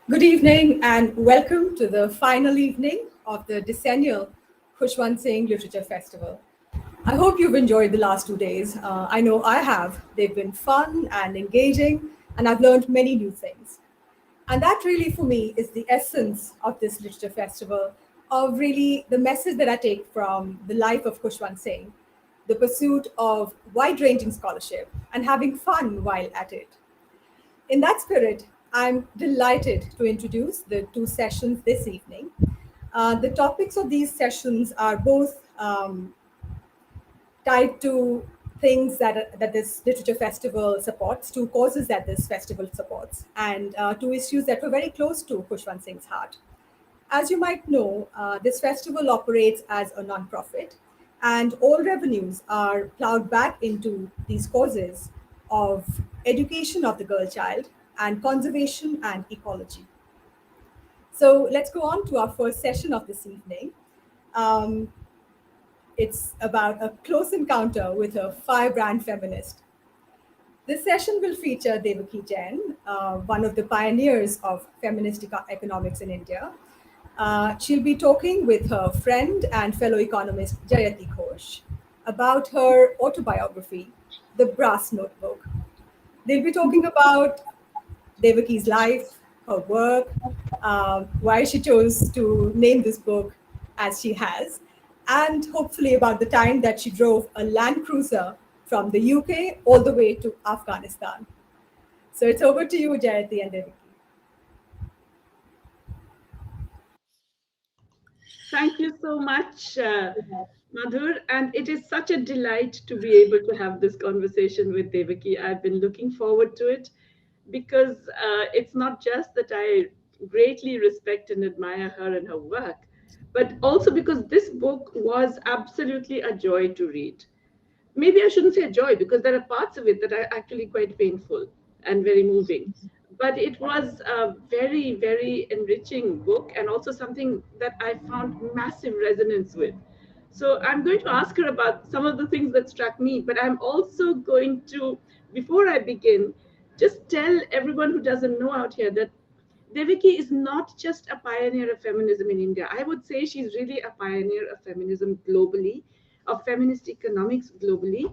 Good evening and welcome to the final evening of the Decennial Khushwant Singh Literature Festival. I hope you've enjoyed the last 2 days. I know I have. They've been fun and engaging, and I've learned many new things. And that really, for me, is the essence of this literature festival, of really the message that I take from the life of Khushwant Singh, the pursuit of wide ranging scholarship and having fun while at it. In that spirit, I'm delighted to introduce the two sessions this evening. The topics of these sessions are both tied to things that this literature festival supports, two causes that this festival supports, and two issues that were very close to Khushwant Singh's heart. As you might know, this festival operates as a nonprofit, and all revenues are plowed back into these causes of education of the girl child and conservation and ecology. So let's go on to our first session of this evening. Um, it's about a close encounter with a firebrand feminist. This session will feature Devaki Chen, one of the pioneers of feminist economics in India. She'll be talking with her friend and fellow economist Jayati Ghosh about her autobiography, The Brass Notebook. They'll be talking about Devaki's life, her work, why she chose to name this book as she has, and hopefully about the time that she drove a Land Cruiser from the UK all the way to Afghanistan. So it's over to you, Jayati and Devaki. Thank you so much, Madhur. And it is such a delight to be able to have this conversation with Devaki. I've been looking forward to it because it's not just that I greatly respect and admire her and her work, but also because this book was absolutely a joy to read. Maybe I shouldn't say joy because there are parts of it that are actually quite painful and very moving. But it was a very, very enriching book and also something that I found massive resonance with. So I'm going to ask her about some of the things that struck me, but I'm also going to, before I begin, just tell everyone who doesn't know out here that Devaki is not just a pioneer of feminism in India. I would say she's really a pioneer of feminism globally, of feminist economics globally,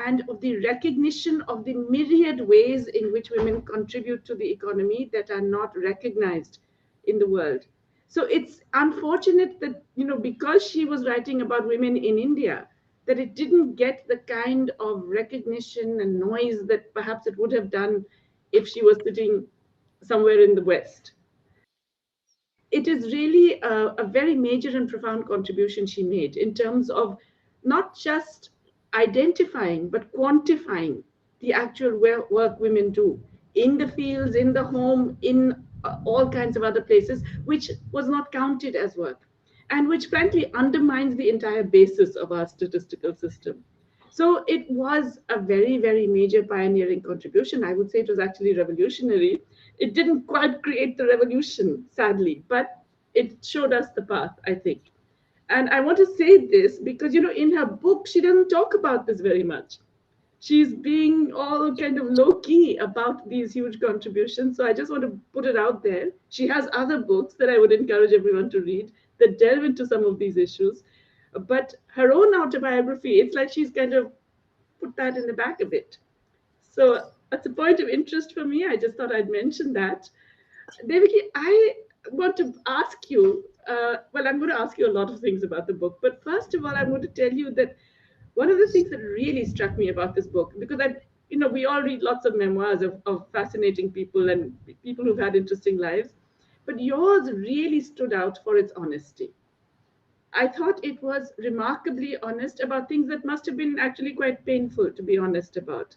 and of the recognition of the myriad ways in which women contribute to the economy that are not recognized in the world. So it's unfortunate that, because she was writing about women in India, that it didn't get the kind of recognition and noise that perhaps it would have done if she was sitting somewhere in the West. It is really a very major and profound contribution she made in terms of not just identifying, but quantifying the actual work women do in the fields, in the home, in all kinds of other places, which was not counted as work and which frankly undermines the entire basis of our statistical system. So it was a very, very major pioneering contribution. I would say it was actually revolutionary. It didn't quite create the revolution, sadly, but it showed us the path, I think. And I want to say this because, in her book, she doesn't talk about this very much. She's being all kind of low key about these huge contributions. So I just want to put it out there. She has other books that I would encourage everyone to read that delve into some of these issues. But her own autobiography, it's like she's kind of put that in the back of it. So that's a point of interest for me. I just thought I'd mention that. Devaki, I want to ask you, well, I'm going to ask you a lot of things about the book. But first of all, I'm going to tell you that one of the things that really struck me about this book, because we all read lots of memoirs of fascinating people and people who've had interesting lives, but yours really stood out for its honesty. I thought it was remarkably honest about things that must have been actually quite painful to be honest about.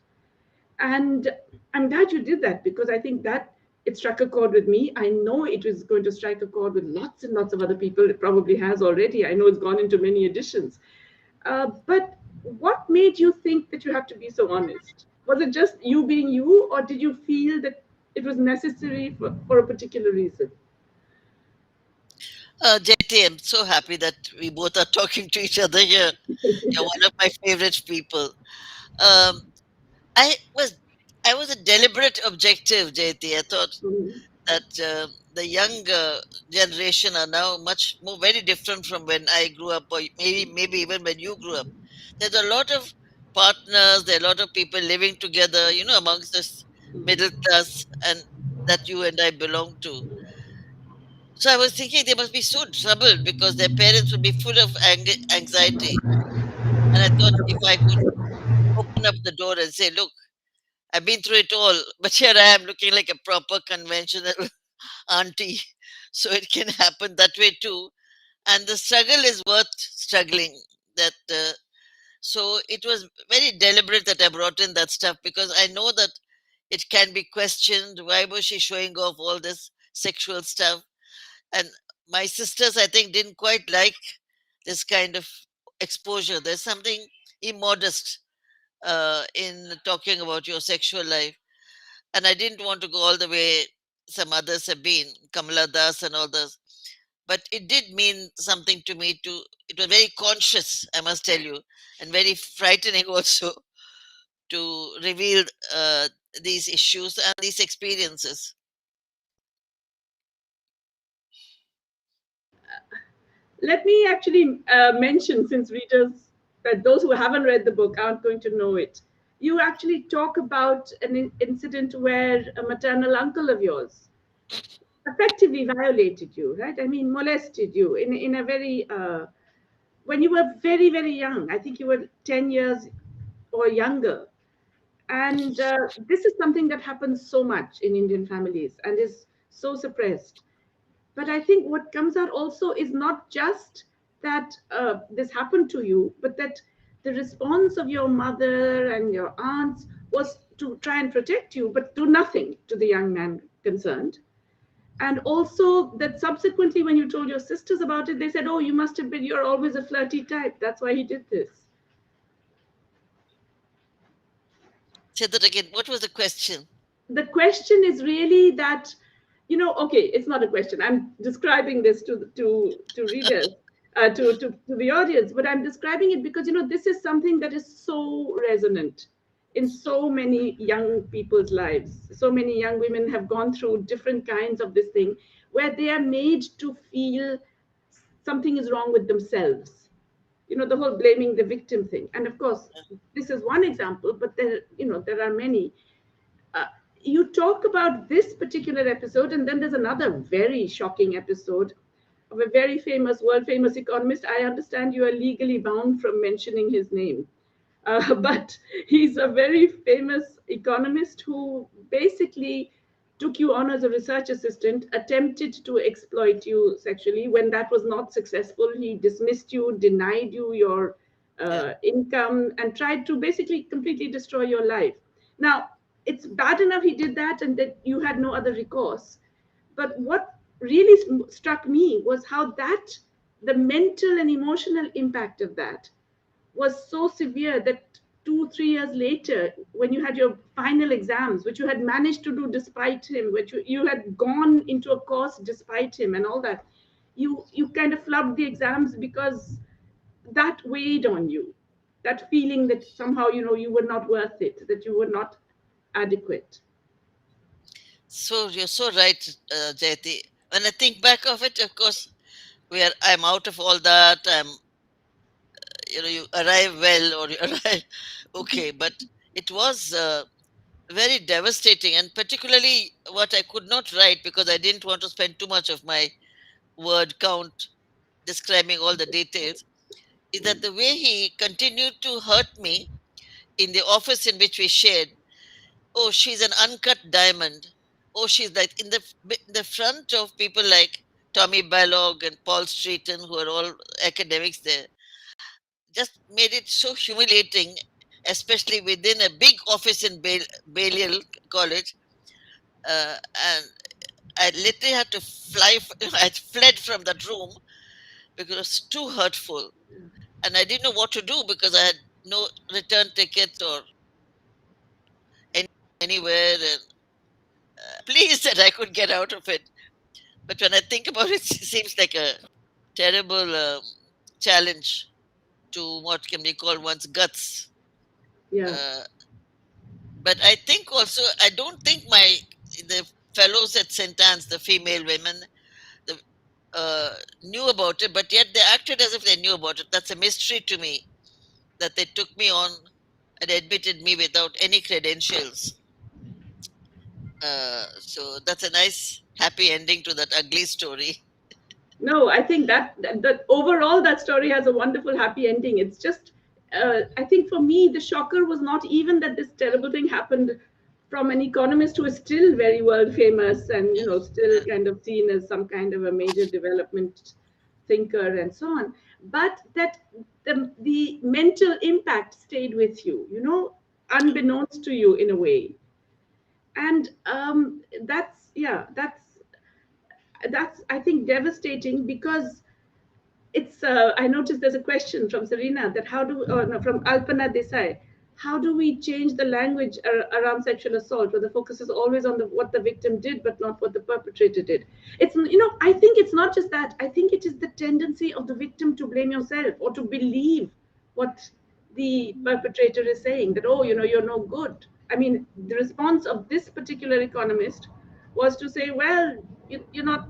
And I'm glad you did that because I think that it struck a chord with me. I know it was going to strike a chord with lots and lots of other people. It probably has already. I know it's gone into many editions. But what made you think that you have to be so honest? Was it just you being you, or did you feel that it was necessary for a particular reason? JT, I'm so happy that we both are talking to each other here. You're one of my favorite people. Um, I was I was a deliberate objective, JT. I thought Mhm. that the young generation are now much more very different from when I grew up, or maybe even when you grew up. There's a lot of partners, there are a lot of people living together, amongst this middle class and that you and I belong to. So I was thinking they must be so troubled because their parents would be full of anxiety. And I thought if I could open up the door and say, look, I've been through it all, but here I am looking like a proper conventional auntie. So it can happen that way too. And the struggle is worth struggling. That So it was very deliberate that I brought in that stuff because I know that it can be questioned. Why was she showing off all this sexual stuff? And my sisters, I think, didn't quite like this kind of exposure. There's something immodest in talking about your sexual life. And I didn't want to go all the way some others have been, Kamala Das and all those. But it did mean something to me too. It was very conscious, I must tell you, and very frightening also to reveal these issues and these experiences. Let me actually mention, since readers, that those who haven't read the book aren't going to know it. You actually talk about an incident where a maternal uncle of yours effectively violated you, right? I mean, molested you in a very, when you were very, very young. I think you were 10 years or younger. And this is something that happens so much in Indian families and is so suppressed. But I think what comes out also is not just that this happened to you, but that the response of your mother and your aunts was to try and protect you, but do nothing to the young man concerned. And also that subsequently, when you told your sisters about it, they said, "Oh, you must have been, you're always a flirty type. That's why he did this." Say that again. What was the question? The question is really that, okay, it's not a question. I'm describing this to readers, to the audience, but I'm describing it because this is something that is so resonant in so many young people's lives. So many young women have gone through different kinds of this thing where they are made to feel something is wrong with themselves. The whole blaming the victim thing. And of course, this is one example, but there are many. uh, you talk about this particular episode, and then there's another very shocking episode of a very famous, world famous economist. I understand you are legally bound from mentioning his name, but he's a very famous economist who basically took you on as a research assistant, attempted to exploit you sexually. When that was not successful, he dismissed you, denied you your Yeah. income, and tried to basically completely destroy your life. Now, it's bad enough he did that and that you had no other recourse. But what really struck me was how the mental and emotional impact of that was so severe that 2 3 years later, when you had your final exams, which you had managed to do despite him, which you had gone into a course despite him and all that, you kind of flubbed the exams because that weighed on you, that feeling that somehow you were not worth it, that you were not adequate. So you're so right, Jayati. When I think back of it, of course, I'm out of all that. You arrive well or you arrive okay, but it was very devastating, and particularly what I could not write because I didn't want to spend too much of my word count describing all the details, is that the way he continued to hurt me in the office in which we shared. Oh, she's an uncut diamond. Oh, she's like in the front of people like Tommy Balog and Paul Streeton, who are all academics there, just made it so humiliating, especially within a big office in Balliol College. And I literally had to fly. I fled from that room because it was too hurtful, and I didn't know what to do because I had no return ticket or anywhere. And pleased that I could get out of it. But when I think about it, it seems like a terrible challenge to what can be called one's guts. Yeah. Uh, but I think also, I don't think my the fellows at St. Anne's, the female women, the, knew about it, but yet they acted as if they knew about it. That's a mystery to me that they took me on and admitted me without any credentials. So that's a nice, happy ending to that ugly story. No, I think that overall that story has a wonderful happy ending. It's just, I think for me the shocker was not even that this terrible thing happened from an economist who is still very world famous and still Yeah. kind of seen as some kind of a major development thinker and so on, but that the mental impact stayed with you, unbeknownst to you in a way. And that's, yeah, that's I think devastating, because it's I noticed there's a question from Serena, that how do or no, from Alpana Desai, how do we change the language around sexual assault where the focus is always on what the victim did but not what the perpetrator did? It's, I think it's not just that. I think it is the tendency of the victim to blame yourself or to believe what the perpetrator is saying, that, oh, you're no good. I mean, the response of this particular economist was to say, well, you're not,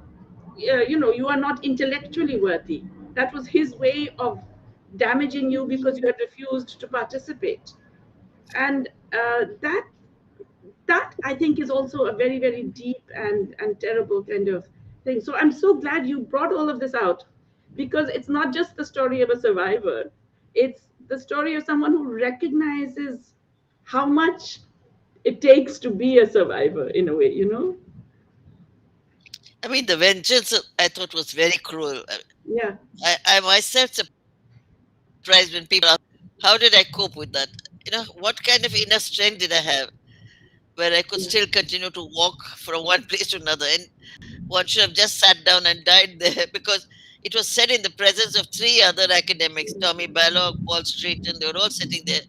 you are not intellectually worthy. That was his way of damaging you because you had refused to participate. And that I think is also a very, very deep and terrible kind of thing. So I'm so glad you brought all of this out, because it's not just the story of a survivor, it's the story of someone who recognizes how much it takes to be a survivor, in a way. I mean, the vengeance I thought was very cruel. Yeah. I myself surprised when people ask, how did I cope with that? What kind of inner strength did I have where I could Yeah. still continue to walk from one place to another? And one should have just sat down and died there because it was said in the presence of three other academics, Tommy Ballock, Paul Street, and they were all sitting there.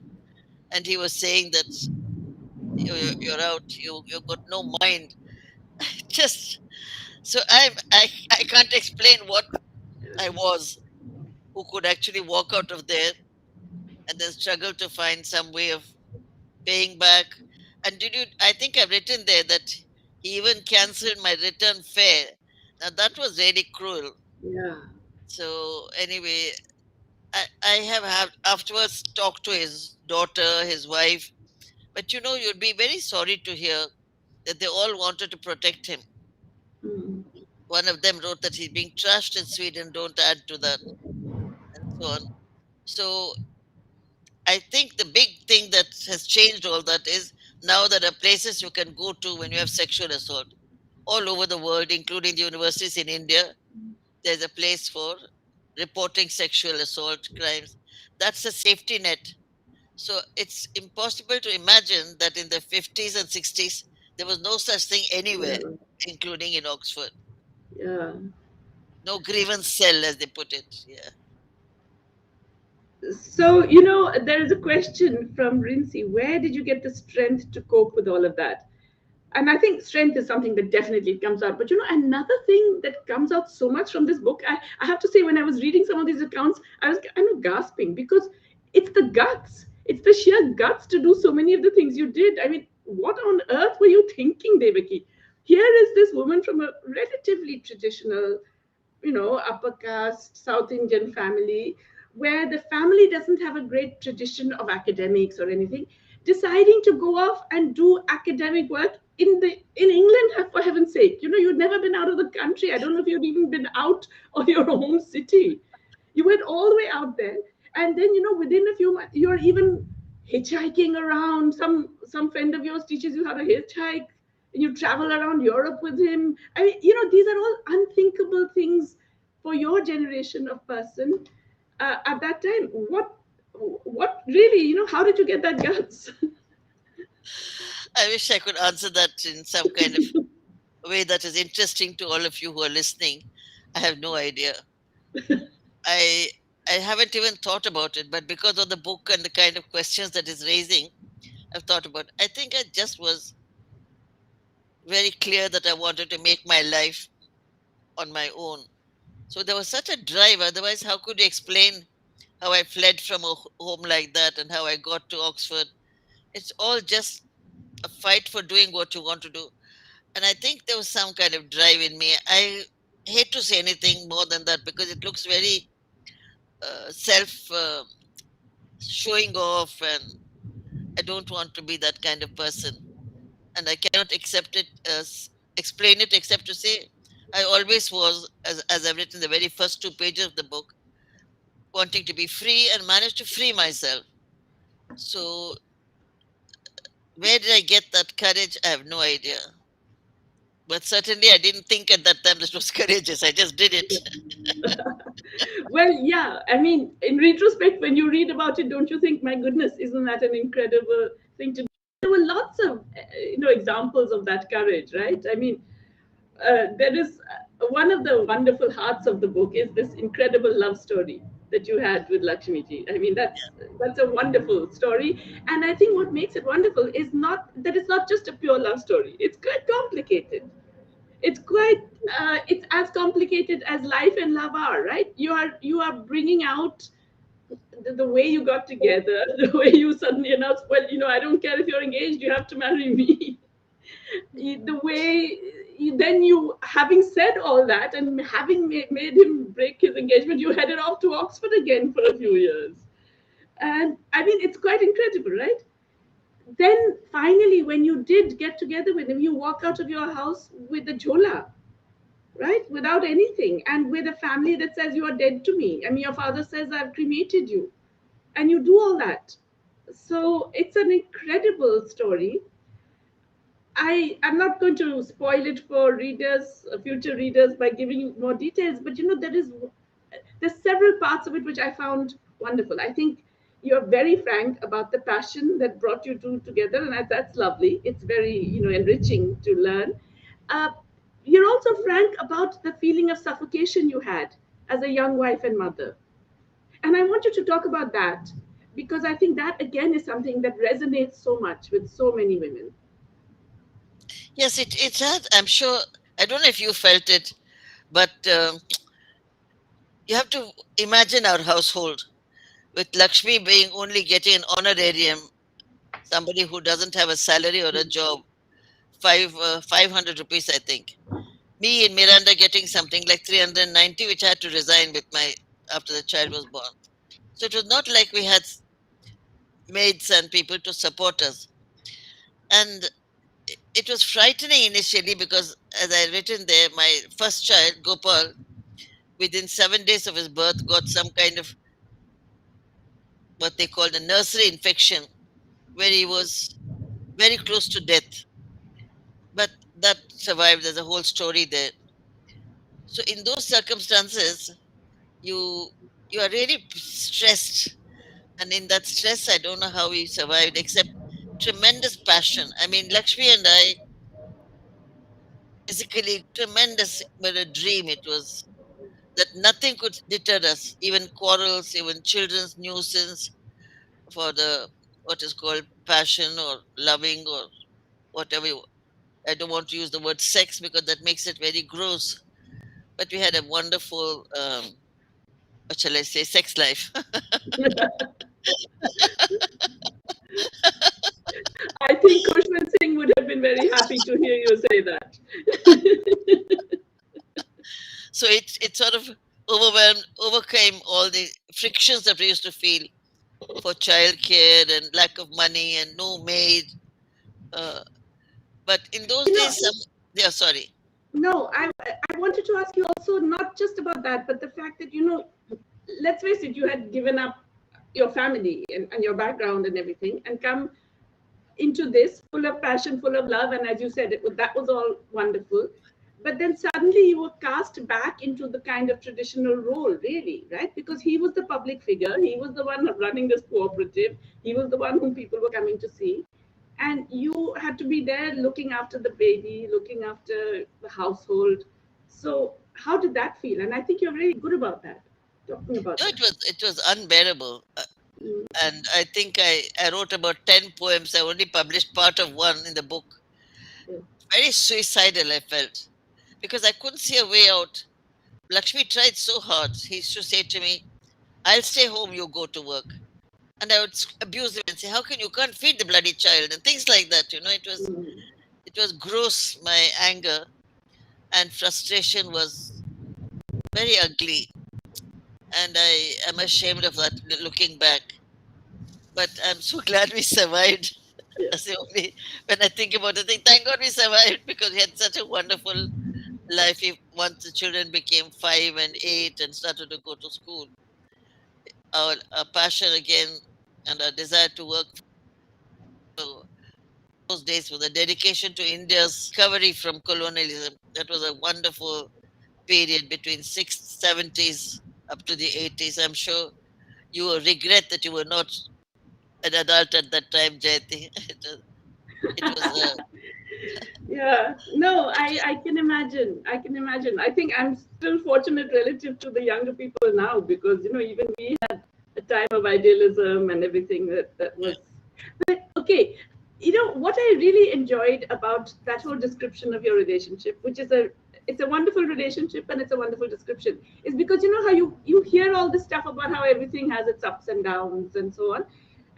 And he was saying that you're out, you've got no mind. Just so I can't explain what I was who could actually walk out of there and then struggle to find some way of paying back. And I think I've written there that he even cancelled my return fare. Now that was really cruel. Yeah. So anyway, I have afterwards talked to his daughter, his wife, but you'd be very sorry to hear that they all wanted to protect him. Mm. One of them wrote that he's being trashed in Sweden, don't add to that, and so on. So I think the big thing that has changed all that is now there are places you can go to when you have sexual assault all over the world, including the universities in India. There's a place for reporting sexual assault crimes. That's a safety net. So it's impossible to imagine that in the 50s and 60s there was no such thing Yeah. anywhere, including in Oxford. Yeah. No grievance cell, as they put it. Yeah. So, there is a question from Rincy. Where did you get the strength to cope with all of that? And I think strength is something that definitely comes out. But another thing that comes out so much from this book, I have to say, when I was reading some of these accounts, I was kind of gasping, because it's the guts. It's the sheer guts to do so many of the things you did. I mean, what on earth were you thinking, Devaki? Here is this woman from a relatively traditional, upper caste South Indian family, where the family doesn't have a great tradition of academics or anything, deciding to go off and do academic work in England, for heaven's sake. You'd never been out of the country. I don't know if you'd even been out of your home city. You went all the way out there, and then within a few months you're even hitchhiking around. Some friend of yours teaches you how to hitchhike, and you travel around Europe with him. I mean, these are all unthinkable things for your generation of person at that time. What really, how did you get that guts? I wish I could answer that in some kind of way that is interesting to all of you who are listening. I have no idea. I I haven't even thought about it, but because of the book and the kind of questions that is raising, I've thought about it. I think I just was very clear that I wanted to make my life on my own. So there was such a drive. Otherwise, how could you explain how I fled from a home like that and how I got to Oxford? It's all just a fight for doing what you want to do. And I think there was some kind of drive in me. I hate to say anything more than that because it looks very self showing off, and I don't want to be that kind of person. And I cannot accept it, explain it, except to say I always was, as I've written the very first 2 pages of the book, wanting to be free and managed to free myself. So, where did I get that courage? I have no idea. But certainly, I didn't think at that time this was courageous. I just did it. Well, yeah. I mean, in retrospect, when you read about it, don't you think, my goodness, isn't that an incredible thing to do? There were lots of, examples of that courage, right? I mean, there is one of the wonderful hearts of the book is this incredible love story that you had with Lakshmi ji. I mean, that's a wonderful story, and I think what makes it wonderful is not that it's not just a pure love story. It's quite complicated. It's as complicated as life and love are, right? You are bringing out the way you got together, the way you suddenly announced, well, I don't care if you're engaged, you have to marry me. The way then you, having said all that and having made him break his engagement, you headed off to Oxford again for a few years. And I mean, it's quite incredible, right? Then finally, when you did get together with him, you walk out of your house with a jhola, right? Without anything, and with a family that says you are dead to me. I mean, your father says I've cremated you, and you do all that. So it's an incredible story. I'm not going to spoil it for readers, future readers, by giving you more details, but there's several parts of it which I found wonderful. I think you're very frank about the passion that brought you two together, and that's lovely. It's very, enriching to learn. Uh, you're also frank about the feeling of suffocation you had as a young wife and mother. And I want you to talk about that because I think that again is something that resonates so much with so many women. Yes, it had. I'm sure. I don't know if you felt it, but you have to imagine our household with Lakshmi being only getting an honorarium, somebody who doesn't have a salary or a job, 500 rupees, I think. Me and Miranda getting something like 390, which I had to resign with my after the child was born. So it was not like we had maids and people to support us. And it was frightening initially because, as I written there, my first child, Gopal, within 7 days of his birth, got some kind of what they called a nursery infection, where he was very close to death. But that survived. There's a whole story there. So in those circumstances, you you are really stressed, and in that stress, I don't know how we survived, except tremendous passion. I mean, Lakshmi and I, physically tremendous, but a dream it was that nothing could deter us, even quarrels, even children's nuisance for the what is called passion or loving or whatever. I don't want to use the word sex because that makes it very gross. But we had a wonderful, what shall I say, sex life. I think Khushwant Singh would have been very happy to hear you say that. So it sort of overwhelmed, overcame all the frictions that we used to feel for childcare and lack of money and no maid. Uh, but in those You know, days, yeah, sorry. no, I wanted to ask you also not just about that, but the fact that, let's face it, you had given up your family and your background and everything and come into this full of passion, full of love. And as you said, that was all wonderful. But then suddenly you were cast back into the kind of traditional role, really, right? Because he was the public figure, he was the one running this cooperative, he was the one whom people were coming to see. And you had to be there looking after the baby, looking after the household. So, how did that feel? And I think you're really good about that, talking about No, that. it was unbearable. Mm. And I think I wrote about 10 poems. I only published part of one in the book. Yeah. Very suicidal, I felt, because I couldn't see a way out. Lakshmi tried so hard. He used to say to me, I'll stay home, you go to work. And I would abuse him and say, how can you can't feed the bloody child? And things like that. It was Mm. It was gross, my anger and frustration was very ugly, and I am ashamed of that looking back. But I'm so glad we survived. Yeah. That's the only, when I think about it, I think, thank God we survived because we had such a wonderful life. If once the children became 5 and 8 and started to go to school, our passion again and our desire to work for those days with a dedication to India's recovery from colonialism. That was a wonderful period between 670s up to the 80s. I'm sure you will regret that you were not an adult at that time, Jayati. It was Yeah, no, I can imagine. I can imagine. I think I'm still fortunate relative to the younger people now because, even we had a time of idealism and everything that was. But okay, what I really enjoyed about that whole description of your relationship, which is it's a wonderful relationship and it's a wonderful description, is because you know how you hear all this stuff about how everything has its ups and downs and so on,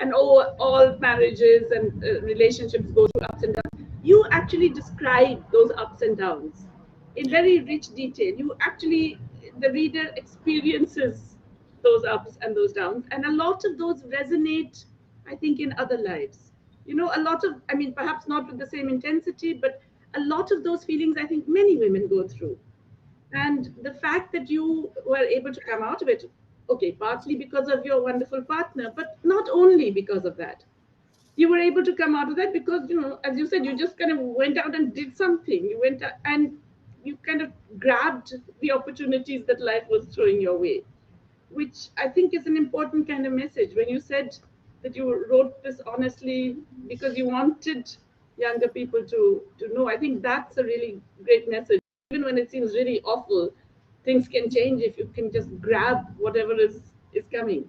and all marriages and relationships go through ups and downs. You actually describe those ups and downs in very rich detail. The reader experiences those ups and those downs, and a lot of those resonate, I think, in other lives. A lot of, I mean, perhaps not with the same intensity, but a lot of those feelings, I think, many women go through. And the fact that you were able to come out of it, okay, partly because of your wonderful partner, but not only because of that, you were able to come out of that because, as you said, you just kind of went out and did something. You went out and you kind of grabbed the opportunities that life was throwing your way, which I think is an important kind of message. When you said that you wrote this honestly because you wanted younger people to know, I think that's a really great message. Even when it seems really awful, things can change if you can just grab whatever is coming.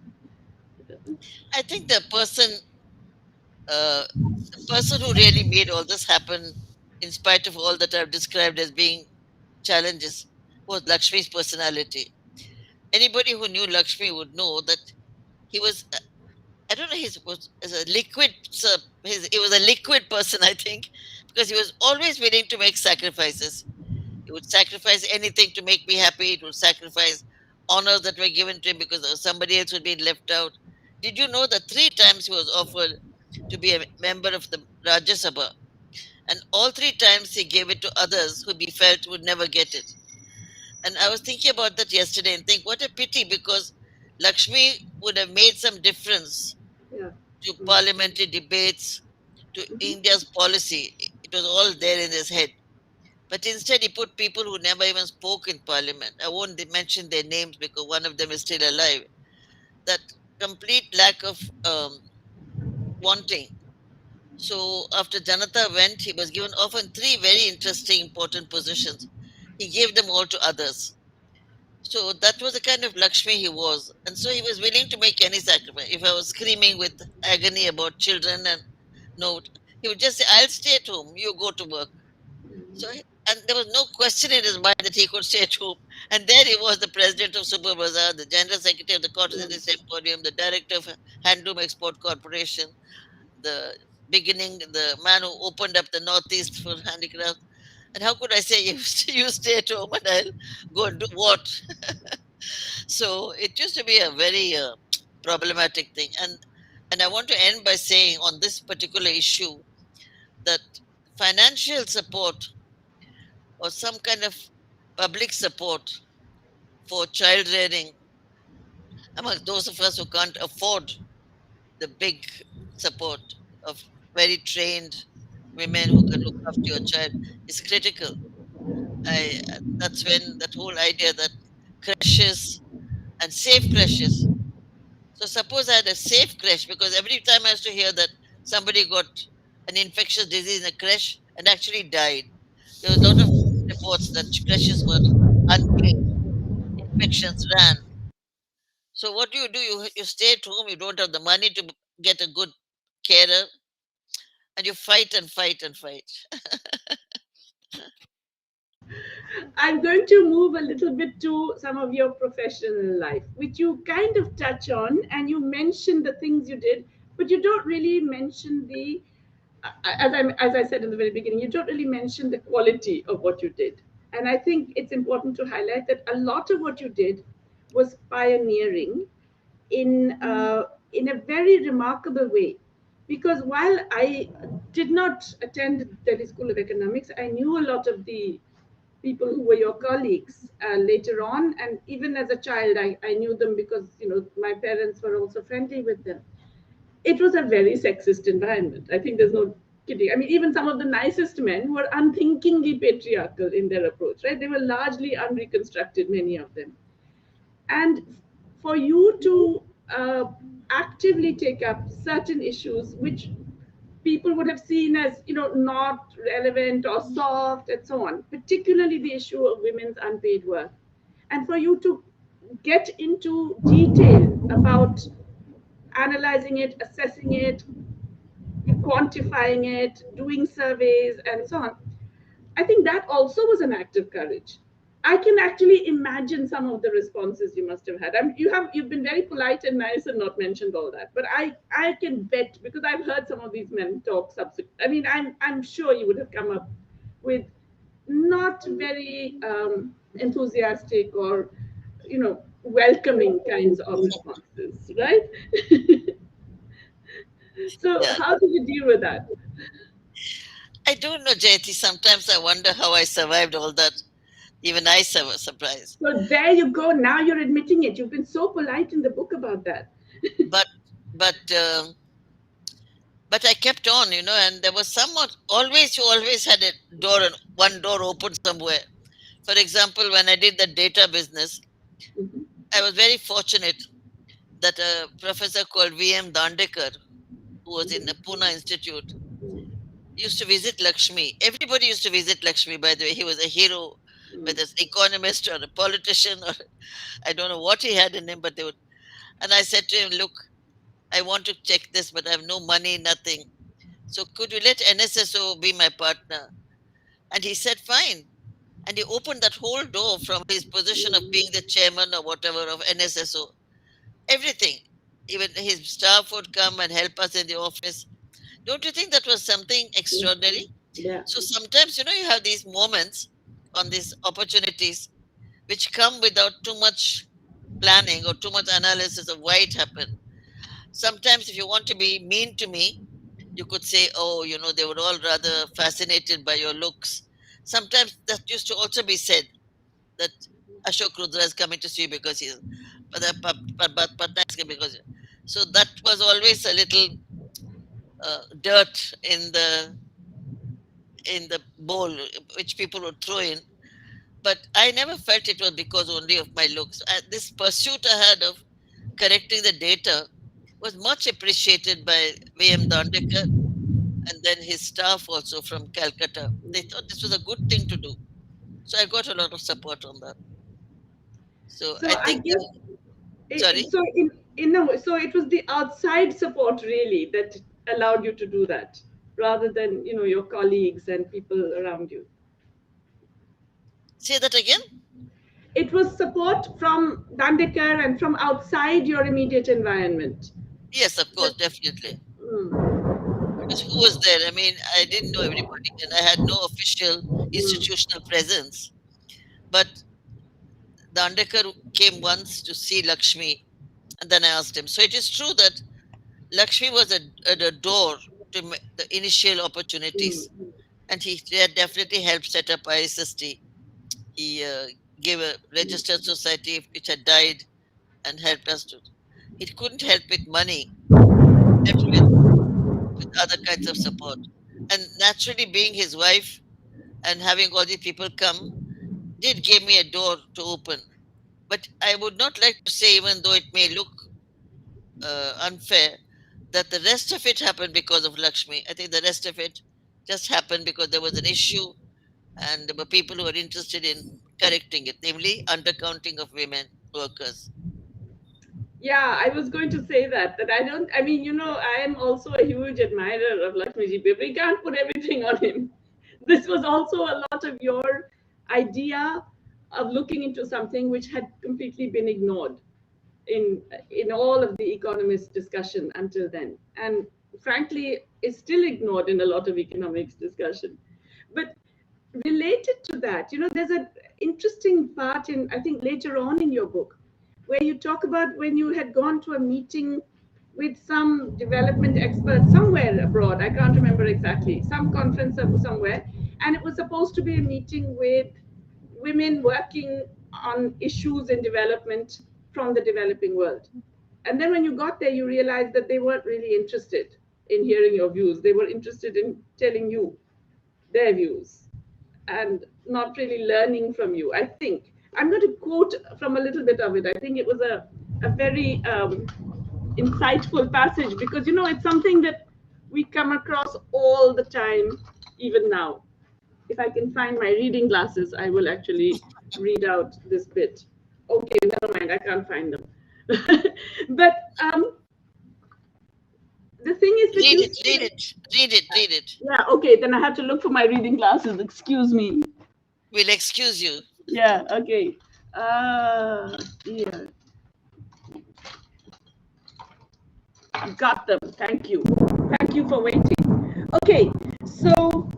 I think uh, the person who really made all this happen, in spite of all that I've described as being challenges, was Lakshmi's personality. Anybody who knew Lakshmi would know that he was. I don't know. He was as a liquid. He was a liquid person, I think, because he was always willing to make sacrifices. He would sacrifice anything to make me happy. He would sacrifice honors that were given to him because somebody else would be left out. Did you know that 3 times he was offered to be a member of the Rajya Sabha, and all 3 times he gave it to others who he felt would never get it? And I was thinking about that yesterday and think what a pity because Lakshmi would have made some difference Yeah. to Mm. parliamentary debates, to India's policy. It was all there in his head. But instead, he put people who never even spoke in parliament. I won't mention their names because one of them is still alive. That complete lack of wanting. So after Janata went, he was given often 3 very interesting, important positions. He gave them all to others. So that was the kind of Lakshmi he was. And so he was willing to make any sacrifice. If I was screaming with agony about children and no, he would just say, I'll stay at home, you go to work. So, and there was no question in his mind that he could stay at home. And there he was, the president of Super Bazaar, the general secretary of the Cotton Yeah. Industry Emporium, the director of Handloom Export Corporation, the the man who opened up the Northeast for handicrafts. And how could I say, you stay at home and I'll go and do what? So it used to be a very problematic thing. And I want to end by saying on this particular issue that financial support or some kind of public support for child rearing among those of us who can't afford the big support of very trained women who can look after your child is critical. That's when that whole idea that creches and safe creches. So suppose I had a safe creche because every time I used to hear that somebody got an infectious disease in a creche and actually died. There were a lot of reports that creches were unclean, infections ran. So what do? You stay at home, you don't have the money to get a good carer, and you fight and fight and fight. I'm going to move a little bit to some of your professional life, which you kind of touch on, and you mention the things you did, but you don't really mention the as I said in the very beginning, you don't really mention the quality of what you did. And I think it's important to highlight that a lot of what you did was pioneering in a very remarkable way. Because while I did not attend Delhi School of Economics, I knew a lot of the people who were your colleagues later on, and even as a child, I knew them because my parents were also friendly with them. It was a very sexist environment. I think there's no kidding. I mean, even some of the nicest men were unthinkingly patriarchal in their approach, right? They were largely unreconstructed, many of them. And for you to actively take up certain issues which people would have seen as not relevant or soft and so on, particularly the issue of women's unpaid work, and for you to get into detail about analyzing it, assessing it, quantifying it, doing surveys, and so on. I think that also was an act of courage. I can actually imagine some of the responses you must have had. I mean, you've been very polite and nice and not mentioned all that, but I can bet, because I've heard some of these men talk subsequent. I mean, I'm sure you would have come up with not very enthusiastic or welcoming kinds of responses, right? So Yeah. how did you deal with that? I don't know, Jayati. Sometimes I wonder how I survived all that. Even I was surprised. So there you go. Now you're admitting it. You've been so polite in the book about that. But but but I kept on, and there was somewhat always you always had a door and one door open somewhere. For example, when I did the data business, Mhm. I was very fortunate that a professor called V.M. Dandekar, who was in the Pune Institute, used to visit Lakshmi. Everybody used to visit Lakshmi, by the way. He was a hero, whether it's economist or a politician, or I don't know what he had in him, but they would. And I said to him, look, I want to check this, but I have no money, nothing. So could you let NSSO be my partner? And he said, fine. And he opened that whole door from his position of being the chairman or whatever of NSSO. Everything. Even his staff would come and help us in the office. Don't you think that was something extraordinary? Yeah. So sometimes, you have these moments on these opportunities which come without too much planning or too much analysis of why it happened. Sometimes, if you want to be mean to me, you could say, oh, they were all rather fascinated by your looks. Sometimes that used to also be said that Ashok Rudra is coming to see you because he's, but Patna is coming because. So that was always a little dirt in the bowl which people would throw in. But I never felt it was because only of my looks. This pursuit I had of correcting the data was much appreciated by V.M. Dandekar and then his staff also from Calcutta. They thought this was a good thing to do. So I got a lot of support on that. So So I I think, guess sorry, so in a way, so it was the outside support really that allowed you to do that, rather than your colleagues and people around you. say that again. It was support from Dandekar and from outside your immediate environment. Yes, of course, That- definitely. mm, Because who was there? I mean, I didn't know everybody and I had no official mm, institutional presence. But the Andekar came once to see Lakshmi and then I asked him. So it is true that Lakshmi was a door to the initial opportunities, mm. and he had definitely helped set up ISST. He gave a registered society which had died and helped us to. He couldn't help with money, helped with other kinds of support. And naturally, being his wife and having all these people come did give me a door to open. But I would not like to say, even though it may look unfair, that the rest of it happened because of Lakshmi. I think the rest of it just happened because there was an issue and there were people who were interested in correcting it, namely undercounting of women workers. Yeah, I was going to say that I don't. I mean, I am also a huge admirer of Lakshmiji, but we can't put everything on him. This was also a lot of your idea of looking into something which had completely been ignored in all of the economist discussion until then. And frankly, is still ignored in a lot of economics discussion. But related to that, there's an interesting part in, I think, later on in your book, where you talk about when you had gone to a meeting with some development expert somewhere abroad. I can't remember exactly, some conference somewhere, and it was supposed to be a meeting with women working on issues in development from the developing world. And then when you got there, you realized that they weren't really interested in hearing your views. They were interested in telling you their views and not really learning from you. I think I'm going to quote from a little bit of it. I think it was a very insightful passage, because it's something that we come across all the time, even now. If I can find my reading glasses, I will actually read out this bit. Okay, never mind, I can't find them. But the thing is that Read you it, read it, read it, read it. yeah, okay, then I have to look for my reading glasses. Excuse me. We'll excuse you. Yeah, okay. Here. Got them. Thank you. Thank you for waiting. Okay, so,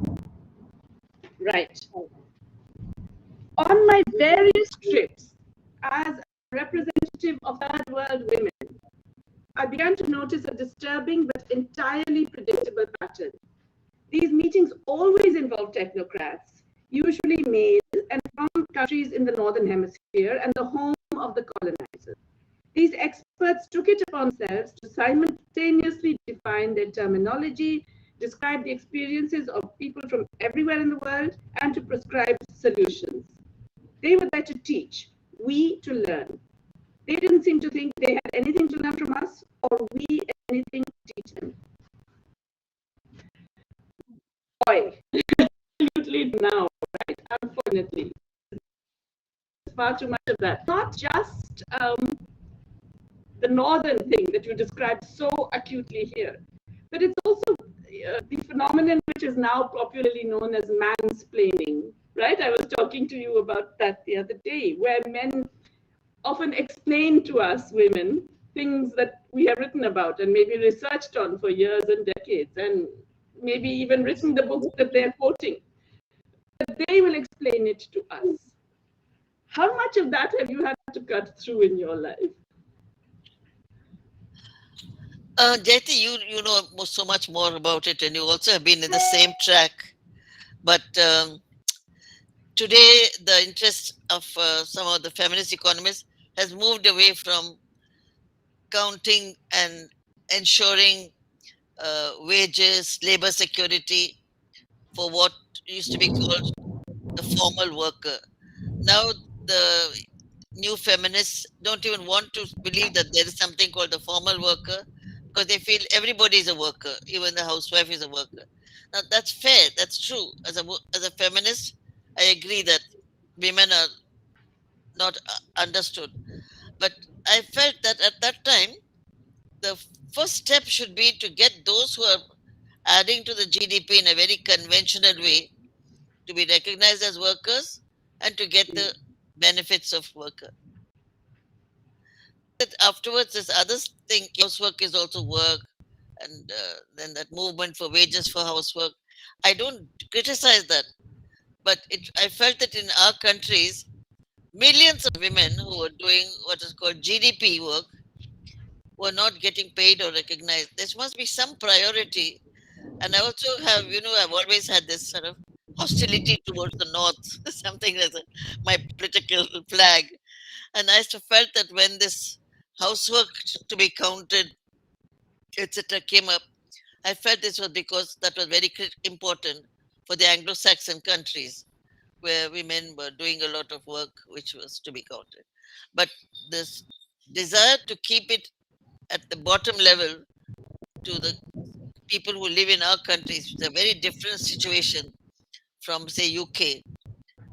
right. On my various trips as a representative of third world women, I began to notice a disturbing but entirely predictable pattern. These meetings always involve technocrats, usually male and from countries in the Northern Hemisphere and the home of the colonizers. These experts took it upon themselves to simultaneously define their terminology, describe the experiences of people from everywhere in the world, and to prescribe solutions. They were there to teach, we to learn. They didn't seem to think they had anything to learn from us, or we anything to teach them. Boy, absolutely now, right? Unfortunately, far too much of that. Not just the northern thing that you described so acutely here, but it's also the phenomenon which is now popularly known as mansplaining, right? I was talking to you about that the other day, where men often explain to us women things that we have written about and maybe researched on for years and decades, and maybe even written the books that they're quoting. But they will explain it to us. How much of that have you had to cut through in your life? Jayati, you know so much more about it, and you also have been in the same track. But today, the interest of some of the feminist economists has moved away from counting and ensuring wages, labor security for what used to be called the formal worker. Now, the new feminists don't even want to believe that there is something called the formal worker, because they feel everybody is a worker, even the housewife is a worker. Now, that's fair, that's true. As a feminist, I agree that women are not understood. But I felt that at that time, the first step should be to get those who are adding to the GDP in a very conventional way to be recognized as workers and to get the benefits of worker. That afterwards, this other thing, housework is also work, and then that movement for wages for housework. I don't criticize that, but I felt that in our countries, millions of women who are doing what is called GDP work were not getting paid or recognized. There must be some priority. And I also have, I've always had this sort of hostility towards the North, something as my political flag. And I just felt that when this housework to be counted, etc., came up, I felt this was because that was very important for the Anglo-Saxon countries, where women were doing a lot of work which was to be counted. But this desire to keep it at the bottom level to the people who live in our countries, it's a very different situation from, say, UK,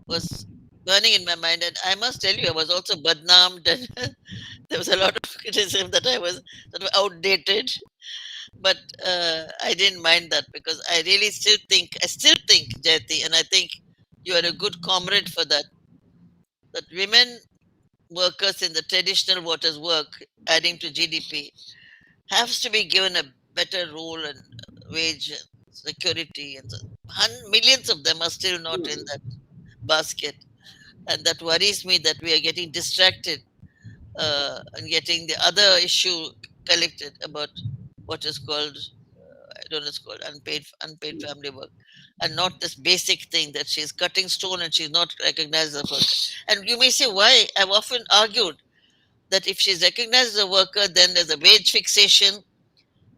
was burning in my mind. And I must tell you, I was also badnamed, and there was a lot of criticism that I was sort of outdated. But I didn't mind that, because I still think, Jayati, and I think you are a good comrade for that, that women workers in the traditional waters work, adding to GDP, has to be given a better role and wage security, and millions of them are still not in that basket. And that worries me that we are getting distracted and getting the other issue collected about what is called, I don't know, it's called unpaid family work, and not this basic thing that she's cutting stone and she's not recognized as a worker. And you may say, why? I've often argued that if she's recognized as a worker, then there's a wage fixation,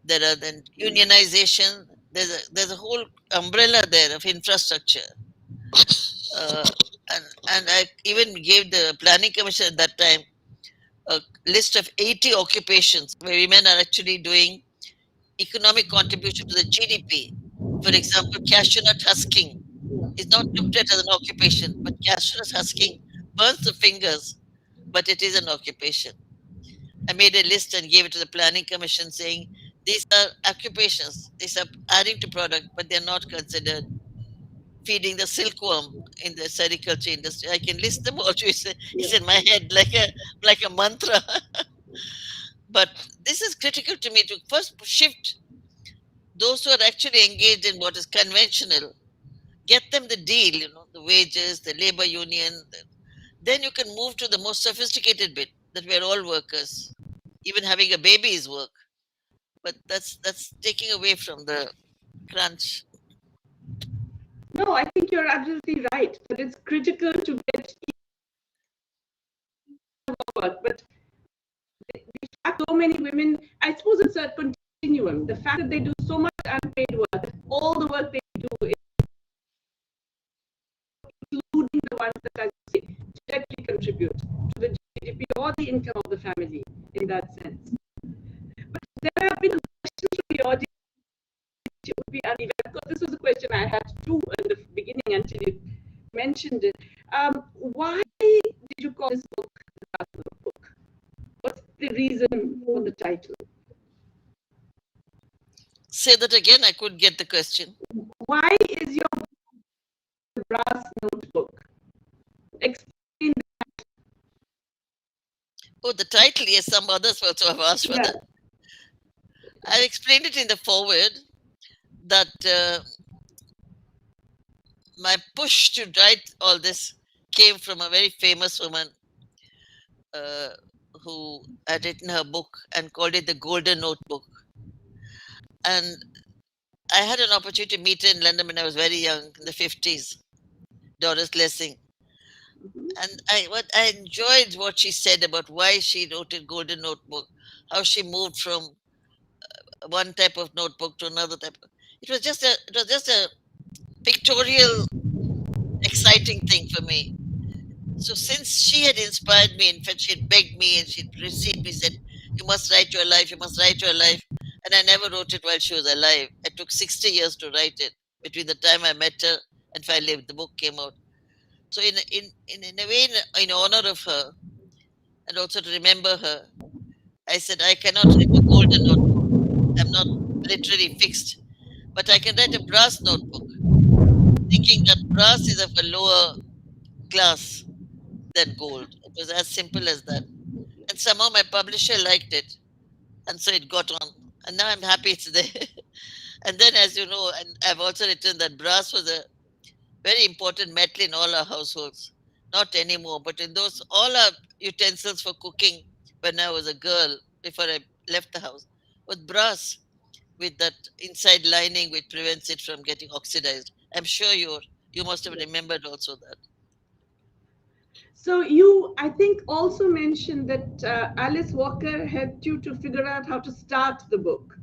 there are then unionization, there's a whole umbrella there of infrastructure. Uh, and I even gave the planning commission at that time a list of 80 occupations where women are actually doing economic contribution to the GDP. For example, cashew nut husking is not looked at as an occupation, but cashew nut husking burns the fingers, but it is an occupation. I made a list and gave it to the planning commission saying these are occupations, these are adding to product, but they're not considered feeding the silkworm in the sericulture industry. I can list them all. It's in my head like a mantra. But this is critical to me to first shift those who are actually engaged in what is conventional, get them the deal, the wages, the labor union. Then you can move to the most sophisticated bit that we're all workers. Even having a baby is work. But that's taking away from the crunch. No, I think you're absolutely right. That it's critical to get work, but the fact so many women, I suppose it's a continuum. The fact that they do so much unpaid work, all the work they do, including the ones that, as you say, directly contribute to the GDP or the income of the family in that sense. But there have been questions from the audience which would be uneven. Of course, this was a question I had too in the beginning until you mentioned it. Why did you call this book the Brass Notebook? What's the reason for the title? Say that again. I couldn't get the question. Why is your book the Brass Notebook? Explain that. Oh, the title. Yes, some others also have asked for that. I explained it in the foreword that my push to write all this came from a very famous woman uh, who had written her book and called it the Golden Notebook. And I had an opportunity to meet her in London when I was very young, in the 50s, Doris Lessing. And I enjoyed what she said about why she wrote a Golden Notebook, how she moved from one type of notebook to another type. It was just a pictorial, exciting thing for me. So since she had inspired me, in fact, she had begged me and she'd received me, said, "You must write your life, you must write your life." And I never wrote it while she was alive. It took 60 years to write it between the time I met her and finally the book came out. So in a way, in honor of her and also to remember her, I said, I cannot write a golden notebook. I'm not literally fixed, but I can write a brass notebook, thinking that brass is of a lower class than gold. It was as simple as that. And somehow my publisher liked it. And so it got on. And now I'm happy it's there. And then, as you know, and I've also written that brass was a very important metal in all our households. Not anymore, but in those, all our utensils for cooking when I was a girl, before I left the house, was brass with that inside lining which prevents it from getting oxidized. I'm sure you must have remembered also that. So you, I think, also mentioned that Alice Walker helped you to figure out how to start the book.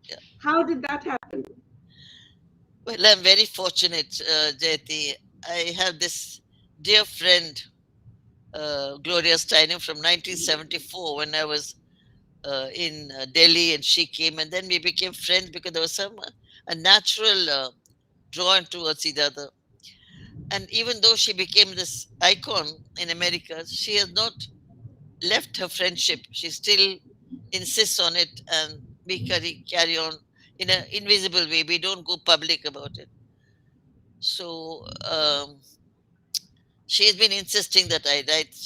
Yeah. How did that happen? Well, I'm very fortunate, Jayati. I have this dear friend, Gloria Steinem, from 1974 when I was in Delhi, and she came, and then we became friends because there was some a natural drawn towards each other. And even though she became this icon in America, she has not left her friendship. She still insists on it, and we carry on in an invisible way. We don't go public about it. So she has been insisting that I write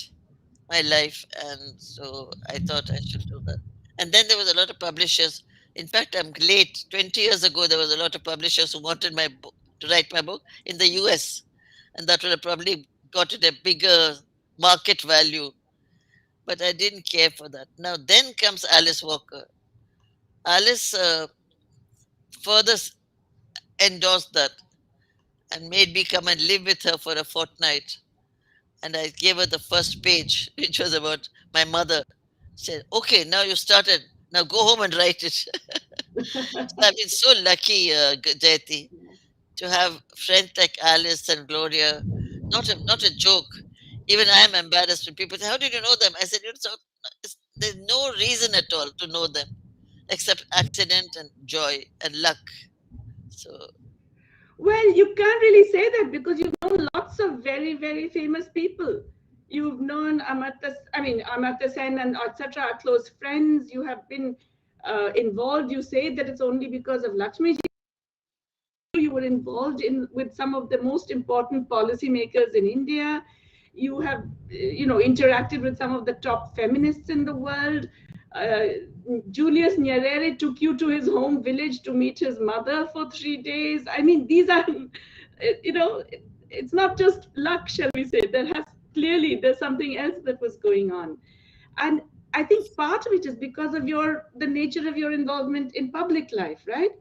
my life, and so I thought I should do that. And then there was a lot of publishers In fact, I'm late. 20 years ago, there was a lot of publishers who wanted my book to write my book in the US, and that would have probably got it a bigger market value. But I didn't care for that. Now, then comes Alice Walker. Alice further endorsed that and made me come and live with her for a fortnight. And I gave her the first page, which was about my mother. Said, "Okay, now you started. Now go home and write it." So I've been so lucky, Jayati, to have friends like Alice and Gloria. Not a joke. Even I am embarrassed when people say, "How did you know them?" I said, there's no reason at all to know them except accident and joy and luck." So Well, you can't really say that because you've known lots of very, very famous people. You've known Amartya Sen and etc. are close friends. You have been involved. You say that it's only because of Lakshmi. You were involved in with some of the most important policymakers in India. You have, interacted with some of the top feminists in the world. Uh, Julius Nyerere took you to his home village to meet his mother for 3 days. I mean, these are, it's not just luck, shall we say. There's something else that was going on, and I think part of it is because of the nature of your involvement in public life, right?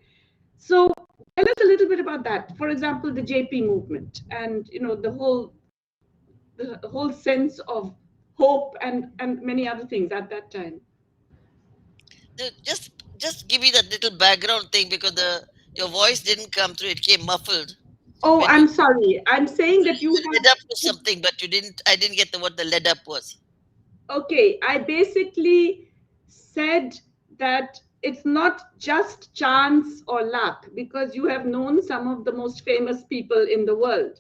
So tell us a little bit about that. For example, the JP movement, and the whole sense of hope and many other things at that time. just give me that little background thing because the your voice didn't come through. It came muffled Oh, when I'm sorry. I'm saying that you you led up to have. something, but you didn't. I didn't get what the led up was. Okay, I basically said that it's not just chance or luck because you have known some of the most famous people in the world.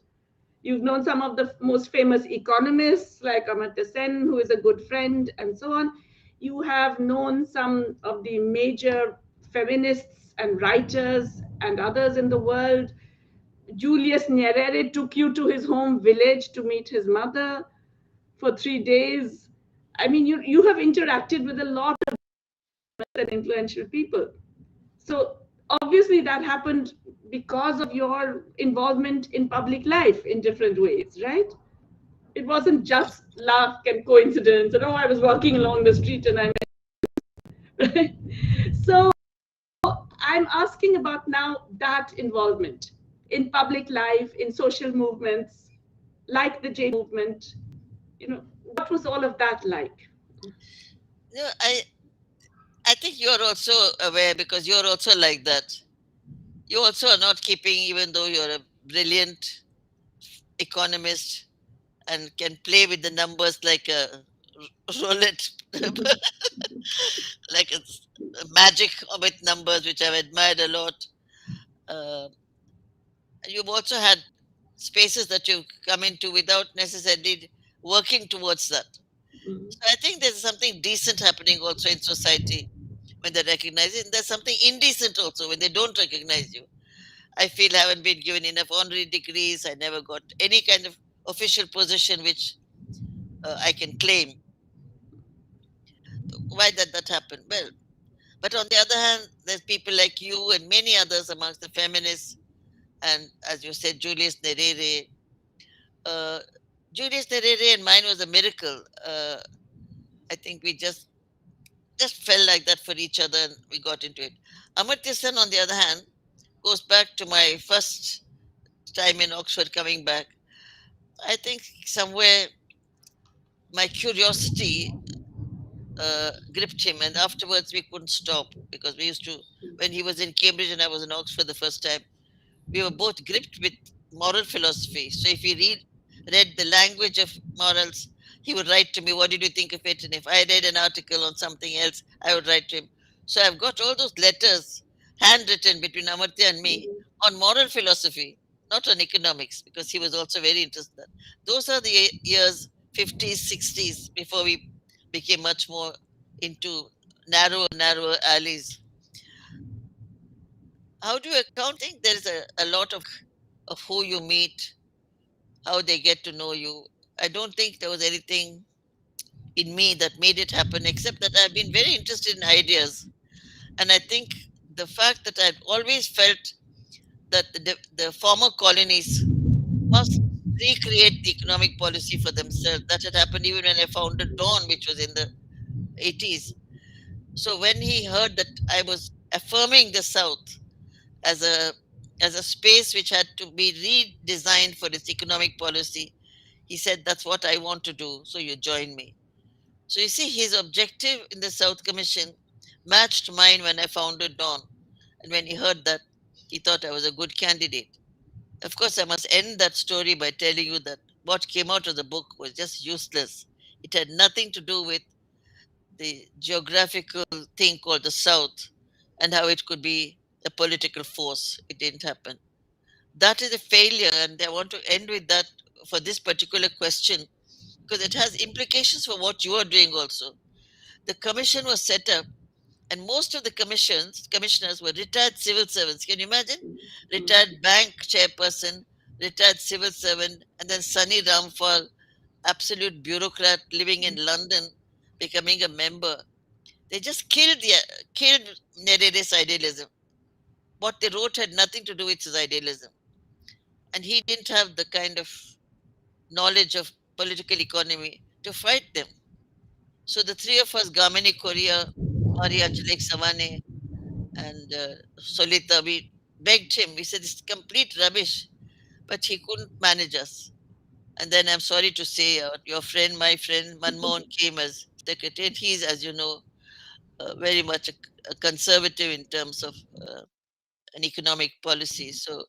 You've known some of the most famous economists like Amartya Sen, who is a good friend, and so on. You have known some of the major feminists and writers and others in the world. Julius Nyerere took you to his home village to meet his mother for 3 days. I mean, you have interacted with a lot of influential people. So obviously that happened because of your involvement in public life in different ways, right? It wasn't just luck and coincidence and, oh, I was walking along the street and I met. Right? So I'm asking about now that involvement in public life, in social movements like the J movement. What was all of that like? No, I think you're also aware because you're also like that. You also are not keeping, even though you're a brilliant economist and can play with the numbers like a roulette, like a magic with numbers, which I've admired a lot. Uh, you've also had spaces that you've come into without necessarily working towards that. Mm. So I think there's something decent happening also in society when they recognize it. And there's something indecent also when they don't recognize you. I feel I haven't been given enough honorary degrees. I never got any kind of official position which I can claim. Why did that happen? Well, but on the other hand, there's people like you and many others amongst the feminists, and as you said, Uh, Julius Nyerere and mine was a miracle. I think we just felt like that for each other, and we got into it. Amartya Sen, on the other hand, goes back to my first time in Oxford coming back. I think somewhere my curiosity gripped him, and afterwards we couldn't stop because we used to, when he was in Cambridge and I was in Oxford the first time, we were both gripped with moral philosophy. So if he read the language of morals, he would write to me, "What did you think of it?" And if I read an article on something else, I would write to him. So I've got all those letters handwritten between Amartya and me on moral philosophy, not on economics, because he was also very interested. In that. Those are the years 50s, 60s, before we became much more into narrower alleys. How do you account? I think there is a lot of who you meet, how they get to know you. I don't think there was anything in me that made it happen, except that I've been very interested in ideas. And I think the fact that I'd always felt that the former colonies must recreate the economic policy for themselves. That had happened even when I founded Dawn, which was in the 80s. So when he heard that I was affirming the South as a space which had to be redesigned for its economic policy, he said, "That's what I want to do. So you join me." So you see, his objective in the South Commission matched mine when I founded Dawn. And when he heard that, he thought I was a good candidate. Of course, I must end that story by telling you that what came out of the book was just useless. It had nothing to do with the geographical thing called the South and how it could be a political force. It didn't happen. That is a failure, and I want to end with that for this particular question because it has implications for what you are doing also. The commission was set up, and most of the commissioners were retired civil servants. Can you imagine? Mm. Retired bank chairperson, retired civil servant, and then Sunny Ramphal, absolute bureaucrat living in London, becoming a member. They just killed Nerede's idealism. What they wrote had nothing to do with his idealism, and he didn't have the kind of knowledge of political economy to fight them. So the three of us, Gamini Korea, Maria Chalek Savane, and Solita, we begged him. We said, "It's complete rubbish," but he couldn't manage us. And then I'm sorry to say, your friend, my friend Manmohan came as secretary. And he's, as you know, very much a conservative in terms of an economic policy. So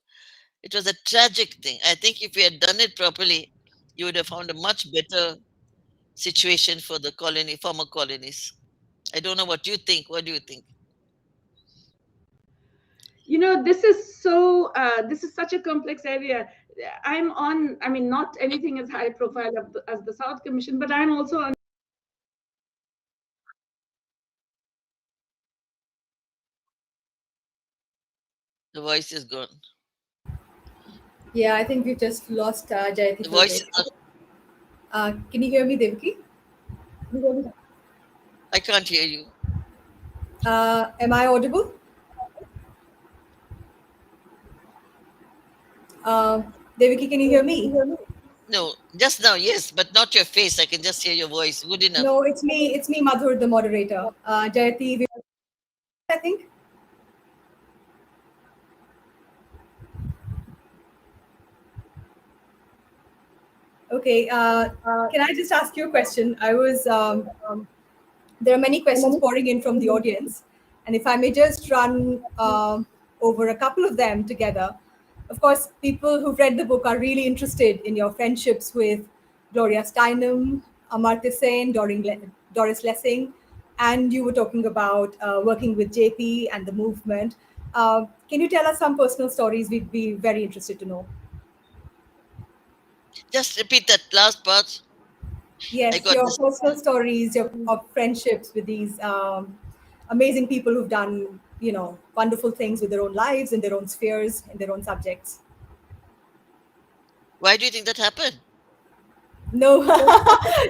it was a tragic thing. I think if we had done it properly, you would have found a much better situation for the former colonies. I don't know what you think. What do you think? This is such a complex area. I mean, not anything as high profile as the South Commission, but I'm also on. The voice is gone. Yeah, I think we've just lost Jayati The for a voice is bit. not. Can you hear me, Devaki? I can't hear you. Am I audible? Uh, Devaki, can you hear me? No, just now, yes, but not your face. I can just hear your voice. Good enough. No, it's me. It's me, Madhur, the moderator. Jayati, I think. Okay. Can I just ask you a question? There are many questions pouring in from the audience, and if I may just run over a couple of them together. Of course, people who've read the book are really interested in your friendships with Gloria Steinem, Amartya Sen, Doris Lessing, and you were talking about working with JP and the movement. Can you tell us some personal stories? We'd be very interested to know. Just repeat that last part. I Yes, got your this. personal stories, your of friendships with these amazing people who've done, wonderful things with their own lives, in their own spheres, in their own subjects. Why do you think that happened? No,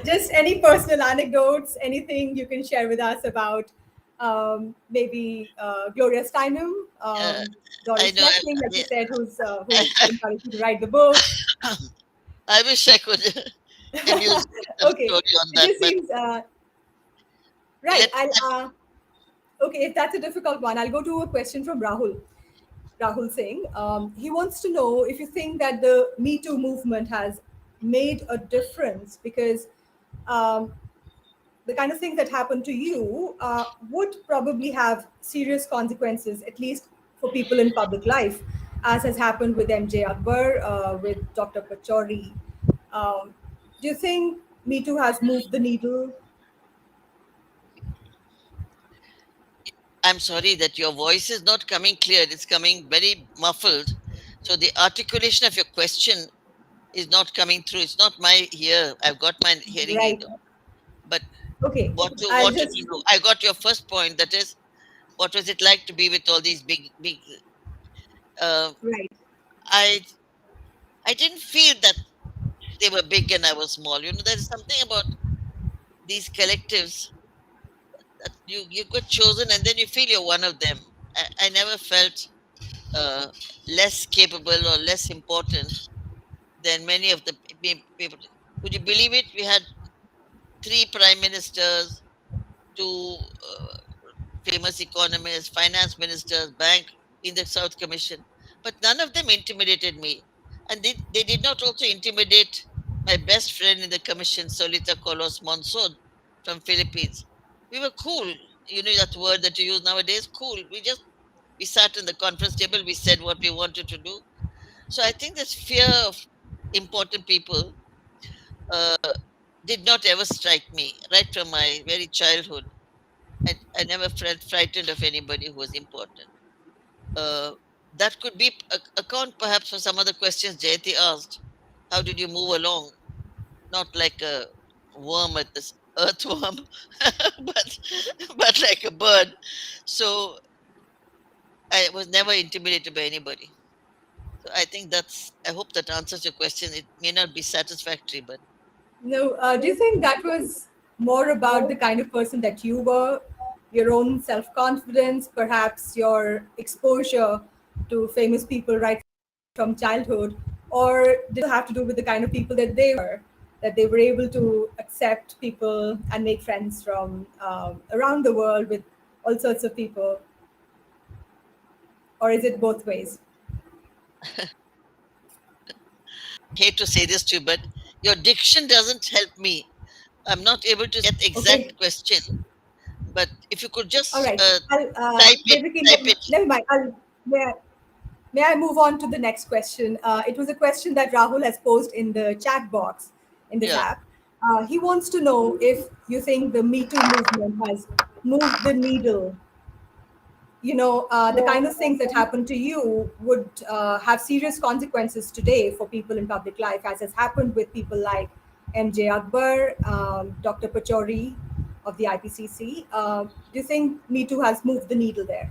just any personal anecdotes, anything you can share with us about maybe Gloria Steinem, Uh, I Doris know. Lessing, like you Yeah, said, who encouraged you to write the book. I wish I could amuse you with a Okay, story on it that, just but seems right. let Okay, if that's a difficult one, I'll go to a question from Rahul. Rahul Singh. He wants to know if you think that the Me Too movement has made a difference because um, the kind of thing that happened to you would probably have serious consequences, at least for people in public life, as has happened with MJ Akbar, with Dr. Pachori. Um, do you think Me Too has moved the needle? I'm sorry that your voice is not coming clear. It's coming very muffled. So the articulation of your question is not coming through. It's not my ear. I've got my hearing aid Right. on. But Okay. what you I'll wanted to just, know, I got your first point. That is, what was it like to be with all these big? Uh, right. I I didn't feel that they were big and I was small. There is something about these collectives. that you got chosen and then you feel you're one of them. I never felt uh, less capable or less important than many of the people. Would you believe it? We had three prime ministers, two famous economists, finance ministers, bank in the South Commission, but none of them intimidated me. And they did not also intimidate my best friend in the commission, Solita Colos Monson from Philippines. We were cool. You know that word that you use nowadays, cool. We sat in the conference table, we said what we wanted to do. So I think this fear of important people uh, did not ever strike me right from my very childhood. I never felt frightened of anybody who was important. Uh, that could be account perhaps for some of the questions Jayati asked. How did you move along? Not like a worm at this earthworm, but like a bird. So I was never intimidated by anybody. So I think that's. I hope that answers your question. It may not be satisfactory, but No, do you think that was more about the kind of person that you were, your own self confidence, perhaps your exposure to famous people right from childhood, or did it have to do with the kind of people that they were able to accept people and make friends from around the world with all sorts of people, or is it both ways? hate to say this to you, but your diction doesn't help me. I'm not able to get the Okay, exact question, but if you could all just right. I'll, Devaki, type it. never mind. May I, may I move on to the next question? It was a question that Rahul has posed in the chat box in this Yeah. app. He wants to know if you think the Me Too movement has moved the needle. The kind of things that happen to you would have serious consequences today for people in public life, as has happened with people like MJ Akbar, Dr. Pachori of the IPCC. Do you think Me Too has moved the needle there?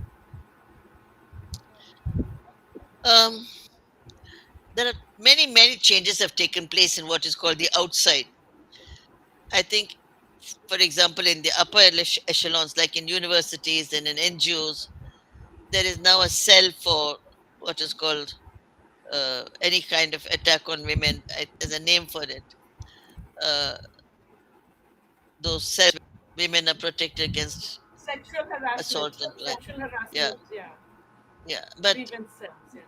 Um, there are many changes have taken place in what is called the outside. I think, for example, in the upper echelons, like in universities and in NGOs, there is now a cell for what is called any kind of attack on women. There's a name for it. Uh, those cells, women are protected against Sexual harassment, assault and like, sexual yeah, harassment, yeah, yeah. But grievance cells, yeah.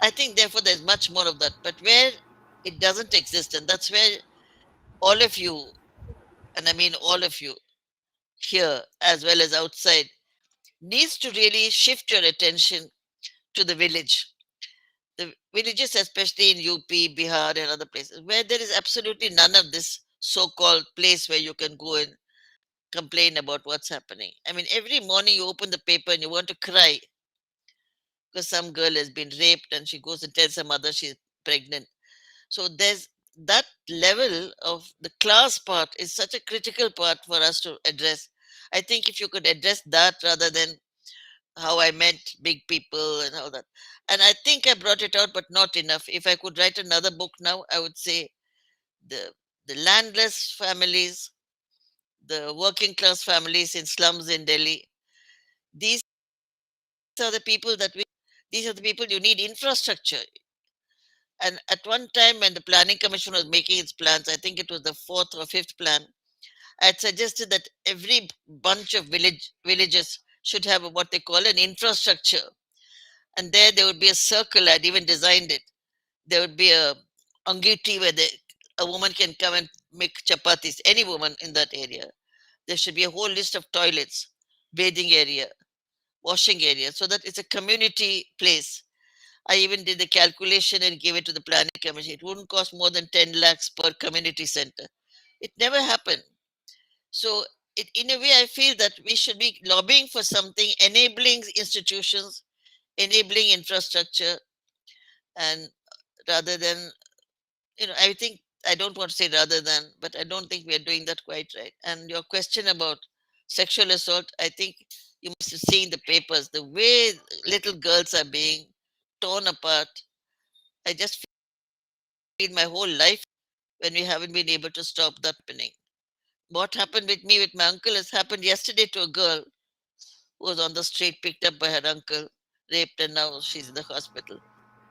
I think therefore there's much more of that. But where it doesn't exist, and that's where all of you, and I mean all of you here as well as outside, needs to really shift your attention to the village. The villages, especially in UP, Bihar, and other places, where there is absolutely none of this so called place where you can go and complain about what's happening. I mean, every morning you open the paper and you want to cry because some girl has been raped and she goes and tells her mother she's pregnant. So there's that level of the class part is such a critical part for us to address. I think if you could address that rather than how I met big people and all that. And I think I brought it out, but not enough. If I could write another book now, I would say the the landless families, the working class families in slums in Delhi. These are the people that we. These are the people you need infrastructure. And at one time, when the planning commission was making its plans, I think it was the fourth or fifth plan, I had suggested that every bunch of villages should have what they call an infrastructure, and there would be a circle. I'd even designed it. There would be a angiti where a woman can come and make chapatis, any woman in that area. There should be a whole list of toilets, bathing area, washing area, so that it's a community place. I even did the calculation and gave it to the planning commission. It wouldn't cost more than 10 lakhs per community center. It never happened. So, in a way, I feel that we should be lobbying for something, enabling institutions, enabling infrastructure, and rather than, I think, I don't want to say rather than, but I don't think we are doing that quite right. And your question about sexual assault, I think you must have seen the papers, the way little girls are being torn apart. I just feel my whole life when we haven't been able to stop that happening. What happened with me with my uncle has happened yesterday to a girl who was on the street, picked up by her uncle, raped, and now she's in the hospital.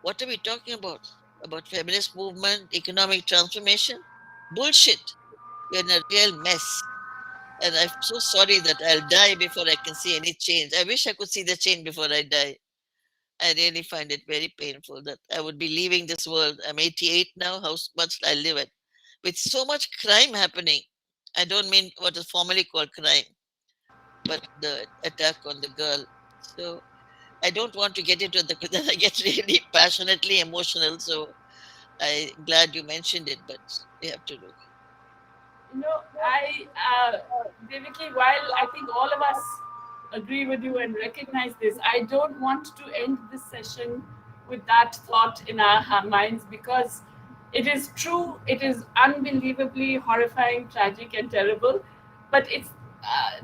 What are we talking about? About feminist movement, economic transformation? Bullshit. We're in a real mess. And I'm so sorry that I'll die before I can see any change. I wish I could see the change before I die. I really find it very painful that I would be leaving this world. I'm 88 now. How much I live at? With so much crime happening. I don't mean what is formally called crime, but the attack on the girl. So I don't want to get into the that I get really passionately emotional. So I'm glad you mentioned it, but we have to look. Devaki, while I think all of us agree with you and recognize this, I don't want to end this session with that thought in our minds, because it is true, it is unbelievably horrifying, tragic, and terrible, but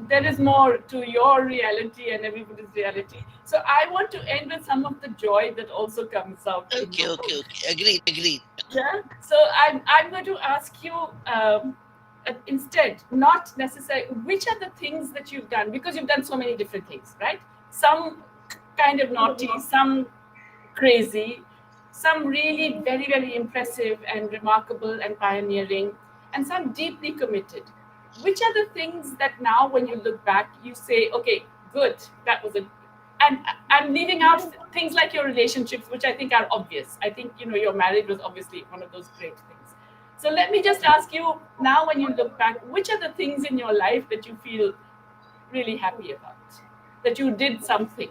there is more to your reality and everybody's reality. So I want to end with some of the joy that also comes out in Okay, your okay, book. okay. Agreed, agreed. Yeah. So I'm going to ask you, instead, not necessarily which are the things that you've done, because you've done so many different things, right? Some kind of naughty, some crazy, some really very, very impressive and remarkable and pioneering, and some deeply committed. Which are the things that now, when you look back, you say, okay, good, that was a. And I'm leaving out things like your relationships, which I think are obvious. I think, your marriage was obviously one of those great things. So let me just ask you now, when you look back, which are the things in your life that you feel really happy about? That you did something.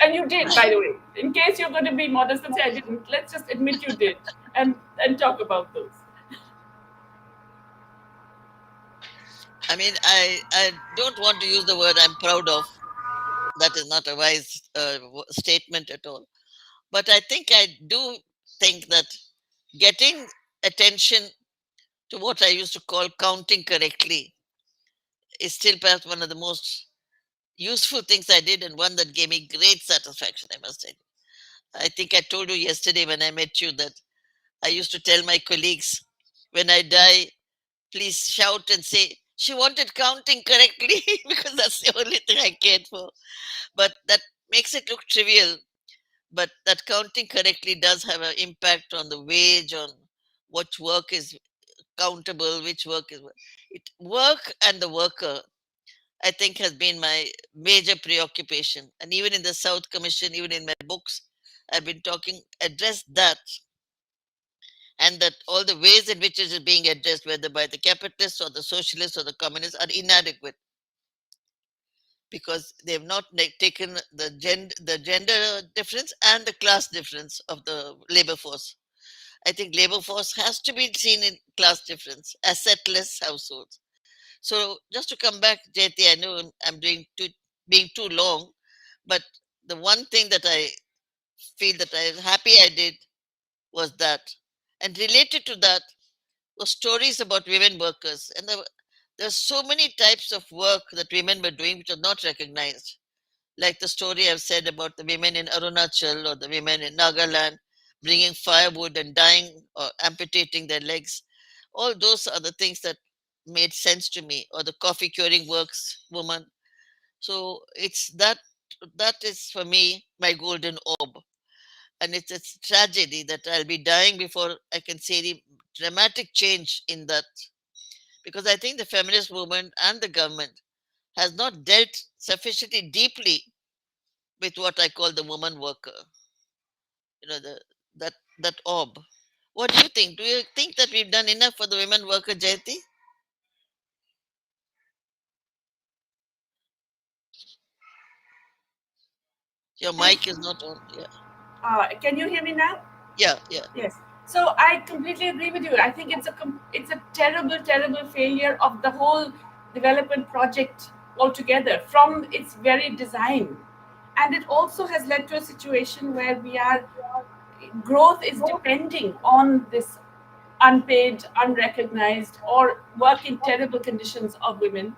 And you did, by the way. In case you're going to be modest and say I didn't, let's just admit you did, and talk about those. I mean, I don't want to use the word I'm proud of. That is not a wise statement at all. But I think I do think that getting attention to what I used to call counting correctly is still perhaps one of the most useful things I did, and one that gave me great satisfaction, I must say. I think I told you yesterday when I met you that I used to tell my colleagues, when I die, please shout and say, she wanted counting correctly, because that's the only thing I cared for. But that makes it look trivial. But that counting correctly does have an impact on the wage, on what work is countable, which work is work, and the worker. I think has been my major preoccupation, and even in the South Commission, even in my books, I've been talking address that, and that all the ways in which it is being addressed, whether by the capitalists or the socialists or the communists, are inadequate because they've not taken the gender difference and the class difference of the labor force. I think labor force has to be seen in class difference, assetless households. So just to come back, Jyoti, I know I'm being too long, but the one thing that I feel that I'm happy I did was that, and related to that were stories about women workers, and there's so many types of work that women were doing which are not recognized, like the story I've said about the women in Arunachal or the women in Nagaland bringing firewood and dying or amputating their legs. All those are the things that made sense to me, or the coffee curing works woman. So it's that is for me my golden orb. And it's a tragedy that I'll be dying before I can see the dramatic change in that, because I think the feminist movement and the government has not dealt sufficiently deeply with what I call the woman worker. The that orb. What do you think? Do you think that we've done enough for the women worker, Jayati? Your And mic is not on. Yeah, can you hear me now? yeah, yeah. Yes. So I completely agree with you. I think it's a terrible, terrible failure of the whole development project altogether from its very design, and it also has led to a situation where we are growth is depending on this unpaid, unrecognized, or work in terrible conditions of women.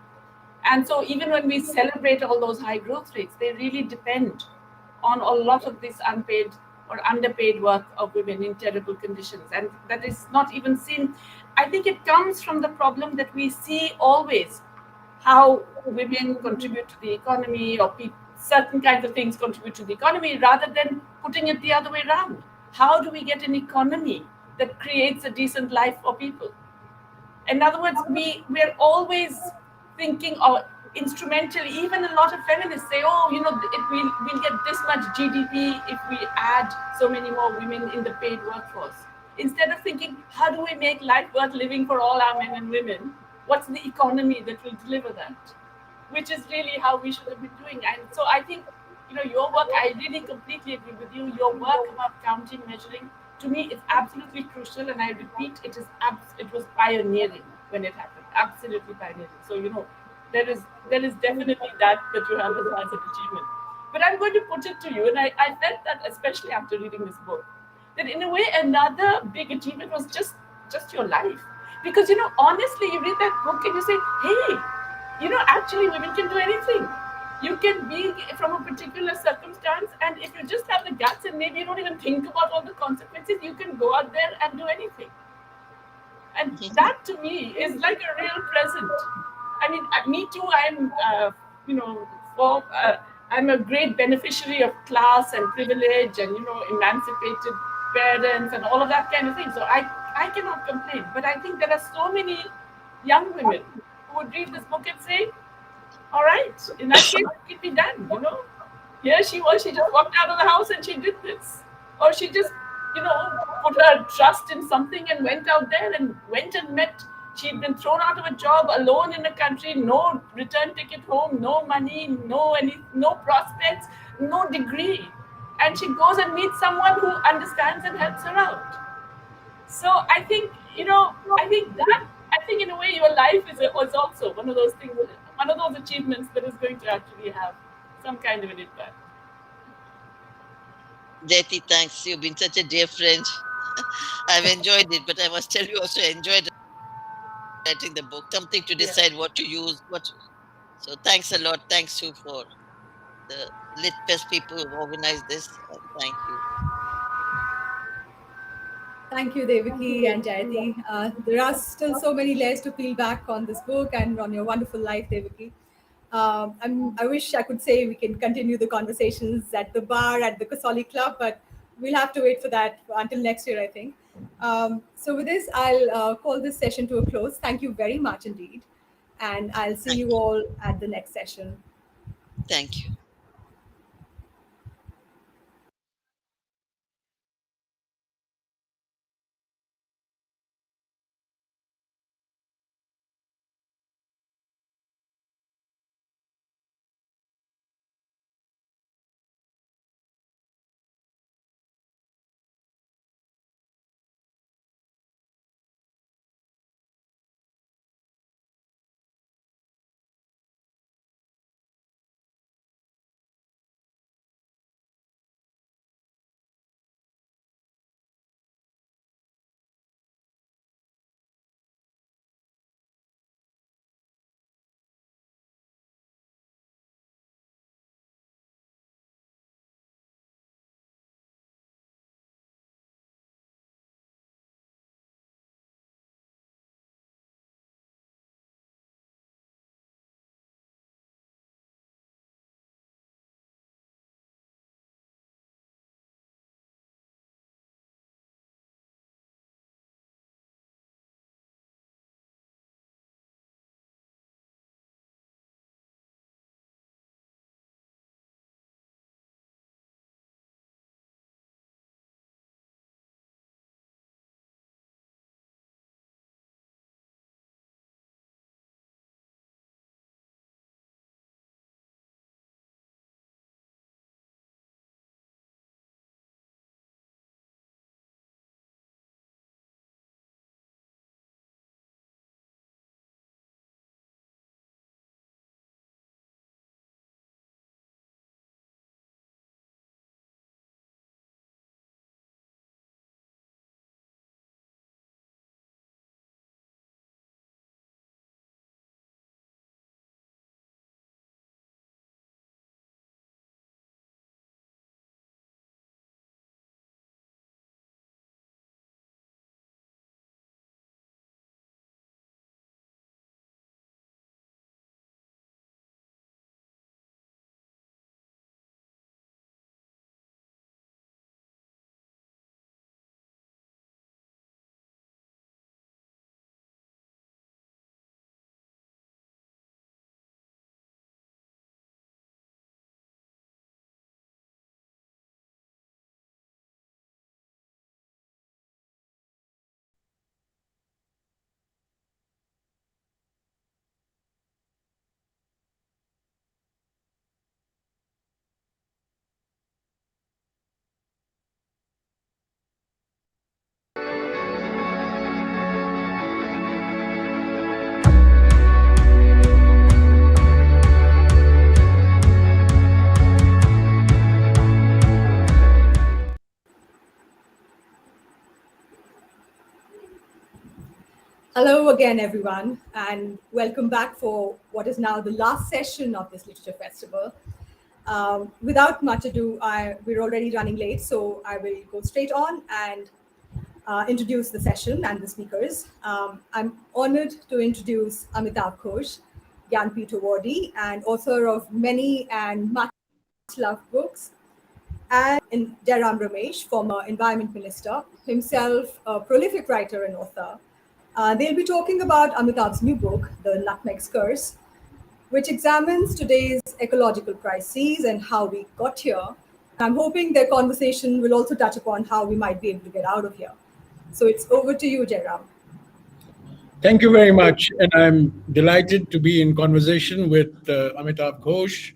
And so, even when we celebrate all those high growth rates, they really depend on a lot of this unpaid or underpaid work of women in terrible conditions. And that is not even seen. I think it comes from the problem that we see always how women contribute to the economy, or certain kinds of things contribute to the economy, rather than putting it the other way around. How do we get an economy that creates a decent life for people? In other words, we're always thinking or instrumentally. Even a lot of feminists say, "Oh, we'll get this much GDP if we add so many more women in the paid workforce." Instead of thinking, how do we make life worth living for all our men and women? What's the economy that will deliver that? Which is really how we should have been doing. And so I think, your work, I really completely agree with you. Your work about counting, measuring, to me, is absolutely crucial. And I repeat, it was pioneering when it happened. Absolutely pioneering. So, there is definitely that you have as an achievement. But I'm going to put it to you, and I felt that especially after reading this book, that in a way another big achievement was just your life. Because honestly, you read that book and you say, hey, actually women can do anything. You can be from a particular circumstance, and if you just have the guts and maybe you don't even think about all the consequences, you can go out there and do anything. And that to me is like a real present. I mean, me too. You know, for I'm a great beneficiary of class and privilege, and emancipated parents and all of that kind of thing. So I cannot complain. But I think there are so many young women who would read this book and say, all right, in that case, it can be done. Here she was, she just walked out of the house and she did this. Or she just, put her trust in something and went out there and went and met. She'd been thrown out of a job, alone in a country, no return ticket home, no money, no prospects, no degree. And she goes and meets someone who understands and helps her out. So I think in a way your life is also one of those things, one of those achievements that is going to actually have some kind of an impact. Jyoti, thanks. You've been such a dear friend. I've enjoyed it, but I must tell you also enjoyed writing the book. Something to Yeah. decide what to use. So thanks a lot. Thanks you for the Lit Fest people who organized this. Thank you. Thank you, Devaki and Jayati. There are still so many layers to peel back on this book and on your wonderful life, Devaki. I wish I could say we can continue the conversations at the bar at the Kasoli Club, but we'll have to wait for that until next year, I think. So, with this, I'll call this session to a close. Thank you very much indeed. And I'll see Thank you all at the next session. thank you. Hello again, everyone, and welcome back for what is now the last session of this literature festival. Without much ado, we're already running late, so I will go straight on and introduce the session and the speakers. I'm honored to introduce Amitav Ghosh, Gyanpith Awardee, and author of many and much loved books, and in Jairam Ramesh, former Environment Minister, himself a prolific writer and author. They'll be talking about Amitabh's new book, The Nutmeg's Curse, which examines today's ecological crises and how we got here. I'm hoping their conversation will also touch upon how we might be able to get out of here. So it's over to you, Jairam. Thank you very much. And I'm delighted to be in conversation with Amitav Ghosh,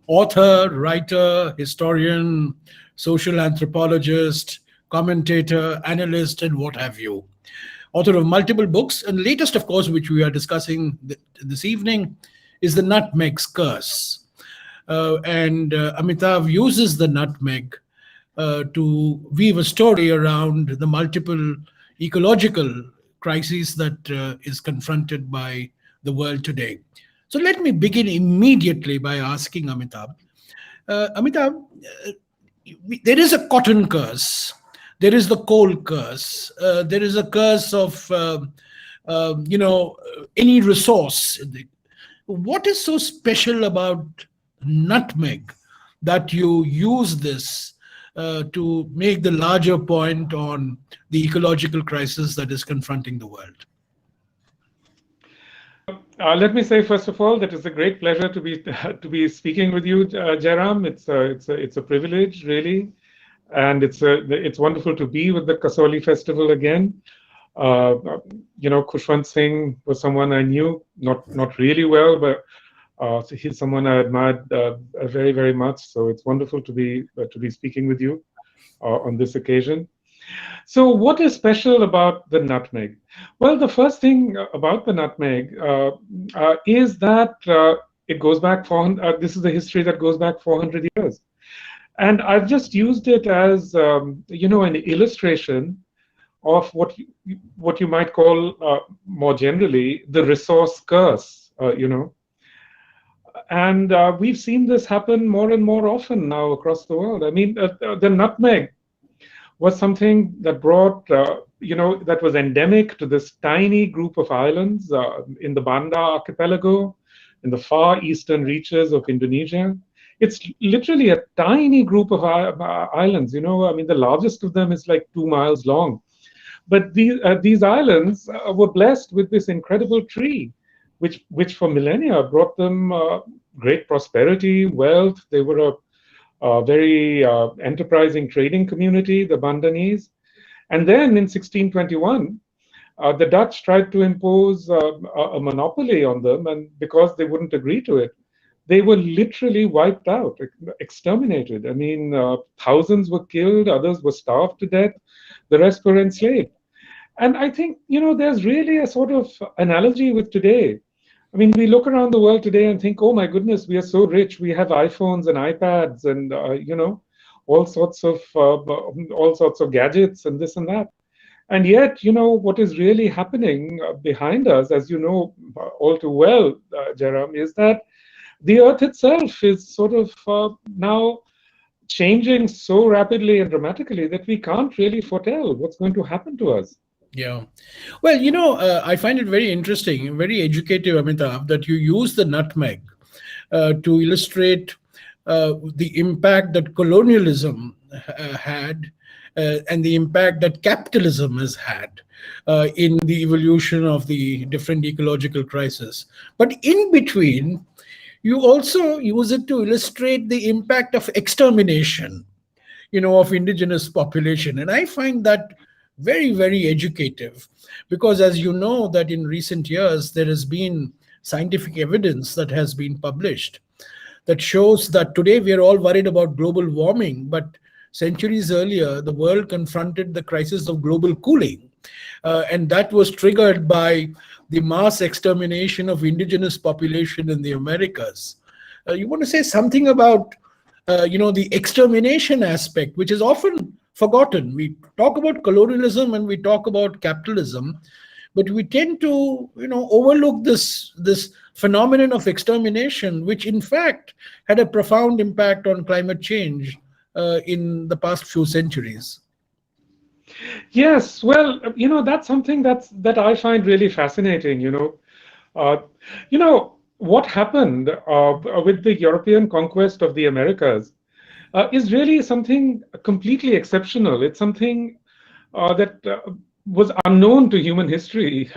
author, writer, historian, social anthropologist, commentator, analyst, and what have you. Author of multiple books, and latest, of course, which we are discussing this evening, is The Nutmeg's Curse. And Amitav uses the nutmeg to weave a story around the multiple ecological crises that is confronted by the world today. So let me begin immediately by asking Amitav. Amitav, there is a cotton curse. There is the coal curse. There is a curse of, any resource. What is so special about nutmeg that you use this to make the larger point on the ecological crisis that is confronting the world? Let me say first of all that it's a great pleasure to be speaking with you, Jairam. It's a privilege, really, and it's wonderful to be with the Kasoli Festival again. Khushwant Singh was someone I knew not really well, but he's someone I admired very, very much. So it's wonderful to be speaking with you on this occasion. So what is special about the nutmeg? Well, the first thing about the nutmeg is that it goes back this is the history that goes back 400 years. And I've just used it as, an illustration of what you might call more generally the resource curse, And we've seen this happen more and more often now across the world. I mean, the nutmeg was something that brought, that was endemic to this tiny group of islands in the Banda archipelago, in the far eastern reaches of Indonesia. It's literally a tiny group of islands, I mean, the largest of them is like 2 miles long. But these islands were blessed with this incredible tree, which for millennia brought them great prosperity, wealth. They were a very enterprising trading community, the Bandanese. And then in 1621, the Dutch tried to impose a monopoly on them, and because they wouldn't agree to it, they were literally wiped out, exterminated. I mean, thousands were killed, others were starved to death, the rest were enslaved. And I think, there's really a sort of analogy with today. I mean, we look around the world today and think, oh my goodness, we are so rich. We have iPhones and iPads and, all sorts of gadgets and this and that. And yet, what is really happening behind us, as you know all too well, Jairam, is that the Earth itself is sort of now changing so rapidly and dramatically that we can't really foretell what's going to happen to us. Yeah. Well, I find it very interesting, very educative, Amitav, that you use the nutmeg to illustrate the impact that colonialism had and the impact that capitalism has had in the evolution of the different ecological crises. But in between, you also use it to illustrate the impact of extermination, of indigenous population. And I find that very, very educative, because as you know that in recent years, there has been scientific evidence that has been published that shows that today we are all worried about global warming, but centuries earlier, the world confronted the crisis of global cooling. And that was triggered by the mass extermination of indigenous population in the Americas. You want to say something about, the extermination aspect, which is often forgotten. We talk about colonialism and we talk about capitalism, but we tend to, overlook this phenomenon of extermination, which in fact had a profound impact on climate change in the past few centuries. Yes, well, that's something that I find really fascinating. Uh, what happened with the European conquest of the Americas is really something completely exceptional. It's something that was unknown to human history,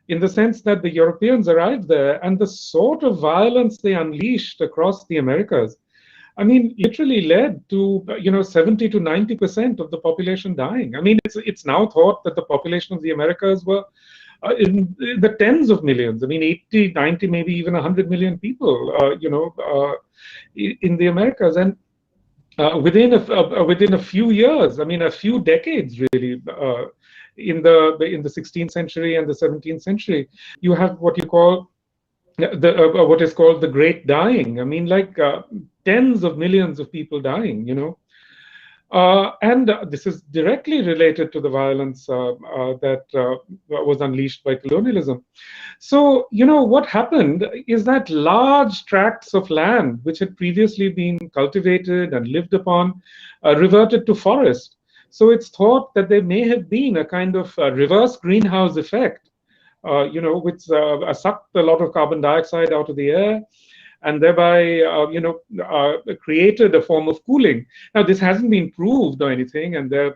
in the sense that the Europeans arrived there and the sort of violence they unleashed across the Americas, I mean, literally led to 70 to 90% of the population dying. I mean, it's now thought that the population of the Americas were in the tens of millions. I mean, 80, 90, maybe even 100 million people, in the Americas. And within a few years, I mean, a few decades, really, in the 16th century and the 17th century, you have what you call what is called the Great Dying. I mean, like tens of millions of people dying. And this is directly related to the violence that was unleashed by colonialism. So, what happened is that large tracts of land, which had previously been cultivated and lived upon, reverted to forest. So it's thought that there may have been a kind of reverse greenhouse effect, which sucked a lot of carbon dioxide out of the air, and thereby, created a form of cooling. Now, this hasn't been proved or anything, and there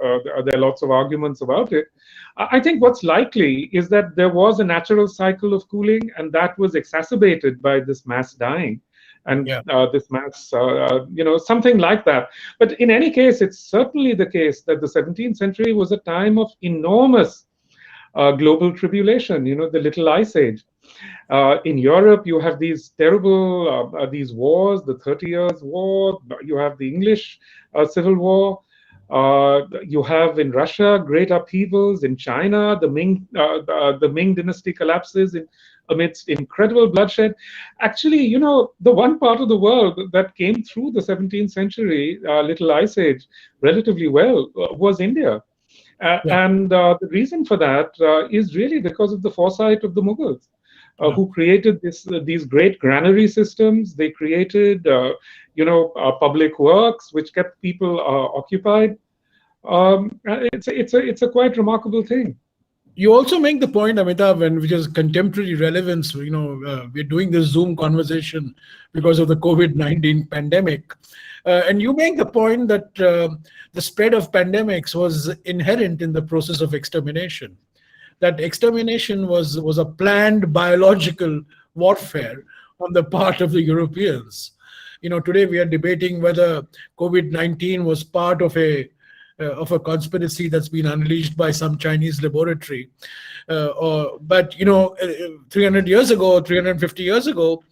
are lots of arguments about it. I think what's likely is that there was a natural cycle of cooling, and that was exacerbated by this mass dying, and Yeah. this mass, something like that. But in any case, it's certainly the case that the 17th century was a time of enormous global tribulation, the Little Ice Age. In Europe, you have these terrible these wars, the 30 Years' War. You have the English Civil War. You have in Russia great upheavals. In China, the Ming Dynasty collapses amidst incredible bloodshed. Actually, the one part of the world that came through the 17th century Little Ice Age relatively well was India. Yeah. And the reason for that is really because of the foresight of the Mughals, Yeah. who created these great granary systems. They created, public works, which kept people occupied. It's a quite remarkable thing. You also make the point, Amitabh, which is contemporary relevance. We're doing this Zoom conversation because of the COVID-19 pandemic. And you make the point that the spread of pandemics was inherent in the process of extermination. That extermination was a planned biological warfare on the part of the Europeans. Today we are debating whether COVID-19 was part of a conspiracy that's been unleashed by some Chinese laboratory. But 300 years ago, 350 years ago,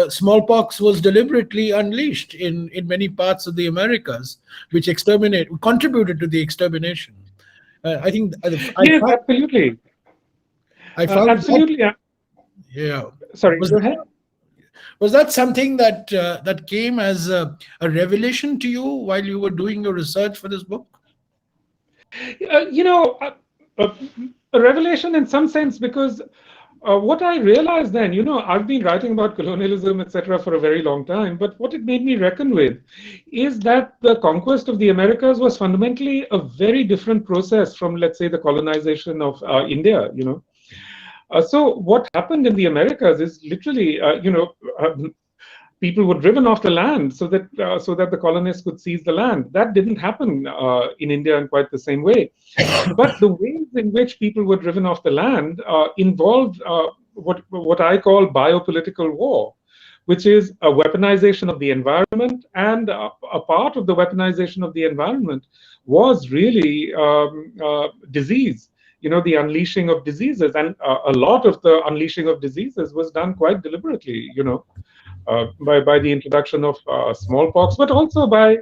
smallpox was deliberately unleashed in many parts of the Americas, which contributed to the extermination. I think Yes, absolutely. I found Absolutely. yeah. Sorry, Was go ahead. was that something that came as a revelation to you while you were doing your research for this book? A revelation in some sense, because what I realized then, I've been writing about colonialism, etc., for a very long time, but what it made me reckon with is that the conquest of the Americas was fundamentally a very different process from, let's say, the colonization of India. So what happened in the Americas is literally, people were driven off the land so that the colonists could seize the land. That didn't happen in India in quite the same way. But the ways in which people were driven off the land involved what I call biopolitical war, which is a weaponization of the environment, and a part of the weaponization of the environment was really disease. The unleashing of diseases, and a lot of the unleashing of diseases was done quite deliberately. By the introduction of smallpox, but also by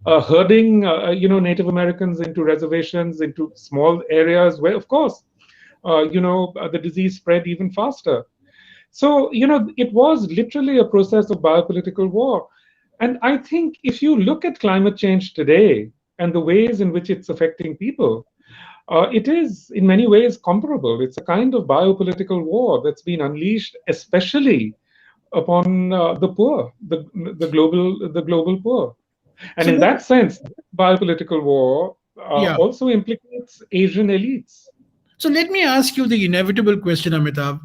herding, Native Americans into reservations, into small areas where, of course, the disease spread even faster. So, it was literally a process of biopolitical war. And I think if you look at climate change today and the ways in which it's affecting people, it is in many ways comparable. It's a kind of biopolitical war that's been unleashed, especially upon the poor, the global poor. And So in let, that sense, biopolitical war yeah. also implicates Asian elites. So let me ask you the inevitable question, Amitabh.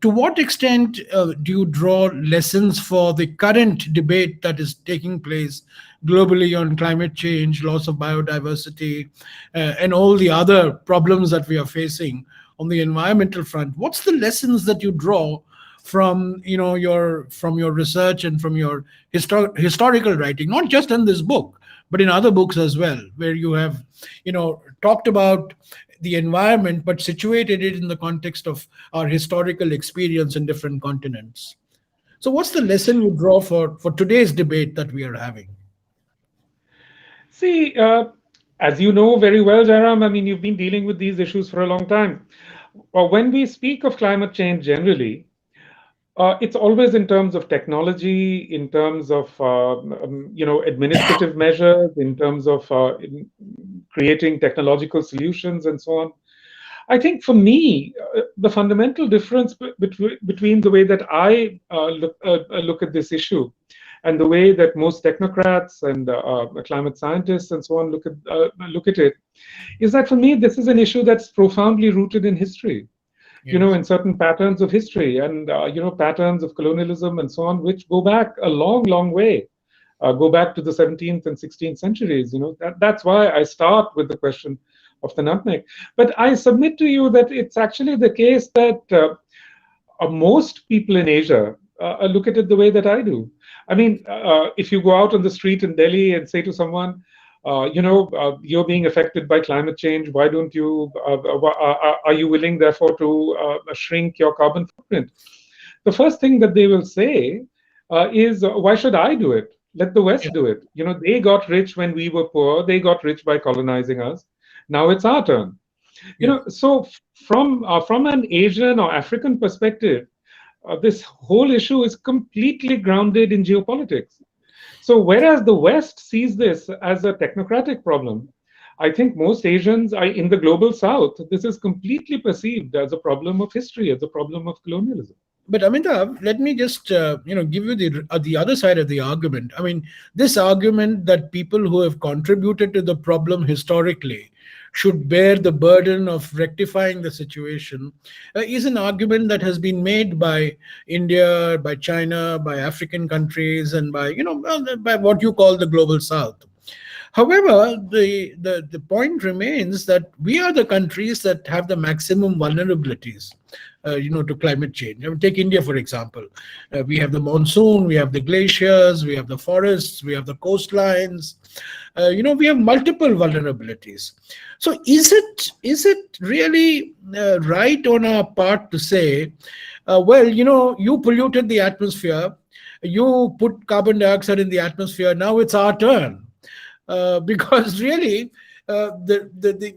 To what extent do you draw lessons for the current debate that is taking place globally on climate change, loss of biodiversity, and all the other problems that we are facing on the environmental front? What's the lessons that you draw from your research and from your historical writing, not just in this book, but in other books as well, where you have talked about the environment, but situated it in the context of our historical experience in different continents. So, what's the lesson you draw for today's debate that we are having? See, as you know very well, Jairam, I mean, you've been dealing with these issues for a long time. When we speak of climate change generally, it's always in terms of technology, in terms of administrative measures, in terms of creating technological solutions, and so on. I think for me, the fundamental difference between the way that I look at this issue and the way that most technocrats and climate scientists and so on look at it is that for me, this is an issue that's profoundly rooted in history, Yes. in certain patterns of history and, patterns of colonialism and so on, which go back a long, long way, go back to the 17th and 16th centuries. That's why I start with the question of the nutmeg. But I submit to you that it's actually the case that most people in Asia look at it the way that I do. I mean, if you go out on the street in Delhi and say to someone, you're being affected by climate change. Why don't you? Are you willing, therefore, to shrink your carbon footprint? The first thing that they will say is, "Why should I do it? Let the Yeah. West do it. They got rich when we were poor. They got rich by colonizing us. Now it's our turn." Yes. So from an Asian or African perspective, this whole issue is completely grounded in geopolitics. So whereas the West sees this as a technocratic problem, I think most Asians are in the global South. This is completely perceived as a problem of history, as a problem of colonialism. But Amitabh, let me just give you the other side of the argument. I mean, this argument that people who have contributed to the problem historically should bear the burden of rectifying the situation is an argument that has been made by India, by China, by African countries, and by what you call the global South. However, the point remains that we are the countries that have the maximum vulnerabilities, to climate change. I mean, take India, for example. We have the monsoon, we have the glaciers, we have the forests, we have the coastlines. We have multiple vulnerabilities. So, is it really right on our part to say, well, you polluted the atmosphere, you put carbon dioxide in the atmosphere, now it's our turn? Because really,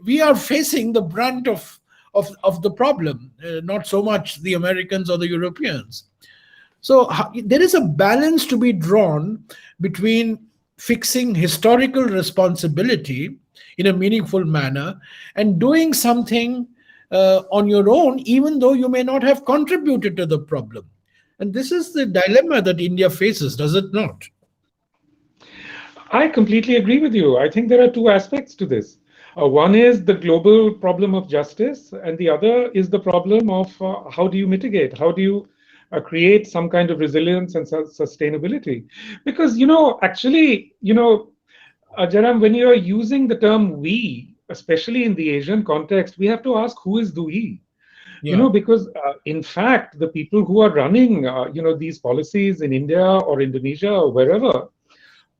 we are facing the brunt of the problem, not so much the Americans or the Europeans. So there is a balance to be drawn between fixing historical responsibility in a meaningful manner and doing something on your own, even though you may not have contributed to the problem. And this is the dilemma that India faces, does it not? I completely agree with you. I think there are two aspects to this. One is the global problem of justice, and the other is the problem of how do you mitigate? How do you create some kind of resilience and sustainability? Because, actually, Jaram, when you're using the term we, especially in the Asian context, we have to ask who is the we? Yeah. Because in fact, the people who are running, these policies in India or Indonesia or wherever,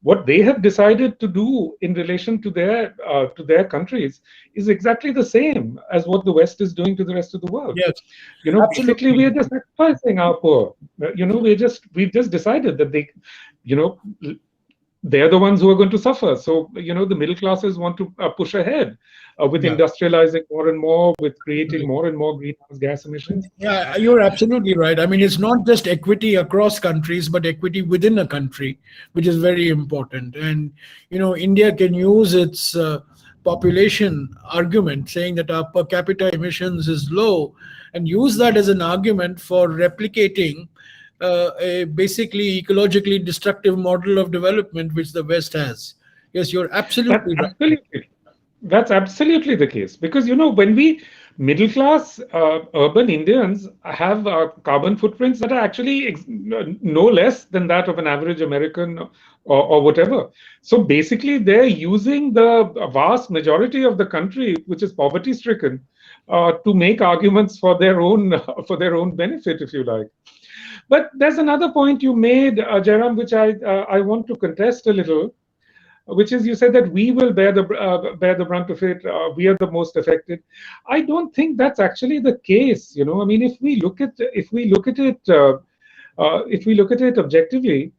what they have decided to do in relation to their countries is exactly the same as what the West is doing to the rest of the world. Yes, Basically, we absolutely. are just sacrificing our poor. We've just decided that you know, they're the ones who are going to suffer. So, the middle classes want to push ahead with Yeah. industrializing more and more, with creating more and more greenhouse gas emissions. Yeah, you're absolutely right. I mean, it's not just equity across countries, but equity within a country, which is very important. And India can use its population argument, saying that our per capita emissions is low, and use that as an argument for replicating a basically ecologically destructive model of development which the West has. Yes, you're That's absolutely right. absolutely That's absolutely the case because when we middle class urban Indians have carbon footprints that are actually no less than that of an average American or whatever. So basically, they're using the vast majority of the country, which is poverty stricken, to make arguments for their own for their own benefit, if you like. But there's another point you made, Jairam, which I want to contest a little, which is you said that we will bear the brunt of it. We are the most affected. I don't think that's actually the case. I mean, if we look at it objectively,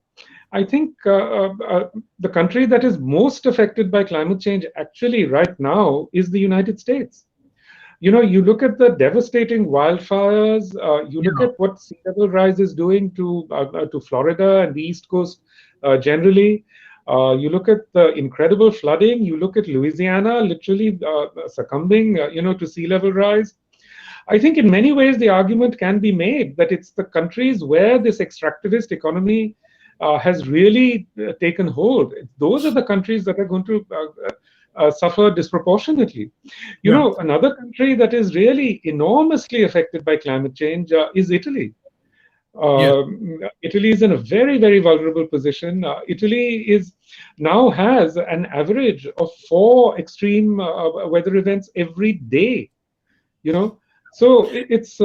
I think the country that is most affected by climate change actually right now is the United States. You look at the devastating wildfires. You look Yeah. at what sea level rise is doing to Florida and the East Coast generally. You look at the incredible flooding. You look at Louisiana literally succumbing, to sea level rise. I think in many ways the argument can be made that it's the countries where this extractivist economy has really taken hold. Those are the countries that are going to suffer disproportionately. Yeah. Another country that is really enormously affected by climate change is Italy. Yeah. Italy is in a very, very vulnerable position. Italy now has an average of 4 extreme weather events every day. So it's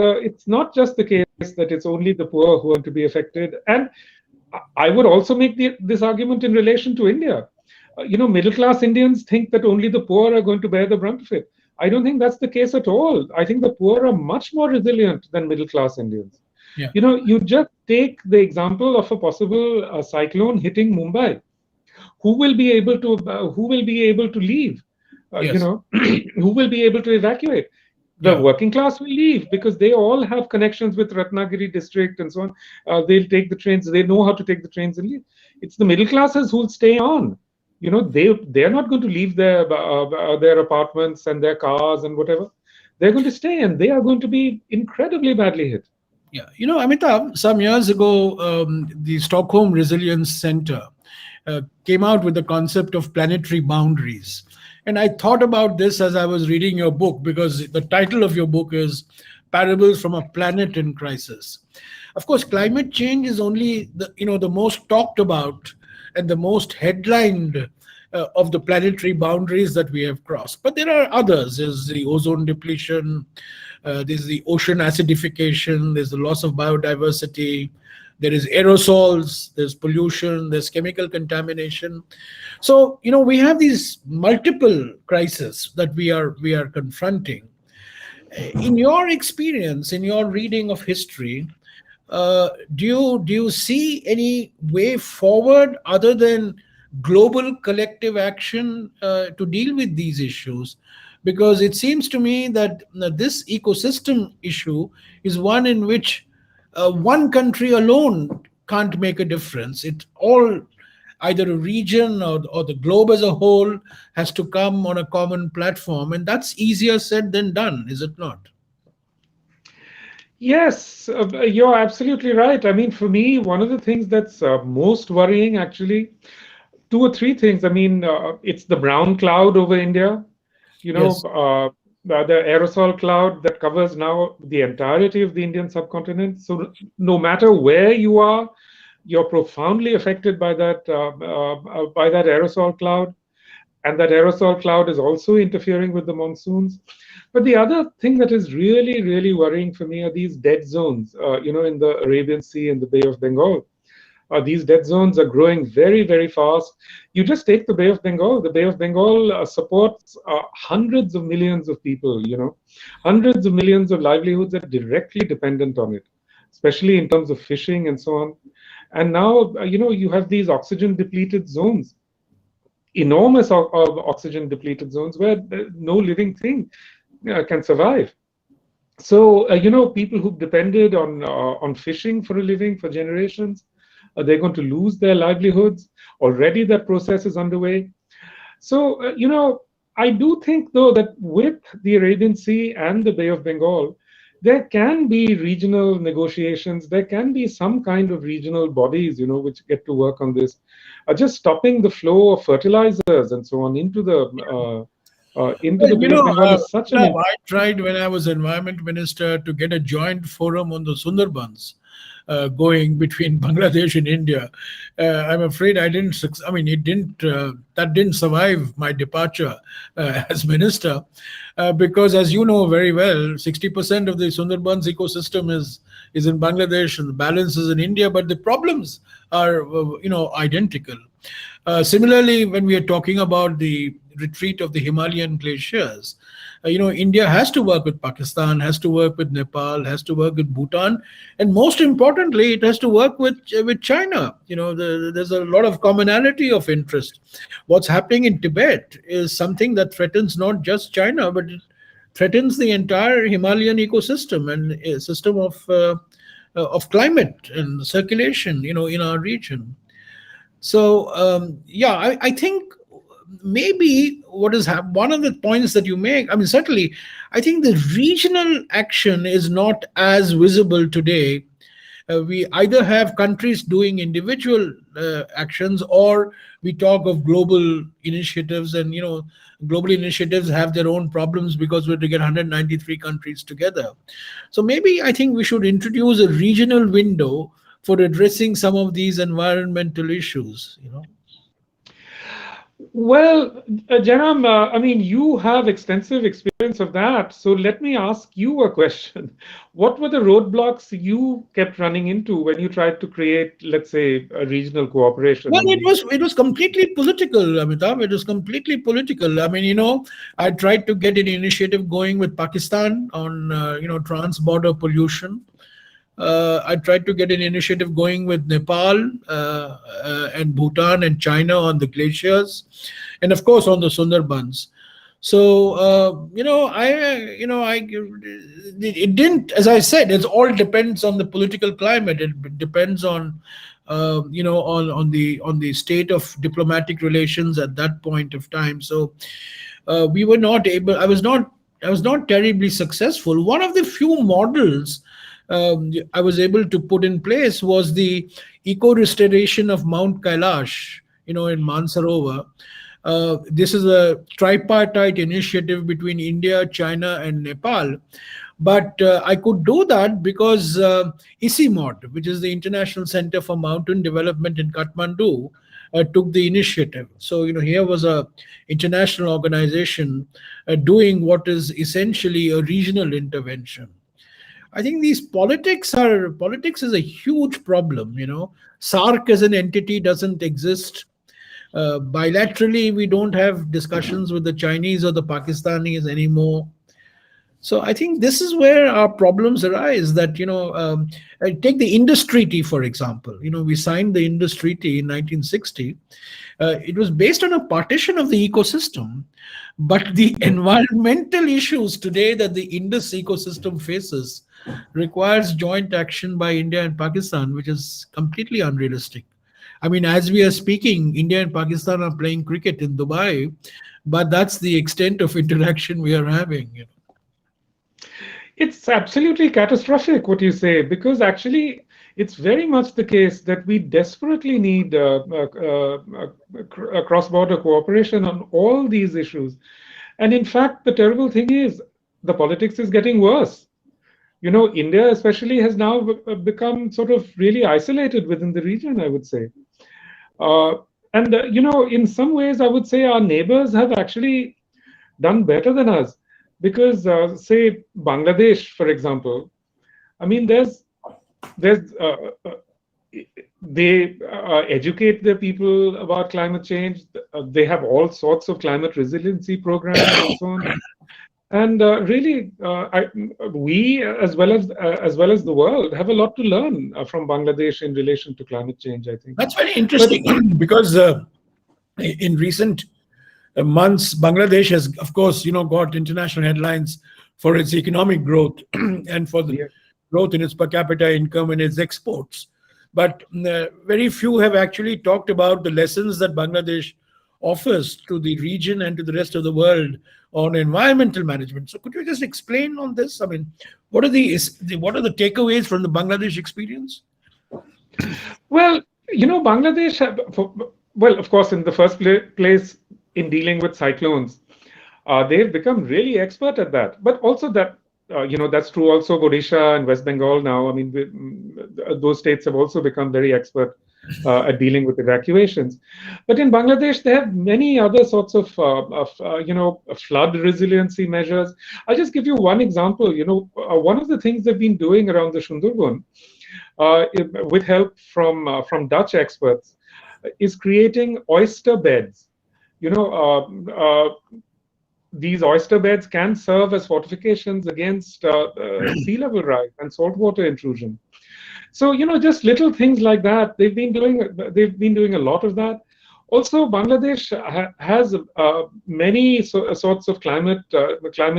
not just the case that it's only the poor who are to be affected. And I would also make this argument in relation to India. Middle class Indians think that only the poor are going to bear the brunt of it. I don't think that's the case at all. I think the poor are much more resilient than middle class Indians. Yeah. You just take the example of a possible cyclone hitting Mumbai. Who will be able to leave? Yes. Who will be able to evacuate? The Yeah. working class will leave because they all have connections with Ratnagiri district and so on. They'll take the trains. They know how to take the trains and leave. It's the middle classes who'll stay on. They're not going to leave their apartments and their cars and whatever. They're going to stay, and they are going to be incredibly badly hit. Yeah, Amitabh, some years ago, the Stockholm Resilience Center came out with the concept of planetary boundaries. And I thought about this as I was reading your book, because the title of your book is Parables from a Planet in Crisis. Of course, climate change is only the most talked about and the most headlined of the planetary boundaries that we have crossed. But there are others. There's the ozone depletion, there's the ocean acidification, there's the loss of biodiversity, there is aerosols, there's pollution, there's chemical contamination. So we have these multiple crises that we are confronting. In your experience, in your reading of history, do you see any way forward other than global collective action to deal with these issues? Because it seems to me that this ecosystem issue is one in which one country alone can't make a difference. It all, either a region or the globe as a whole, has to come on a common platform, and that's easier said than done, is it not? Yes, you're absolutely right. I mean, for me, one of the things that's most worrying, actually, two or three things. I mean, it's the brown cloud over India. Yes. The aerosol cloud that covers now the entirety of the Indian subcontinent. So no matter where you are, you're profoundly affected by that aerosol cloud, and that aerosol cloud is also interfering with the monsoons. But the other thing that is really, really worrying for me are these dead zones, in the Arabian Sea and the Bay of Bengal. These dead zones are growing very, very fast. You just take the Bay of Bengal. The Bay of Bengal supports hundreds of millions of people, hundreds of millions of livelihoods are directly dependent on it, especially in terms of fishing and so on. And now, you have these oxygen depleted zones, enormous oxygen depleted zones where no living thing can survive. So, people who've depended on fishing for a living for generations, they're going to lose their livelihoods. Already that process is underway. So, I do think, though, that with the Arabian Sea and the Bay of Bengal, there can be regional negotiations. There can be some kind of regional bodies, which get to work on this. Just stopping the flow of fertilizers and so on into Well, the Bay of Bengal is such an. I tried when I was environment minister to get a joint forum on the Sundarbans going between Bangladesh and India. I'm afraid I didn't. I mean, it didn't. That didn't survive my departure as minister, because, as you know very well, 60% of the Sundarbans ecosystem is in Bangladesh, and the balance is in India. But the problems are, identical. Similarly, when we are talking about the retreat of the Himalayan glaciers, India has to work with Pakistan, has to work with Nepal, has to work with Bhutan, and most importantly, it has to work with China. There's a lot of commonality of interest. What's happening in Tibet is something that threatens not just China, but it threatens the entire Himalayan ecosystem and a system of climate and circulation, in our region. So I think maybe one of the points that you make. I mean, certainly, I think the regional action is not as visible today. We either have countries doing individual actions, or we talk of global initiatives, and global initiatives have their own problems because we have to get 193 countries together. So maybe I think we should introduce a regional window for addressing some of these environmental issues. Well, Janam, I mean, you have extensive experience of that. So let me ask you a question. What were the roadblocks you kept running into when you tried to create, let's say, a regional cooperation? Well, it was completely political, Amitabh. It was completely political. I mean, I tried to get an initiative going with Pakistan on trans-border pollution. I tried to get an initiative going with Nepal and Bhutan and China on the glaciers, and of course on the Sundarbans. So it didn't. As I said, it all depends on the political climate. It depends on on the state of diplomatic relations at that point of time. So we were not able. I was not terribly successful. One of the few models I was able to put in place was the eco restoration of Mount Kailash, in Mansarovar. This is a tripartite initiative between India, China, and Nepal. But I could do that because ICIMOD, which is the International Center for Mountain Development in Kathmandu, took the initiative. So, here was a international organization doing what is essentially a regional intervention. I think politics is a huge problem. SARC as an entity doesn't exist. Bilaterally, we don't have discussions with the Chinese or the Pakistanis anymore. So I think this is where our problems arise. That take the Indus Treaty, for example. We signed the Indus Treaty in 1960. It was based on a partition of the ecosystem, but the environmental issues today that the Indus ecosystem faces requires joint action by India and Pakistan, which is completely unrealistic. I mean, as we are speaking, India and Pakistan are playing cricket in Dubai, but that's the extent of interaction we are having. It's absolutely catastrophic what you say, because actually it's very much the case that we desperately need cross-border cooperation on all these issues. And in fact, the terrible thing is the politics is getting worse. India especially has now become sort of really isolated within the region, I would say. In some ways, I would say our neighbors have actually done better than us. Because, say, Bangladesh, for example, I mean, they educate their people about climate change. They have all sorts of climate resiliency programs and so on. And really, we, as well as the world, have a lot to learn from Bangladesh in relation to climate change, I think. That's very interesting because in recent months, Bangladesh has, of course, got international headlines for its economic growth and for the growth in its per capita income and its exports. But very few have actually talked about the lessons that Bangladesh offers to the region and to the rest of the world on environmental management. So could you just explain on this? I mean, what are the takeaways from the Bangladesh experience? Well, Bangladesh, well, of course, in the first place, in dealing with cyclones, they've become really expert at that. But also that's true also of Odisha and West Bengal now. I mean, those states have also become very expert at dealing with evacuations. But in Bangladesh, they have many other sorts of, flood resiliency measures. I'll just give you one example. One of the things they've been doing around the Sundarban, with help from Dutch experts, is creating oyster beds. You know, these oyster beds can serve as fortifications against sea level rise and saltwater intrusion. So just little things like that. They've been doing a lot of that. Also, Bangladesh has many sorts of climate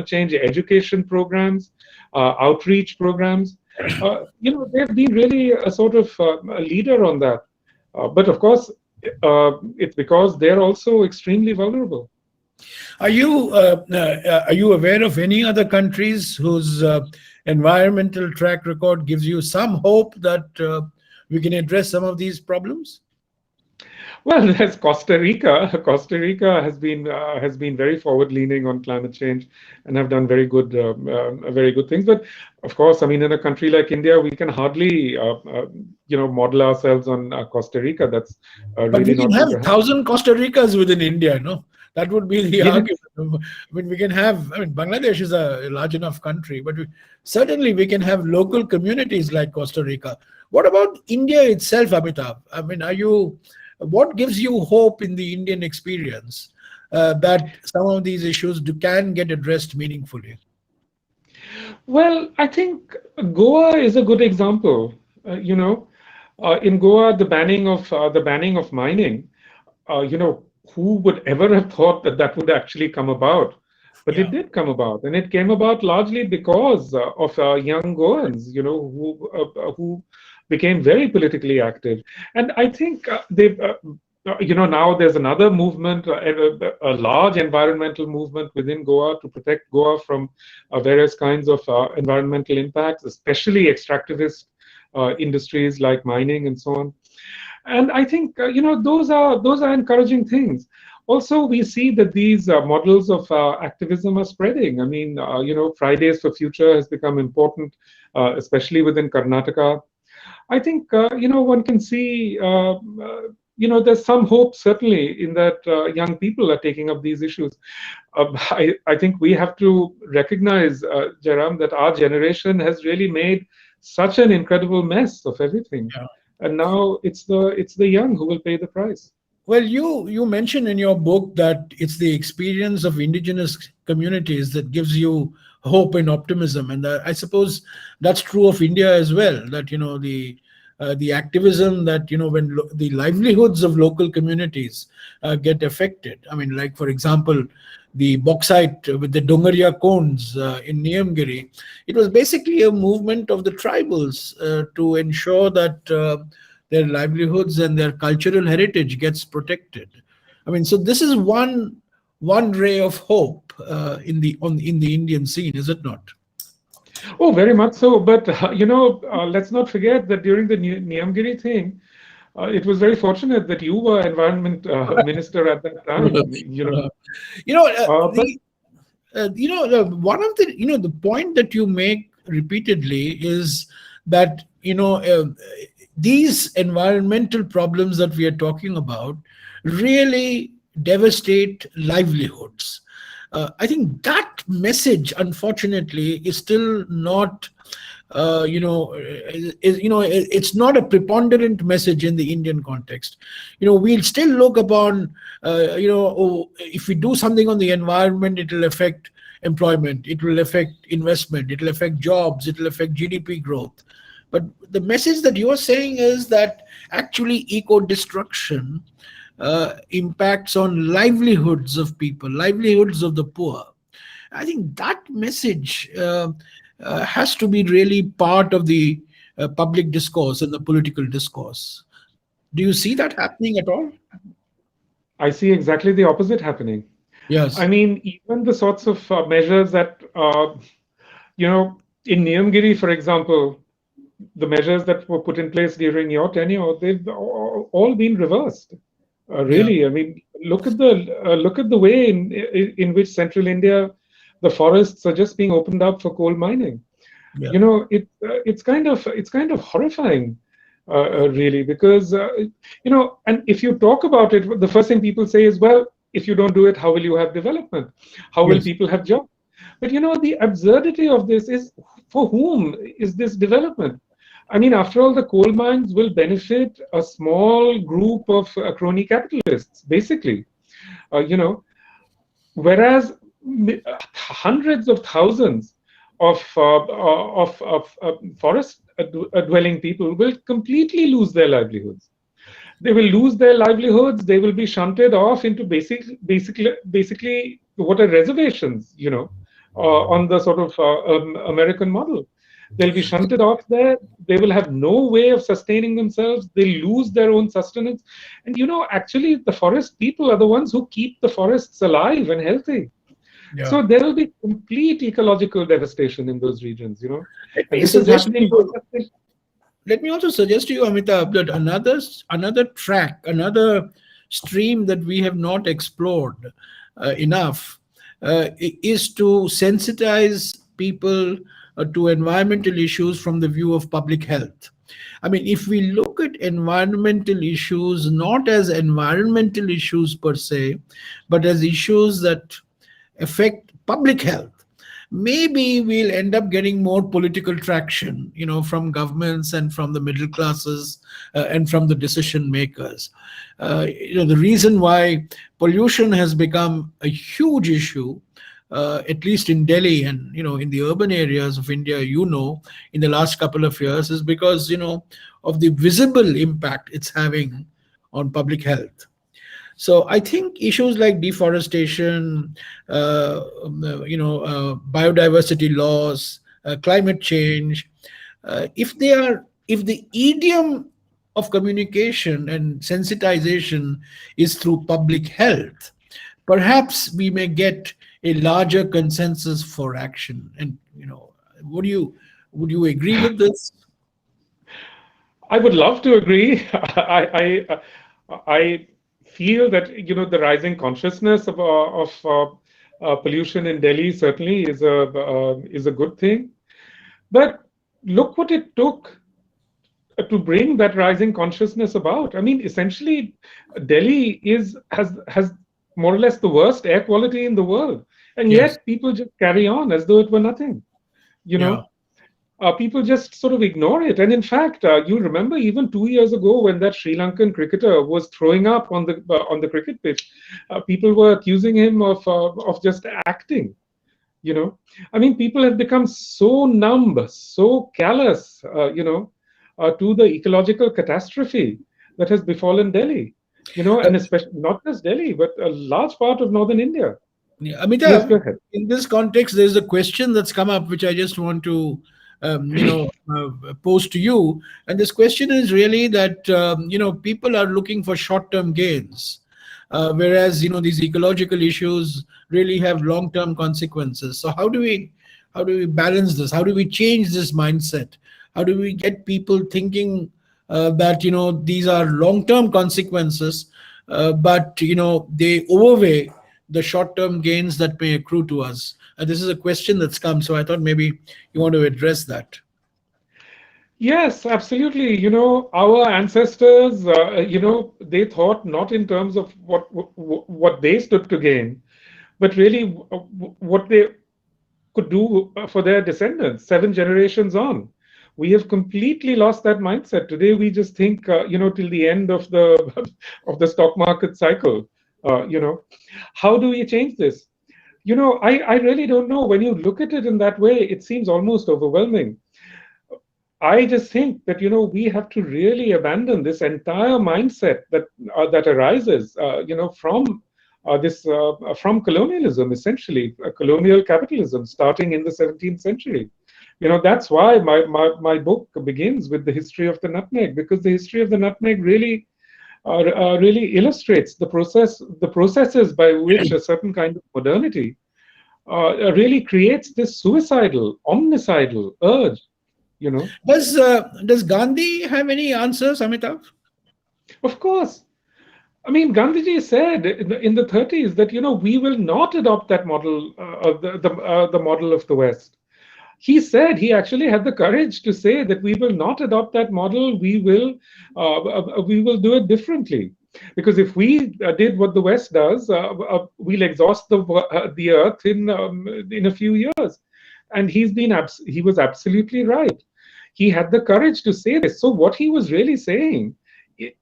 change education programs, outreach programs. They've been really a sort of a leader on that. But of course, it's because they're also extremely vulnerable. Are you aware of any other countries whose environmental track record gives you some hope that we can address some of these problems? Well, there's Costa Rica. Costa Rica has been very forward-leaning on climate change and have done very good things. But of course, I mean, in a country like India, we can hardly, model ourselves on Costa Rica. That's But really we can not have going to happen. 1,000 Costa Ricas within India, no? That would be the Yes. argument. I mean, we can have, I mean, Bangladesh is a large enough country, but certainly we can have local communities like Costa Rica. What about India itself, Amitabh? I mean, what gives you hope in the Indian experience that some of these issues can get addressed meaningfully? Well, I think Goa is a good example. In Goa, the banning of mining. Who would ever have thought that that would actually come about? But Yeah. it did come about, and it came about largely because of young Goans, who became very politically active. And I think now there's another movement, a large environmental movement within Goa to protect Goa from various kinds of environmental impacts, especially extractivist industries like mining and so on. And I think those are encouraging things. Also, we see that these models of activism are spreading. I mean, Fridays for Future has become important, especially within Karnataka. I think one can see there's some hope certainly in that young people are taking up these issues. I think we have to recognize, Jairam, that our generation has really made such an incredible mess of everything. Yeah. And now it's the young who will pay the price. Well, you mentioned in your book that it's the experience of indigenous communities that gives you hope and optimism, and I suppose that's true of India as well. That the activism that when the livelihoods of local communities get affected. I mean, like for example, the bauxite with the Dongaria cones in Niyamgiri. It was basically a movement of the tribals to ensure that their livelihoods and their cultural heritage gets protected. I mean, so this is one ray of hope in the Indian scene, is it not? Oh, very much so. But let's not forget that during the Niyamgiri thing, it was very fortunate that you were environment minister at that time. But One of the point that you make repeatedly is that these environmental problems that we are talking about really devastate livelihoods. I think that message, unfortunately, is still not, it's not a preponderant message in the Indian context. We'll still look upon, if we do something on the environment, it will affect employment, it will affect investment, it will affect jobs, it will affect GDP growth. But the message that you are saying is that actually eco-destruction impacts on livelihoods of people, livelihoods of the poor. I think that message has to be really part of the public discourse and the political discourse. Do you see that happening at all? I see exactly the opposite happening. I Yes. mean, even the sorts of measures that, in Niyamgiri, for example, the measures that were put in place during your tenure, they've all been reversed. Yeah. Really, I mean, look at the way in which central India, the forests are just being opened up for coal mining. Yeah. It's kind of horrifying, really, because and if you talk about it, the first thing people say is, well, if you don't do it, how will you have development? How will Yes. people have jobs? But the absurdity of this is, for whom is this development? I mean, after all, the coal mines will benefit a small group of crony capitalists, basically. Uh, you know, Whereas hundreds of thousands of forest dwelling people will completely lose their livelihoods. They will lose their livelihoods. They will be shunted off into basically what are reservations, on the sort of American model. They'll be shunted off there. They will have no way of sustaining themselves. They lose their own sustenance. And actually, the forest people are the ones who keep the forests alive and healthy. Yeah. So there will be complete ecological devastation in those regions. Let And me this is suggest to happening not you. just in. Let me also suggest to you, Amitabh, that another track, another stream that we have not explored enough is to sensitize people to environmental issues from the view of public health. I mean, if we look at environmental issues not as environmental issues per se, but as issues that affect public health, maybe we'll end up getting more political traction, from governments and from the middle classes and from the decision makers. The reason why pollution has become a huge issue, at least in Delhi and in the urban areas of India, in the last couple of years, is because of the visible impact it's having on public health. So I think issues like deforestation, biodiversity loss, climate change, if the idiom of communication and sensitization is through public health, perhaps we may get a larger consensus for action. And would you agree with this? I would love to agree. I feel that the rising consciousness of pollution in Delhi certainly is a good thing. But look what it took to bring that rising consciousness about. I mean, essentially, Delhi has more or less the worst air quality in the world, and Yes. yet people just carry on as though it were nothing. You Yeah. know, People just sort of ignore it. And in fact, you remember even 2 years ago when that Sri Lankan cricketer was throwing up on the cricket pitch, people were accusing him of just acting. You know, I mean, people have become so numb, so callous, to the ecological catastrophe that has befallen Delhi. Uh, And especially not just Delhi, but a large part of northern India. Yeah, Yes, go Amitabh, ahead. in this context, there's a question that's come up which I just want to, pose to you. And this question is really that, people are looking for short term gains, whereas, these ecological issues really have long term consequences. So, how do we balance this? How do we change this mindset? How do we get people thinking that, these are long term consequences, but, they overweigh the short-term gains that may accrue to us? This is a question that's come, so I thought maybe you want to address that. Yes, absolutely. Our ancestors, they thought not in terms of what they stood to gain, but really what they could do for their descendants 7 generations on. We have completely lost that mindset. Today, we just think, till the end of the of the stock market cycle. How do we change this? I really don't know. When you look at it in that way, it seems almost overwhelming. I just think that we have to really abandon this entire mindset that arises from colonialism, essentially colonial capitalism starting in the 17th century. That's why my book begins with the history of the nutmeg, because the history of the nutmeg really really illustrates the processes by which a certain kind of modernity really creates this suicidal, omnicidal urge, you know. Does Gandhi have any answers, Amitav? Of course. I mean, Gandhiji said in the 30s that, we will not adopt that model, the model of the West. He actually had the courage to say that we will not adopt that model. We will do it differently, because if we did what the West does, we'll exhaust the earth in a few years. And he was absolutely right. He had the courage to say this. So what he was really saying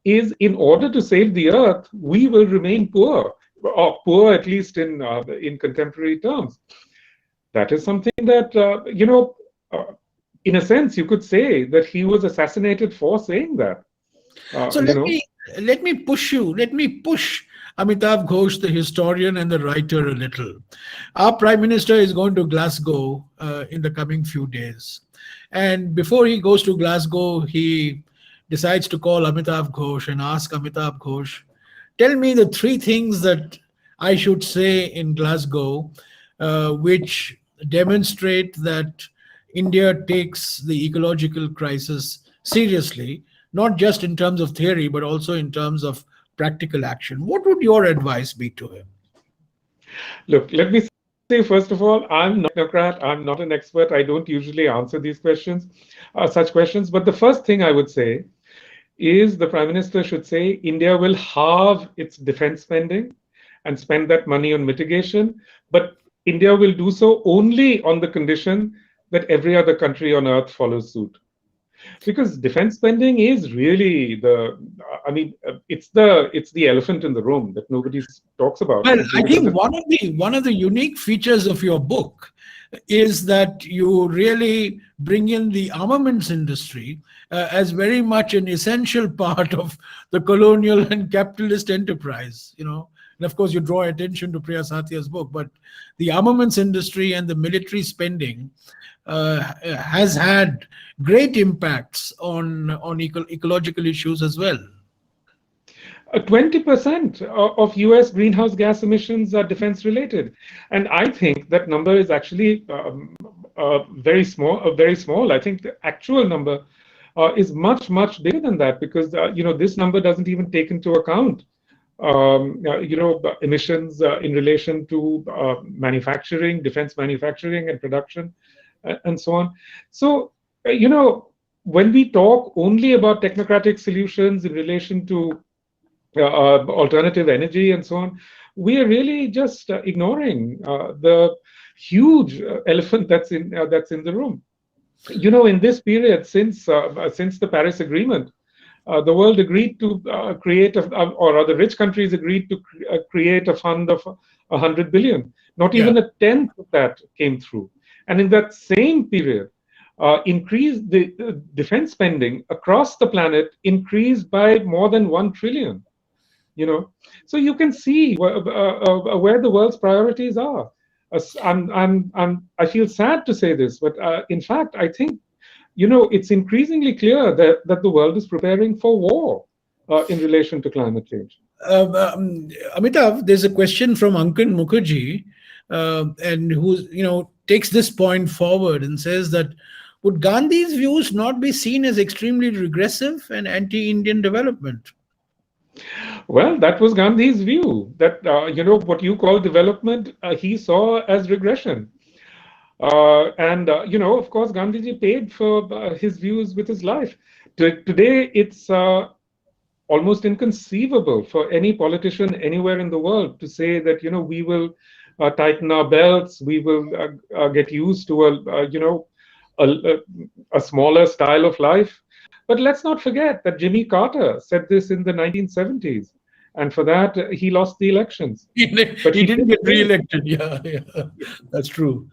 is, in order to save the earth, we will remain poor, or poor at least in contemporary terms. That is something that, in a sense, you could say that he was assassinated for saying that. So let me push you. Let me push Amitav Ghosh, the historian and the writer, a little. Our Prime Minister is going to Glasgow in the coming few days, and before he goes to Glasgow, he decides to call Amitav Ghosh and ask Amitav Ghosh, tell me the three things that I should say in Glasgow, which demonstrate that India takes the ecological crisis seriously, not just in terms of theory, but also in terms of practical action. What would your advice be to him? Look, let me say, first of all, I'm not a technocrat. I'm not an expert. I don't usually answer these questions, such questions. But the first thing I would say is the Prime Minister should say India will halve its defense spending and spend that money on mitigation. But India will do so only on the condition that every other country on earth follows suit. Because defense spending is really it's the elephant in the room that nobody talks about. Well, I think one of the unique features of your book is that you really bring in the armaments industry as very much an essential part of the colonial and capitalist enterprise, And of course, you draw attention to Priya Satya's book, but the armaments industry and the military spending has had great impacts on ecological issues as well. 20% of US greenhouse gas emissions are defense related. And I think that number is actually very small. I think the actual number is much, much bigger than that, because, this number doesn't even take into account emissions in relation to manufacturing, defense manufacturing and production, and so on. So, when we talk only about technocratic solutions in relation to alternative energy and so on, we are really just ignoring the huge elephant that's in the room. In this period, since the Paris Agreement, the world agreed to create, or the rich countries agreed to create a fund of 100 billion. Not even a tenth of that came through. And in that same period, increased the defense spending across the planet increased by more than 1 trillion. So you can see where the world's priorities are. I feel sad to say this, but in fact, I think it's increasingly clear that the world is preparing for war in relation to climate change. Amitav, there's a question from Ankan Mukherjee, and who takes this point forward and says that would Gandhi's views not be seen as extremely regressive and anti-Indian development? Well, that was Gandhi's view, that what you call development, he saw as regression. Of course, Gandhiji paid for his views with his life. Today, it's almost inconceivable for any politician anywhere in the world to say that we will tighten our belts, we will get used to a smaller style of life. But let's not forget that Jimmy Carter said this in the 1970s, and for that he lost the elections. But he didn't get re-elected. Yeah, that's true.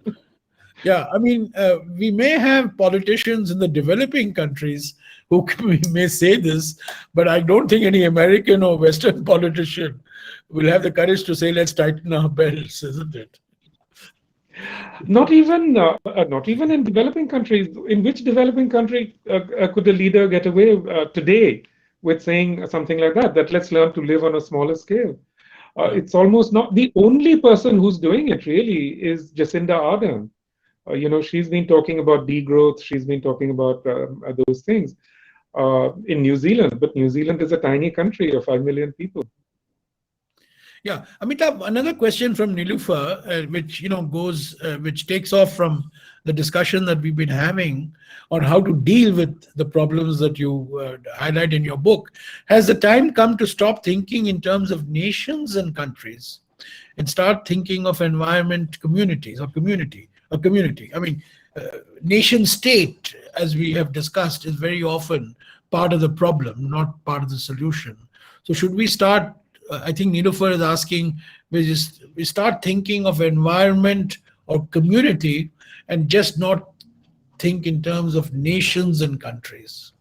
Yeah, I mean, we may have politicians in the developing countries who may say this, but I don't think any American or Western politician will have the courage to say, let's tighten our belts, isn't it? Not even in developing countries. In which developing country could a leader get away today with saying something like that, that let's learn to live on a smaller scale. Yeah. It's almost not the only person who's doing it, really, is Jacinda Ardern. She's been talking about degrowth, she's been talking about those things in New Zealand, but New Zealand is a tiny country of 5 million people. Yeah, Amitabh, another question from Nilufer, which which takes off from the discussion that we've been having on how to deal with the problems that you highlight in your book. Has the time come to stop thinking in terms of nations and countries and start thinking of environment communities or community? Nation state, as we have discussed, is very often part of the problem, not part of the solution. So should we start? I think Nilofer is asking, we start thinking of environment or community and just not think in terms of nations and countries.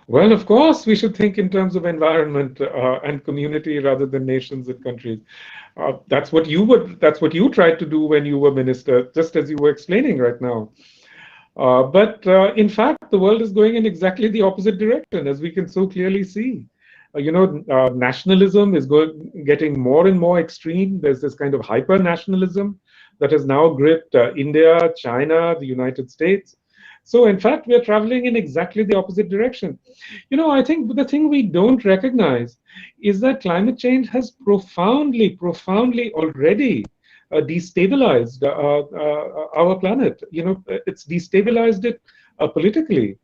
Well, of course, we should think in terms of environment and community rather than nations and countries. That's what you tried to do when you were minister, just as you were explaining right now. But in fact, the world is going in exactly the opposite direction, as we can so clearly see. Nationalism is getting more and more extreme. There's this kind of hyper nationalism that has now gripped India, China, the United States. So, in fact, we are traveling in exactly the opposite direction. I think the thing we don't recognize is that climate change has profoundly already destabilized our planet. It's destabilized it politically.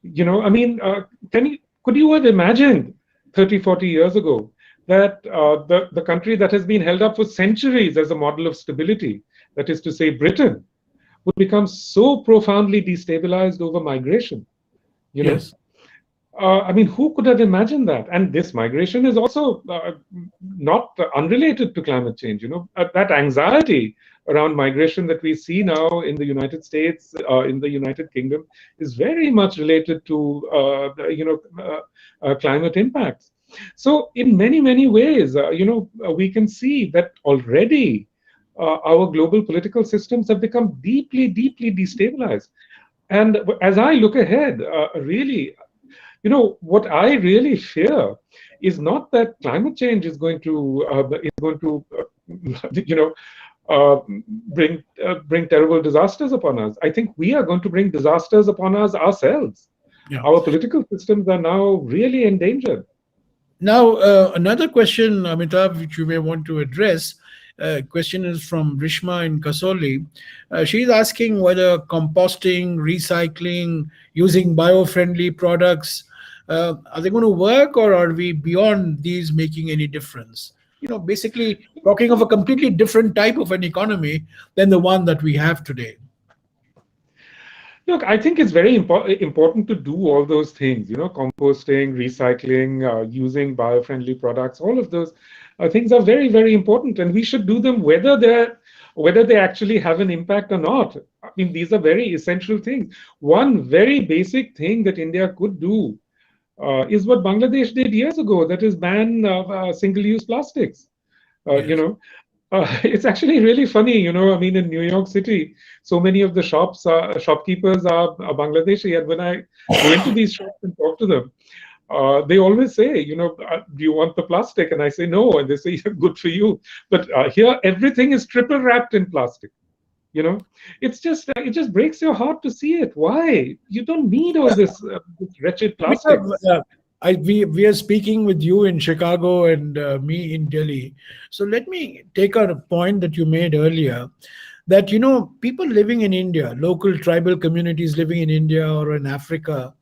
Could you have imagined 30, 40 years ago that the country that has been held up for centuries as a model of stability, that is to say Britain, would become so profoundly destabilized over migration? Yes. Who could have imagined that? And this migration is also not unrelated to climate change. That anxiety around migration that we see now in the United States, in the United Kingdom, is very much related to climate impacts. So, in many, many ways, we can see that already our global political systems have become deeply destabilized. And as I look ahead, really, what I really fear is not that climate change is going to bring terrible disasters upon us. I think we are going to bring disasters upon us ourselves. Yeah. Our political systems are now really endangered. Now, another question, Amitabh, which you may want to address. Question is from Rishma in Kasoli. She's asking whether composting, recycling, using bio-friendly products, are they going to work, or are we beyond these making any difference? Basically talking of a completely different type of an economy than the one that we have today. Look, I think it's very important to do all those things, composting, recycling, using bio-friendly products. All of those things are very, very important, and we should do them whether they actually have an impact or not. These are very essential things. One very basic thing that India could do is what Bangladesh did years ago, that is ban single-use plastics. Yes. It's actually really funny, in New York City, so many of the shopkeepers are Bangladeshi, and when I go into these shops and talk to them, they always say, do you want the plastic? And I say no, and they say, good for you. But here, everything is triple wrapped in plastic. It just breaks your heart to see it. Why? You don't need all this wretched plastic. We are speaking with you in Chicago and me in Delhi. So let me take a point that you made earlier, that people living in India, local tribal communities living in India or in Africa,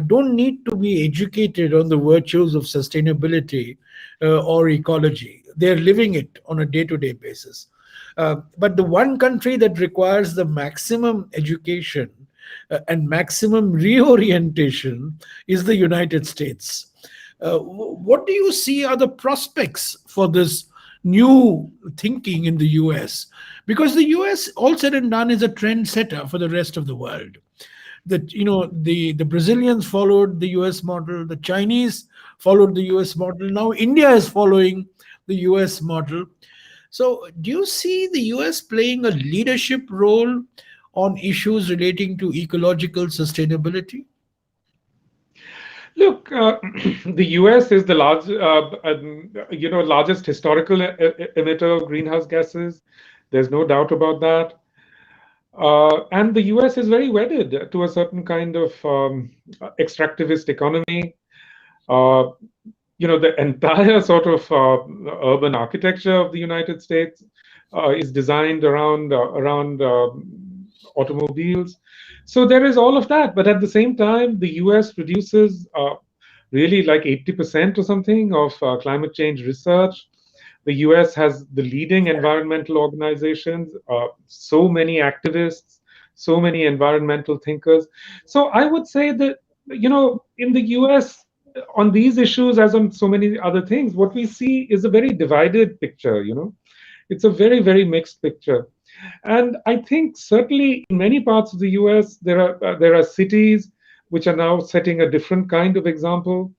don't need to be educated on the virtues of sustainability or ecology. They're living it on a day-to-day basis. But the one country that requires the maximum education and maximum reorientation is the United States. What do you see are the prospects for this new thinking in the US? Because the US, all said and done, is a trendsetter for the rest of the world. That the Brazilians followed the US model, the Chinese followed the US model. Now India is following the US model. So do you see the US playing a leadership role on issues relating to ecological sustainability? Look, the U.S. is the largest historical emitter of greenhouse gases. There's no doubt about that. And the US is very wedded to a certain kind of extractivist economy. Uh, the entire sort of urban architecture of the United States is designed around automobiles. So there is all of that. But at the same time, the US produces really like 80% or something of climate change research. The US has the leading environmental organizations, so many activists, so many environmental thinkers. So I would say that, in the US, on these issues, as on so many other things, what we see is a very divided picture. It's a very, very mixed picture. And I think certainly in many parts of the US, there are cities which are now setting a different kind of example.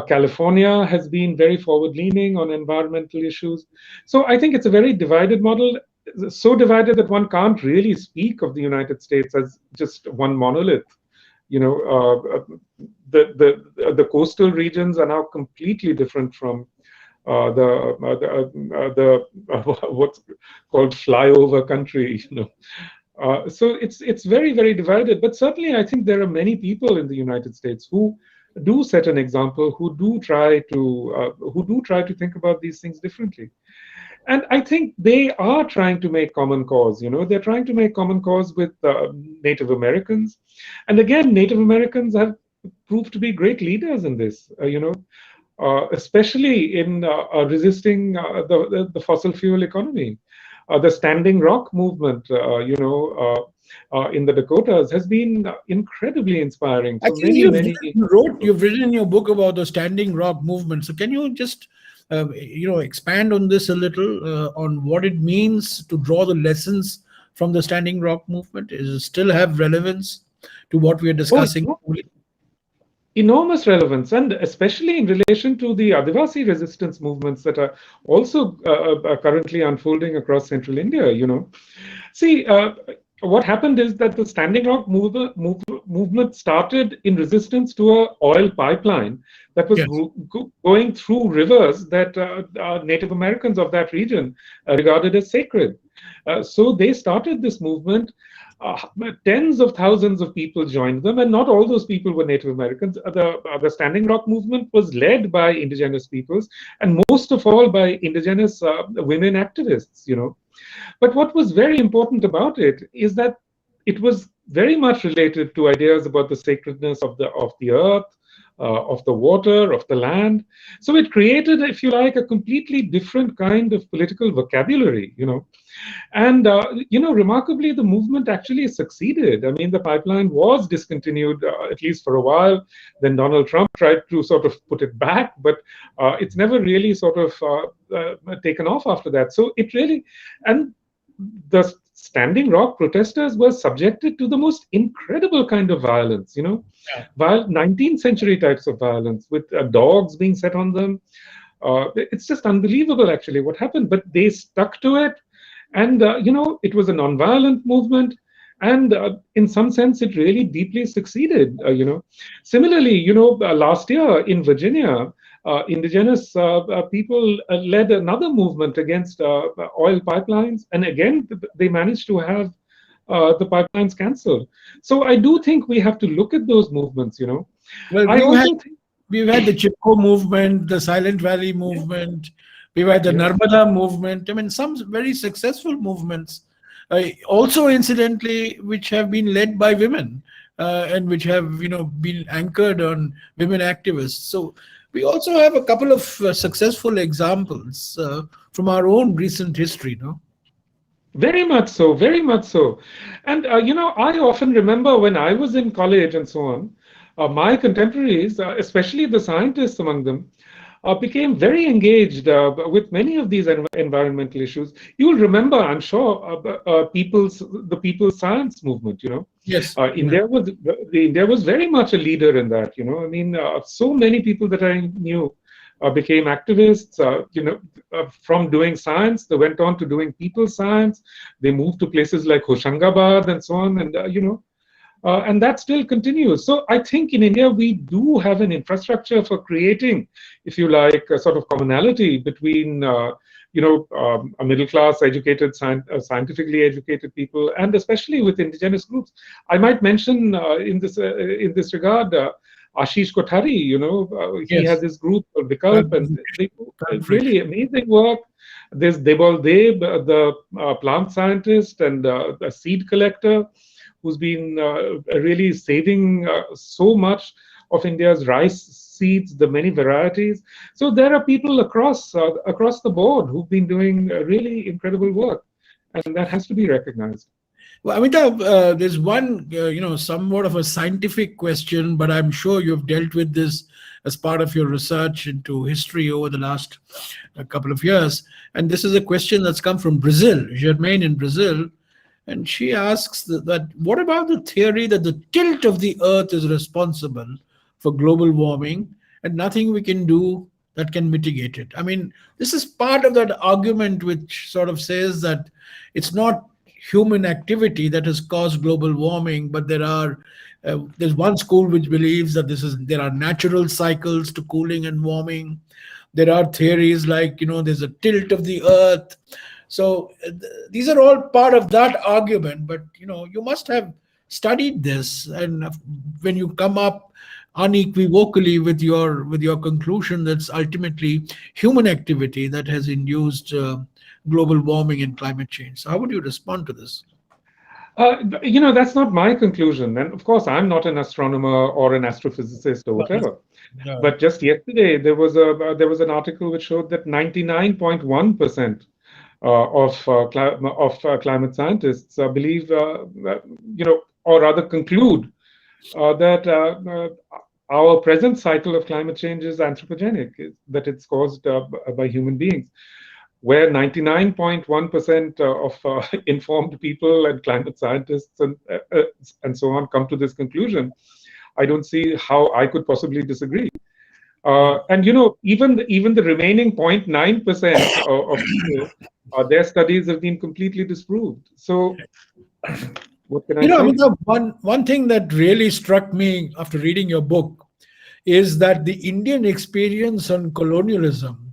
California has been very forward-leaning on environmental issues. So I think it's a very divided model, so divided that one can't really speak of the United States as just one monolith. The coastal regions are now completely different from what's called flyover country. So it's very, very divided. But certainly, I think there are many people in the United States who do set an example, who do try to think about these things differently. And I think they are trying to make common cause. They're trying to make common cause with Native Americans. And again, Native Americans have proved to be great leaders in this. Especially in resisting the fossil fuel economy. The Standing Rock movement, in the Dakotas has been incredibly inspiring. I So think you've written in your book about the Standing Rock movement. So can you just, expand on this a little, on what it means to draw the lessons from the Standing Rock movement? Does it still have relevance to what we are discussing? Enormous relevance, and especially in relation to the Adivasi resistance movements that are also currently unfolding across central India. See, what happened is that the Standing Rock movement started in resistance to an oil pipeline that was going through rivers that Native Americans of that region regarded as sacred. So they started this movement. Tens of thousands of people joined them, and not all those people were Native Americans. The Standing Rock movement was led by indigenous peoples, and most of all by indigenous women activists. But what was very important about it is that it was very much related to ideas about the sacredness of the earth, of the water, of the land. So it created, if you like, a completely different kind of political vocabulary. And, remarkably, the movement actually succeeded. I mean, the pipeline was discontinued, at least for a while. Then Donald Trump tried to sort of put it back, but it's never really sort of taken off after that. So it really, and the Standing Rock protesters were subjected to the most incredible kind of violence, 19th century types of violence with dogs being set on them. It's just unbelievable, actually, what happened. But they stuck to it. And, it was a nonviolent movement. And in some sense, it really deeply succeeded. Similarly, last year in Virginia, indigenous people led another movement against oil pipelines. And again, they managed to have the pipelines cancelled. So I do think we have to look at those movements, Well, we've had the Chipko movement, the Silent Valley movement. We've had the Narmada movement. I mean, some very successful movements, also incidentally, which have been led by women and which have, been anchored on women activists. So we also have a couple of successful examples from our own recent history, no? Very much so, very much so. And, I often remember when I was in college and so on, my contemporaries, especially the scientists among them, became very engaged with many of these environmental issues. You'll remember, I'm sure, the People's Science movement. Yes. India was very much a leader in that. I mean, so many people that I knew became activists. From doing science, they went on to doing people's science. They moved to places like Hoshangabad and so on. And And that still continues. So I think in India, we do have an infrastructure for creating, if you like, a sort of commonality between, a middle class, educated, scientifically educated people, and especially with indigenous groups. I might mention in this regard, Ashish Kothari. He has Yes. his group Vikalp, and they do really amazing work. There's Debal Deb, the plant scientist and a seed collector, who's been really saving so much of India's rice seeds, the many varieties. So there are people across the board who've been doing really incredible work, and that has to be recognized. Well, Amitabh, there's one, somewhat of a scientific question, but I'm sure you've dealt with this as part of your research into history over the last couple of years. And this is a question that's come from Brazil, Germaine in Brazil. And she asks that what about the theory that the tilt of the earth is responsible for global warming and nothing we can do that can mitigate it? I mean, this is part of that argument which sort of says that it's not human activity that has caused global warming, but there's one school which believes that there are natural cycles to cooling and warming. There are theories like there's a tilt of the earth. So these are all part of that argument, but you must have studied this, and when you come up unequivocally with your conclusion that's ultimately human activity that has induced global warming and climate change. So how would you respond to this? That's not my conclusion. And of course, I'm not an astronomer or an astrophysicist or whatever. No. But just yesterday, there was an article which showed that 99.1% of climate scientists believe, or rather conclude that our present cycle of climate change is anthropogenic, that it's caused by human beings. Where 99.1% of informed people and climate scientists and so on come to this conclusion, I don't see how I could possibly disagree. And even the remaining 0.9% of people, their studies have been completely disproved. So what can I say? Amitabh, one thing that really struck me after reading your book is that the Indian experience on colonialism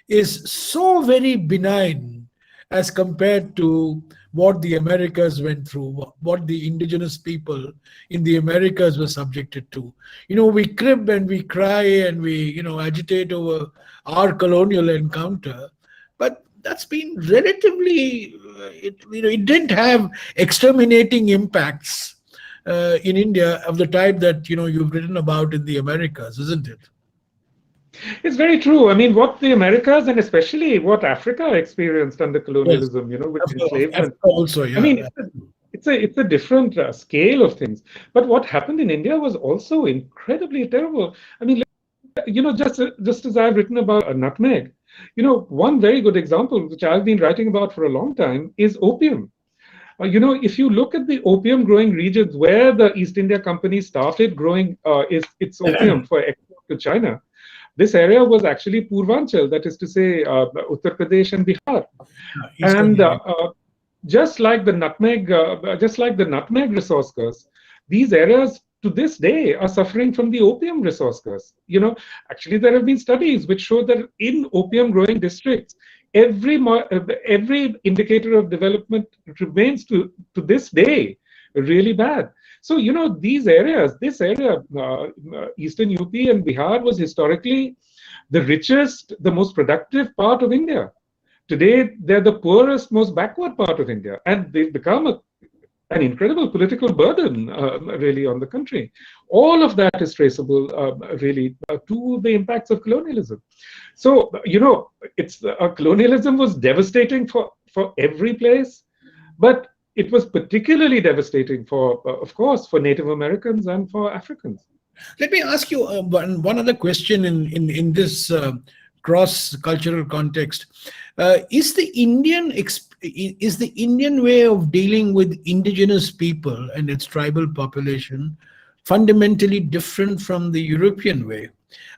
is so very benign as compared to what the Americas went through, what the indigenous people in the Americas were subjected to. We crib and we cry and we, agitate over our colonial encounter, but that's been relatively, it didn't have exterminating impacts in India of the type that, you've written about in the Americas, isn't it? It's very true. I mean, what the Americas and especially what Africa experienced under colonialism, with enslavement. Africa also, yeah. I mean, it's a different scale of things. But what happened in India was also incredibly terrible. I mean, just as I've written about a nutmeg, one very good example, which I've been writing about for a long time, is opium. If you look at the opium growing regions where the East India Company started growing its opium for export to China, this area was actually Purvanchal, that is to say, Uttar Pradesh and Bihar. And just like the nutmeg resource curse, these areas to this day are suffering from the opium resource curse. Actually, there have been studies which show that in opium growing districts, every indicator of development remains to this day really bad. So, this area, Eastern UP and Bihar, was historically the richest, the most productive part of India. Today, they're the poorest, most backward part of India, and they've become an incredible political burden, really, on the country. All of that is traceable, really, to the impacts of colonialism. So, colonialism was devastating for every place, but it was particularly devastating of course, for Native Americans and for Africans. Let me ask you one other question in this cross-cultural context. Is the Indian way of dealing with indigenous people and its tribal population fundamentally different from the European way?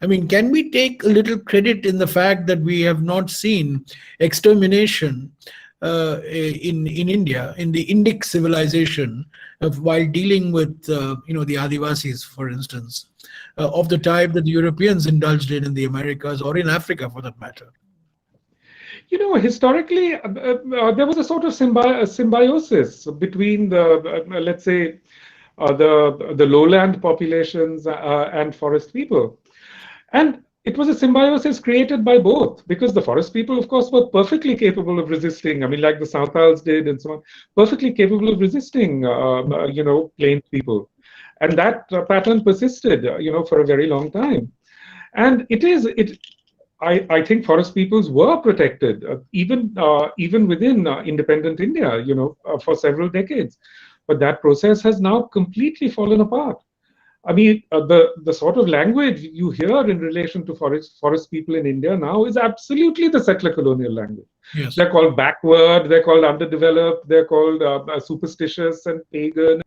I mean, can we take a little credit in the fact that we have not seen extermination in India, in the Indic civilization, while dealing with the Adivasis, for instance, of the type that the Europeans indulged in the Americas or in Africa, for that matter. Historically, there was a sort of symbiosis between the, let's say, the lowland populations and forest people. And it was a symbiosis created by both, because the forest people, of course, were perfectly capable of resisting. I mean, like the Santals did and so on, perfectly capable of resisting, plains people. And that pattern persisted, for a very long time. And I think forest peoples were protected, even within independent India, for several decades. But that process has now completely fallen apart. I mean, the sort of language you hear in relation to forest people in India now is absolutely the settler colonial language. Yes. They're called backward, they're called underdeveloped, they're called superstitious and pagan.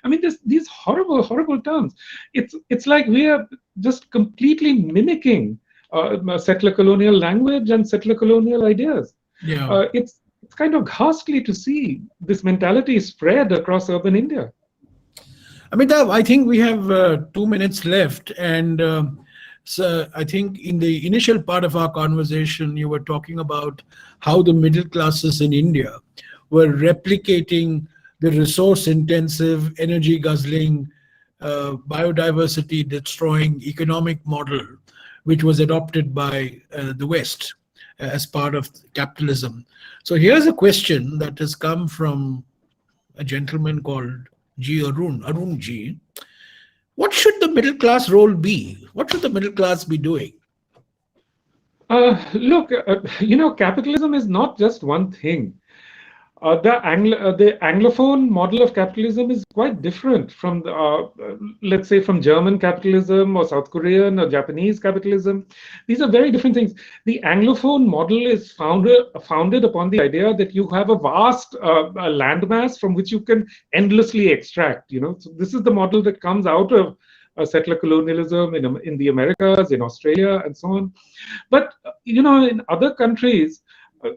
I mean, these horrible, horrible terms. It's like we are just completely mimicking settler colonial language and settler colonial ideas. Yeah. It's kind of ghastly to see this mentality spread across urban India. Amitabh, I think we have 2 minutes left. And so I think in the initial part of our conversation, you were talking about how the middle classes in India were replicating the resource intensive, energy guzzling, biodiversity destroying economic model, which was adopted by the West as part of capitalism. So here's a question that has come from a gentleman called Arun G. What should the middle class role be? What should the middle class be doing? Look, capitalism is not just one thing. The Anglophone model of capitalism is quite different from, let's say, from German capitalism or South Korean or Japanese capitalism. These are very different things. The Anglophone model is founded upon the idea that you have a vast landmass from which you can endlessly extract. So this is the model that comes out of settler colonialism in the Americas, in Australia, and so on. But in other countries,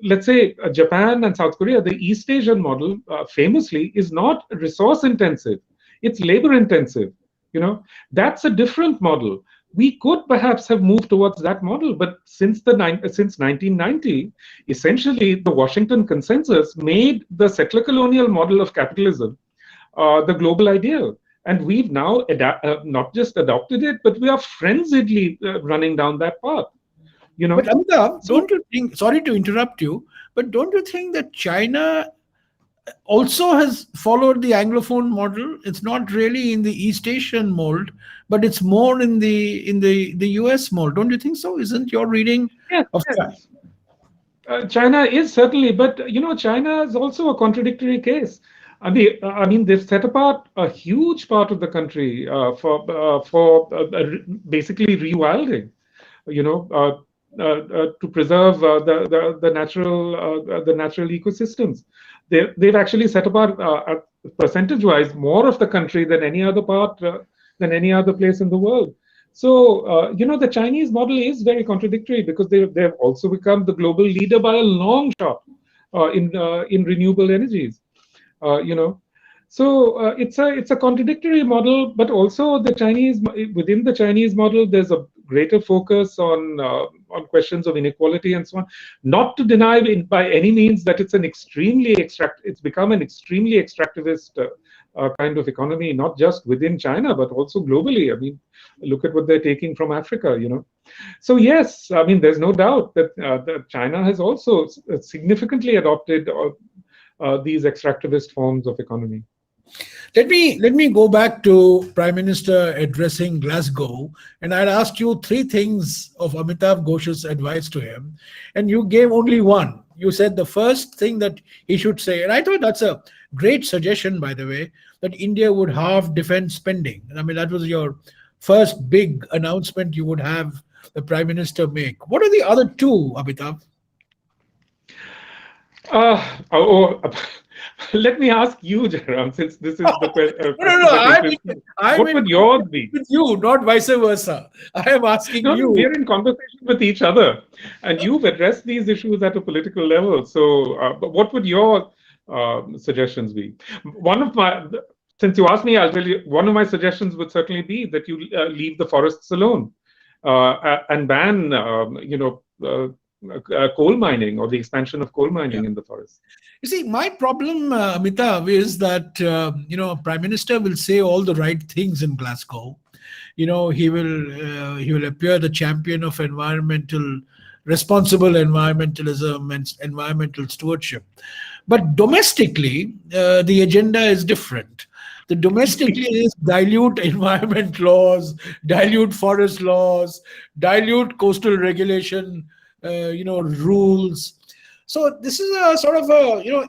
let's say Japan and South Korea, the East Asian model famously is not resource intensive, it's labor intensive. That's a different model. We could perhaps have moved towards that model, but since 1990, essentially the Washington Consensus made the settler colonial model of capitalism the global ideal. And we've now not just adopted it, but we are frenziedly running down that path. But Amitabh, don't you think, sorry to interrupt you, but don't you think that China also has followed the Anglophone model? It's not really in the East Asian mold, but it's more in the US mold. Don't you think so? Isn't your reading of yes. China is certainly, but China is also a contradictory case. I mean, they've set apart a huge part of the country for basically rewilding. To preserve the natural ecosystems. They've actually set apart percentage-wise more of the country than any other place in the world. So the Chinese model is very contradictory because they've also become the global leader by a long shot in renewable energies. So it's a contradictory model, but also within the Chinese model, there's a greater focus on questions of inequality and so on. Not to deny by any means that it's become an extremely extractivist kind of economy, not just within China but also globally. I mean, look at what they're taking from Africa. So yes, I mean, there's no doubt that China has also significantly adopted these extractivist forms of economy. Let me go back to Prime Minister addressing Glasgow, and I'd asked you 3 things of Amitav Ghosh's advice to him, and you gave only one. You said the first thing that he should say, and I thought that's a great suggestion, by the way, that India would halve defense spending. I mean, that was your first big announcement you would have the Prime Minister make. What are the other 2, Amitav? Let me ask you, Jairam, since this is the No, question that interests me. I'm What in would yours be? with you, not vice versa. I am asking No, no, you. we're in conversation with each other, and you've addressed these issues at a political level. So, but what would your suggestions be? One of my, since you asked me, I'll tell you. One of my suggestions would certainly be that you leave the forests alone and ban, coal mining or the expansion of coal Yeah. mining in the forest. You see, my problem, Amitav, is that Prime Minister will say all the right things in Glasgow. He will appear the champion of responsible environmentalism and environmental stewardship. But domestically, the agenda is different. The domestically is dilute environment laws, dilute forest laws, dilute coastal regulation, rules. So this is a sort of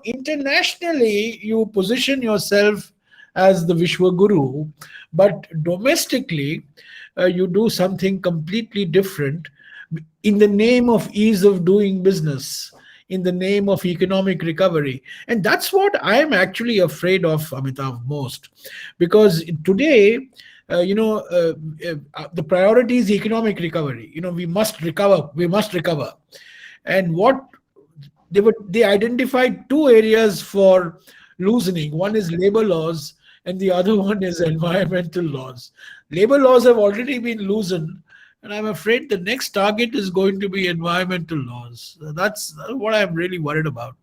internationally you position yourself as the Vishwa Guru, but domestically you do something completely different in the name of ease of doing business, in the name of economic recovery. And that's what I am actually afraid of, Amitav, most. Because today, the priority is economic recovery. We must recover, we must recover. And what they identified two areas for loosening. One is labor laws, and the other one is environmental laws. Labor laws have already been loosened, and I'm afraid the next target is going to be environmental laws. That's what I'm really worried about.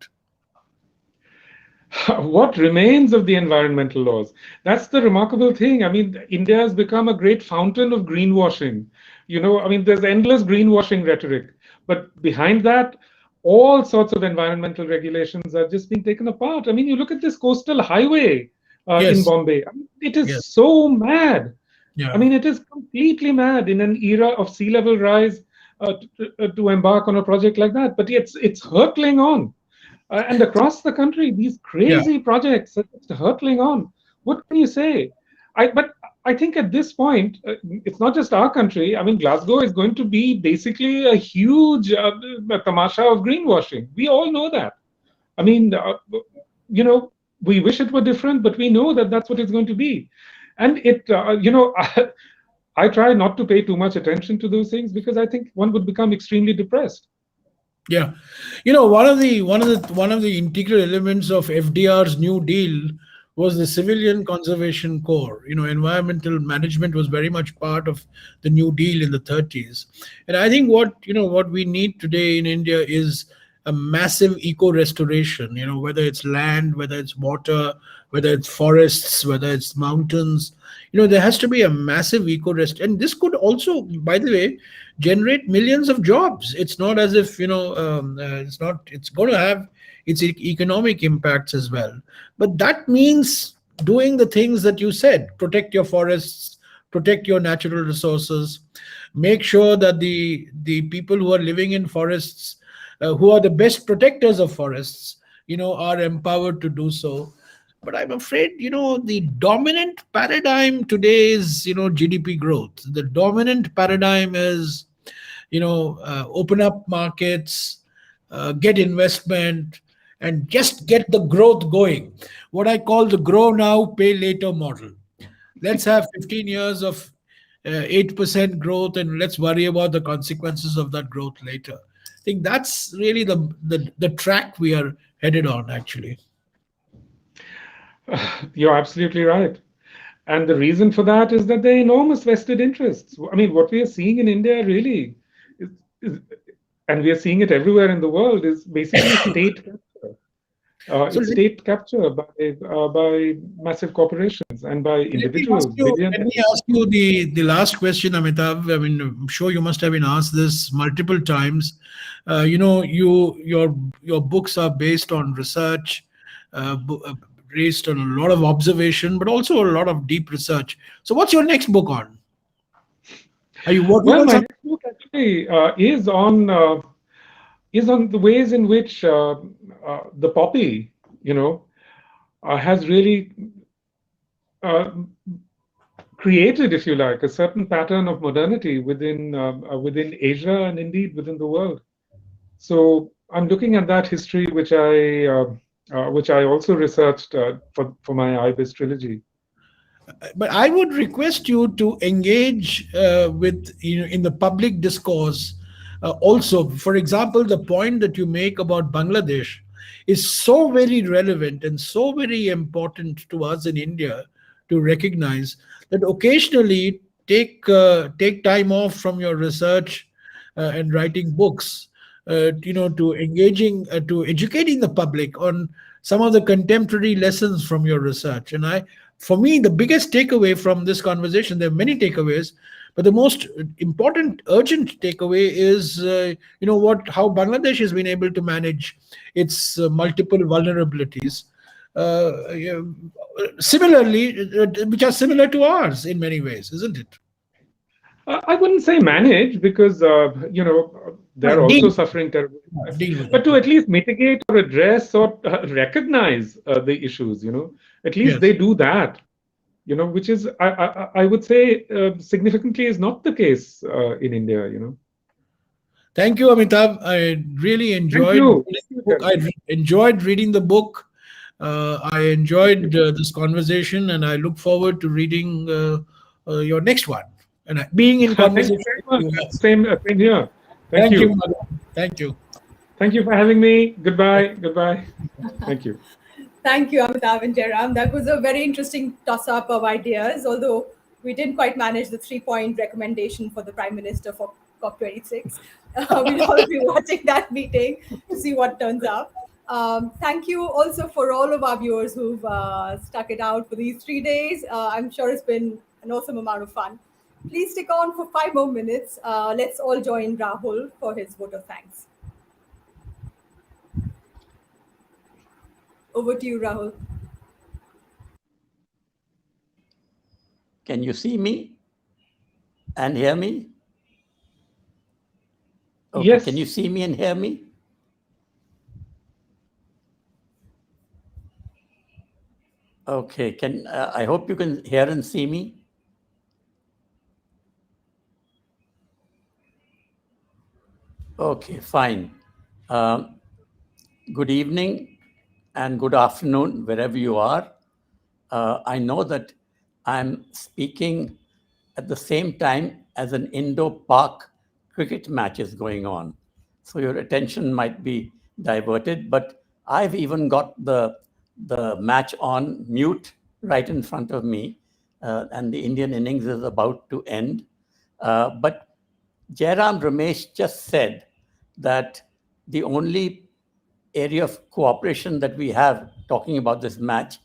What remains of the environmental laws? That's the remarkable thing. I mean, India has become a great fountain of greenwashing. I mean, there's endless greenwashing rhetoric, but behind that, all sorts of environmental regulations are just being taken apart. I mean, you look at this coastal highway in Yes, Bombay. I mean, it is yes, so mad. I yeah, mean, it is completely mad in an era of sea level rise to embark on a project like that. But it's hurtling on. And across the country, these yeah. crazy projects are just hurtling on. What can you say? But I think at this point, it's not just our country. I mean, Glasgow is going to be basically a huge tamasha of greenwashing. We all know that. I mean, we wish it were different, but we know that that's what it's going to be. And I try not to pay too much attention to those things because I think one would become extremely depressed. Yeah, one of the integral elements of FDR's New Deal was the Civilian Conservation Corps. Environmental management was very much part of the New Deal in the 30s, and I think what we need today in India is a massive eco restoration. Whether it's land, whether it's water, whether it's forests, whether it's mountains. There has to be a massive eco rest, and this could also, by the way, generate millions of jobs. It's not as if it's not. It's going to have its economic impacts as well. But that means doing the things that you said: protect your forests, protect your natural resources, make sure that the people who are living in forests, who are the best protectors of forests, are empowered to do so. But I'm afraid, the dominant paradigm today is, GDP growth. The dominant paradigm is, open up markets, get investment, and just get the growth going. What I call the grow now, pay later model. Let's have 15 years of 8% growth, and let's worry about the consequences of that growth later. I think that's really the track we are headed on, actually. You're absolutely right. And the reason for that is that there are enormous vested interests. I mean, what we are seeing in India really is, and we are seeing it everywhere in the world, is basically state capture. So It's state capture by massive corporations and by individuals, let me billionaires. ask you the last question, Amitav. I mean, I'm sure you must have been asked this multiple times. Your books are based on research, based on a lot of observation, but also a lot of deep research. So, what's your next book on? Are you working Well, on my something? next book actually is on the ways in which the poppy, has really uh, created, if you like, a certain pattern of modernity within Asia and indeed within the world. So I'm looking at that history, which I which I also researched for my IBIS trilogy. But I would request you to engage with, in the public discourse. Also, for example, the point that you make about Bangladesh is so very relevant and so very important to us in India to recognize that occasionally take time off from your research and writing books, to engaging, to educating the public on some of the contemporary lessons from your research. And for me, the biggest takeaway from this conversation, there are many takeaways, but the most important, urgent takeaway is, how Bangladesh has been able to manage its multiple vulnerabilities, yeah, similarly, which are similar to ours in many ways, isn't it? I wouldn't say manage because they're Deal, also suffering terrible effects, deal with but it. to at least mitigate or address or recognize the issues. At least Yes. they do that. Which is I would say significantly is not the case in India. Thank you, Amitabh. I really Thank enjoyed you. this Thank you, book. Jeremy. Enjoyed reading the book. I Thank enjoyed you. this conversation, and I look forward to reading your next one and being in Thank you conversation very with much. you. Same here. Thank Thank you, you. Madam. Thank you. Thank you for having me. Goodbye. Goodbye. Thank you. Thank you, Amitav and Jairam. That was a very interesting toss up of ideas, although we didn't quite manage the 3 point recommendation for the Prime Minister for COP26. We'll all be watching that meeting to see what turns up. Thank you also for all of our viewers who've stuck it out for these 3 days. I'm sure it's been an awesome amount of fun. Please stick on for 5 more minutes. Let's all join Rahul for his vote of thanks. Over to you, Rahul. Can you see me and hear me? Okay, Yes. can you see me and hear me? Okay, I hope you can hear and see me. Okay, fine. Good evening and good afternoon, wherever you are. I know that I'm speaking at the same time as an Indo-Pak cricket match is going on. So your attention might be diverted, but I've even got the match on mute right in front of me, and the Indian innings is about to end. But Jairam Ramesh just said that the only area of cooperation that we have, talking about this match,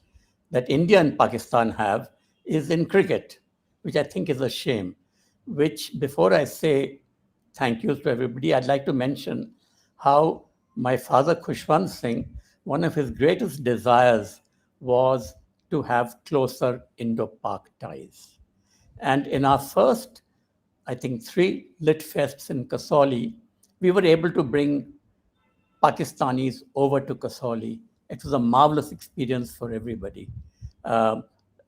that India and Pakistan have, is in cricket, which I think is a shame. Which, before I say thank yous to everybody, I'd like to mention how my father, Khushwant Singh, one of his greatest desires was to have closer Indo-Pak ties. And in our first, I think, 3 lit fests in Kasoli, we were able to bring Pakistanis over to Kasoli. It was a marvelous experience for everybody,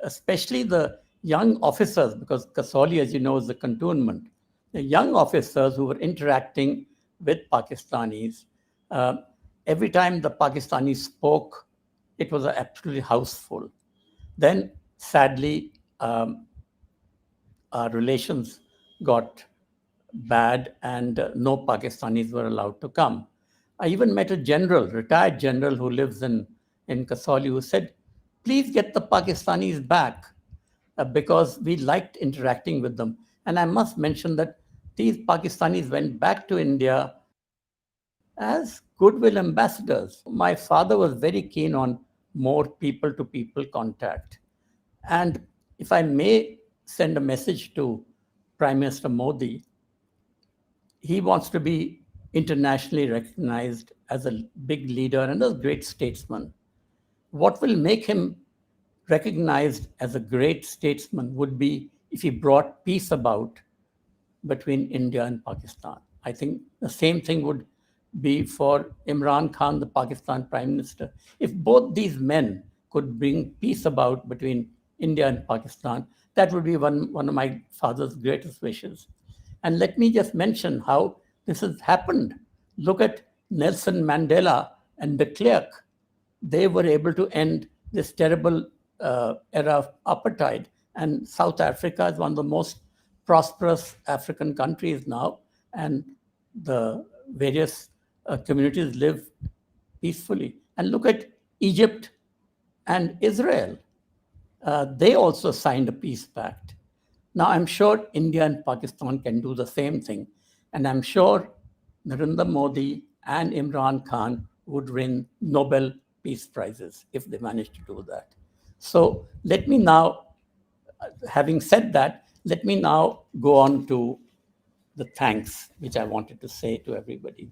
especially the young officers, because Kasoli, as you know, is a cantonment. The young officers who were interacting with Pakistanis, every time the Pakistanis spoke, it was absolutely houseful. Then, sadly, our relations got bad and no Pakistanis were allowed to come. I even met a general, retired general who lives in Kasoli, who said, please get the Pakistanis back because we liked interacting with them. And I must mention that these Pakistanis went back to India as goodwill ambassadors. My father was very keen on more people-to-people contact. And if I may send a message to Prime Minister Modi, he wants to be internationally recognized as a big leader and a great statesman. What will make him recognized as a great statesman would be if he brought peace about between India and Pakistan. I think the same thing would be for Imran Khan, the Pakistan Prime Minister. If both these men could bring peace about between India and Pakistan, that would be one of my father's greatest wishes. And let me just mention how this has happened. Look at Nelson Mandela and de Klerk. they were able to end this terrible era of apartheid. And South Africa is one of the most prosperous African countries now, and the various communities live peacefully. And look at Egypt and Israel. They also signed a peace pact. Now, I'm sure India and Pakistan can do the same thing. And I'm sure Narendra Modi and Imran Khan would win Nobel Peace Prizes if they manage to do that. So let me now, having said that, let me now go on to the thanks which I wanted to say to everybody.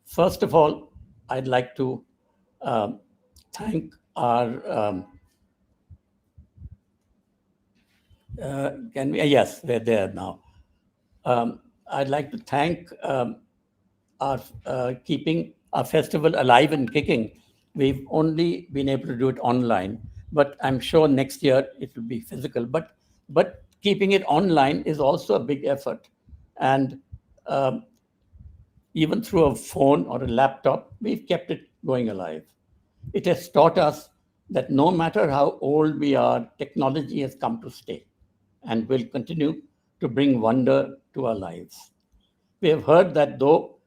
First of all, I'd like to thank our can we? Yes, we're there now. I'd like to thank our keeping our festival alive and kicking. We've only been able to do it online, but I'm sure next year it will be physical. But keeping it online is also a big effort, and um, even through a phone or a laptop, we've kept it going alive. It has taught us that no matter how old we are, technology has come to stay and will continue to bring wonder to our lives. We have heard that though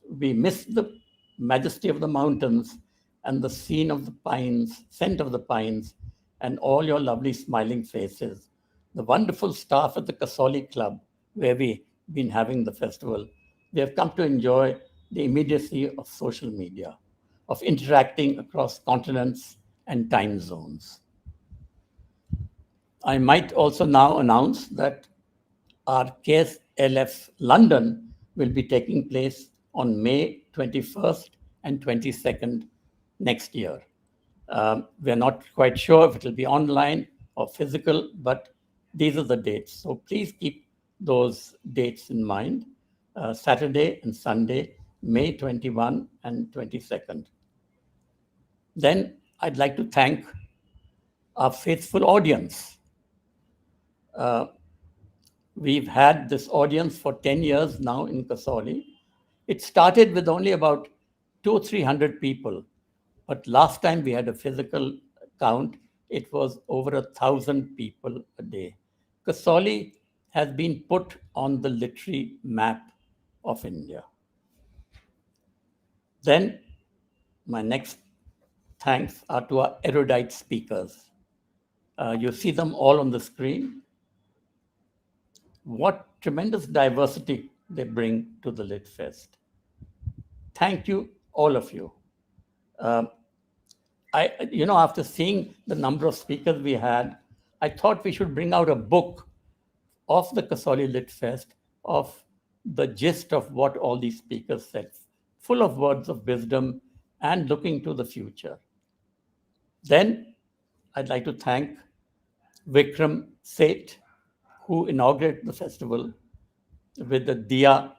we miss the majesty of the mountains and the scene of the pines, scent of the pines, and all your lovely smiling faces, the wonderful staff at the Kasoli Club, where we've been having the festival, we have come to enjoy the immediacy of social media, of interacting across continents and time zones. I might also now announce that our KSLF London will be taking place on May 21st and 22nd next year. We're not quite sure if it will be online or physical, but these are the dates. So please keep those dates in mind. Saturday and Sunday, May 21 and 22nd. Then I'd like to thank our faithful audience. We've had this audience for 10 years now in Kasoli. It started with only about 200-300 people, but last time we had a physical count, it was over 1,000 people a day. Kasoli has been put on the literary map of India. Then my next thanks are to our erudite speakers. You see them all on the screen. What tremendous diversity they bring to the Lit Fest. Thank you, all of you. After seeing the number of speakers we had, I thought we should bring out a book of the Kasoli Lit Fest of the gist of what all these speakers said, full of words of wisdom and looking to the future. Then I'd like to thank Vikram Seth, who inaugurated the festival with the diya,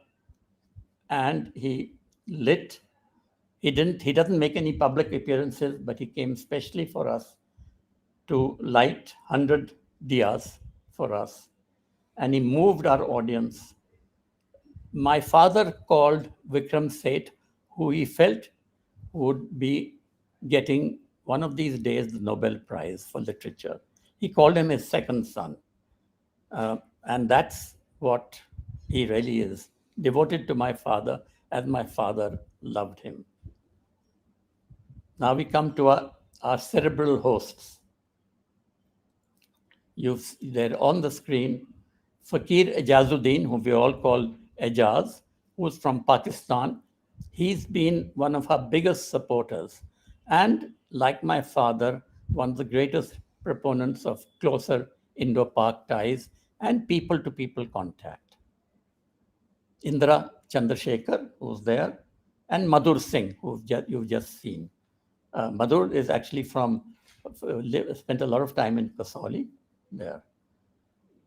and he lit. He doesn't make any public appearances, but he came specially for us to light 100 diyas for us, and he moved our audience. My father called Vikram Seth, who he felt would be getting one of these days the Nobel Prize for Literature. He called him his second son. And that's what he really is, devoted to my father as my father loved him. Now we come to our cerebral hosts. They're on the screen. Fakir Ejazuddin, whom we all call Ejaz, who's from Pakistan. He's been one of our biggest supporters. And like my father, one of the greatest proponents of closer Indo-Pak ties and people-to-people contact. Indra Chandrasekhar, who's there, and Madhur Singh, who you've just seen. Madhur is actually spent a lot of time in Kasoli there.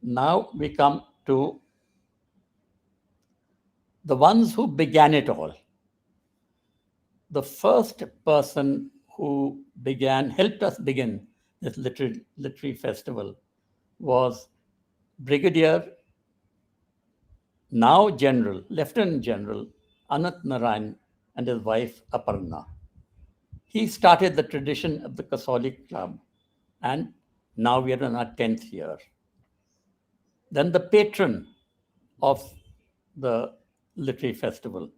Now we come to the ones who began it all. The first person who helped us begin this literary festival was Brigadier, now General, Lieutenant General Anant Narayan and his wife Aparna. He started the tradition of the Kasoli Club, and now we are in our 10th year. Then the patron of the literary festival,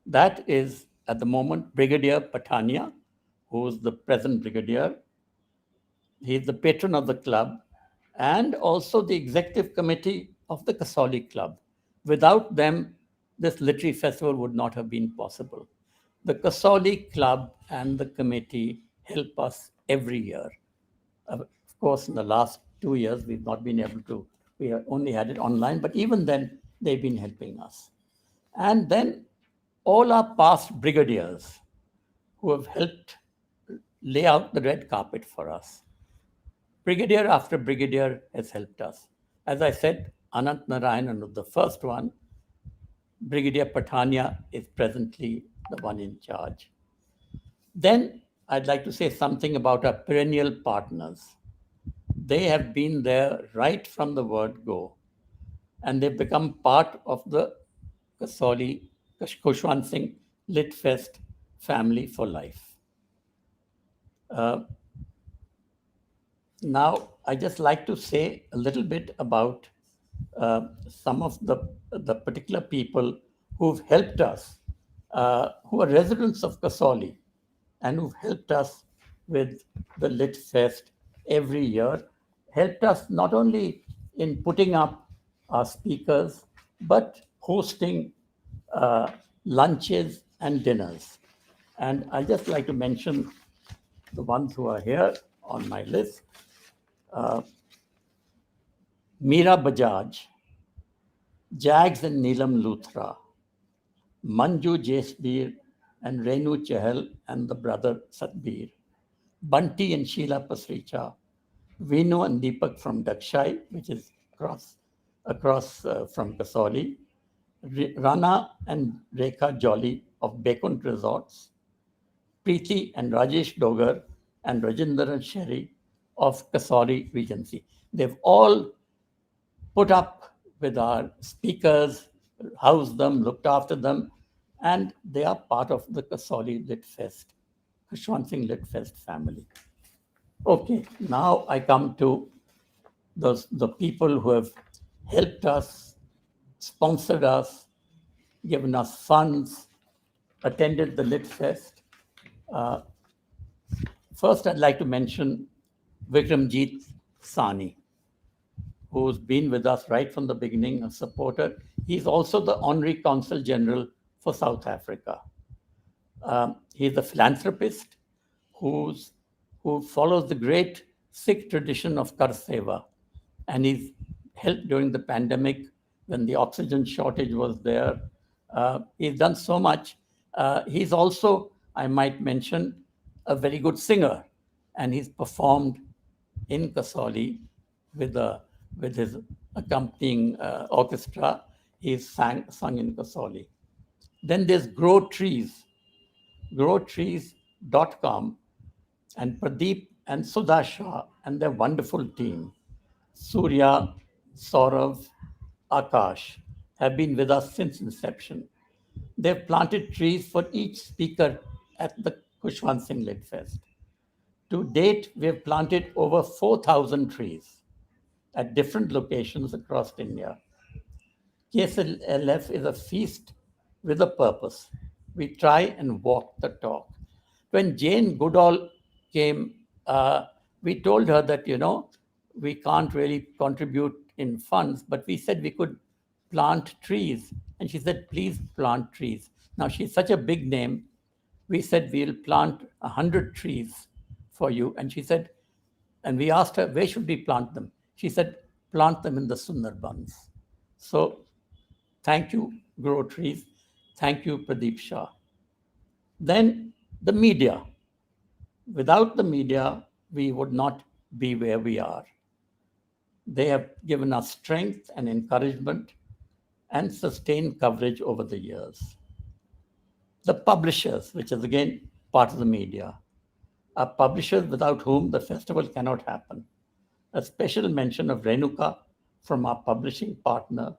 that is at the moment Brigadier Patania, who is the present brigadier. He is the patron of the club and also the executive committee of the Kasoli Club. Without them, this literary festival would not have been possible. The Kasoli Club and the committee help us every year. Of course, in the last 2 years, we've not been able to, we have only had it online, but even then, they've been helping us. And then all our past brigadiers who have helped lay out the red carpet for us. Brigadier after brigadier has helped us. As I said, Anant Narayanan was the first one. Brigadier Patania is presently the one in charge. Then I'd like to say something about our perennial partners. They have been there right from the word go, and they've become part of the Kasoli, Khushwant Singh Lit Fest family for life. Now, I just like to say a little bit about some of the particular people who've helped us, who are residents of Kasoli, and who've helped us with the Lit Fest every year, helped us not only in putting up our speakers, but hosting lunches and dinners. And I'd just like to mention the ones who are here on my list. Meera Bajaj, Jags and Neelam Luthra, Manju Jasbir and Renu Chahal and the brother Satbir, Bunty and Sheila Pasricha, Vinu and Deepak from Dakshai, which is across from Kasoli, Rana and Rekha Jolly of Bekunt Resorts, Preeti and Rajesh Dogar and Rajendran Sherry of Kasori Regency. They've all put up with our speakers, housed them, looked after them, and they are part of the Kasori Lit Fest, Khushwant Singh Lit Fest family. Okay, now I come to the people who have helped us, sponsored us, given us funds, attended the Lit Fest. First, I'd like to mention Vikramjit Sani, who's been with us right from the beginning, a supporter. He's also the Honorary Consul General for South Africa. He's a philanthropist who follows the great Sikh tradition of Kar Seva, and he's helped during the pandemic when the oxygen shortage was there. He's done so much. He's also, I might mention, a very good singer, and he's performed in Kasoli with his accompanying orchestra. He's sung in Kasoli. Then there's Grow Trees, growtrees.com, and Pradeep and Sudha Shah and their wonderful team, Surya, Saurav, Akash, have been with us since inception. They've planted trees for each speaker at the Khushwant Singh Lit Fest. To date, we have planted over 4,000 trees at different locations across India. KSLF is a feast with a purpose. We try and walk the talk. When Jane Goodall came, we told her that, we can't really contribute in funds, but we said we could plant trees. And she said, please plant trees. Now, she's such a big name. We said, we'll plant 100 trees for you. And she said, and we asked her, where should we plant them? She said, plant them in the Sundarbans. So thank you, Grow Trees. Thank you, Pradeep Shah. Then the media. Without the media, we would not be where we are. They have given us strength and encouragement and sustained coverage over the years. The publishers, which is again part of the media, are publishers without whom the festival cannot happen. A special mention of Renuka from our publishing partner,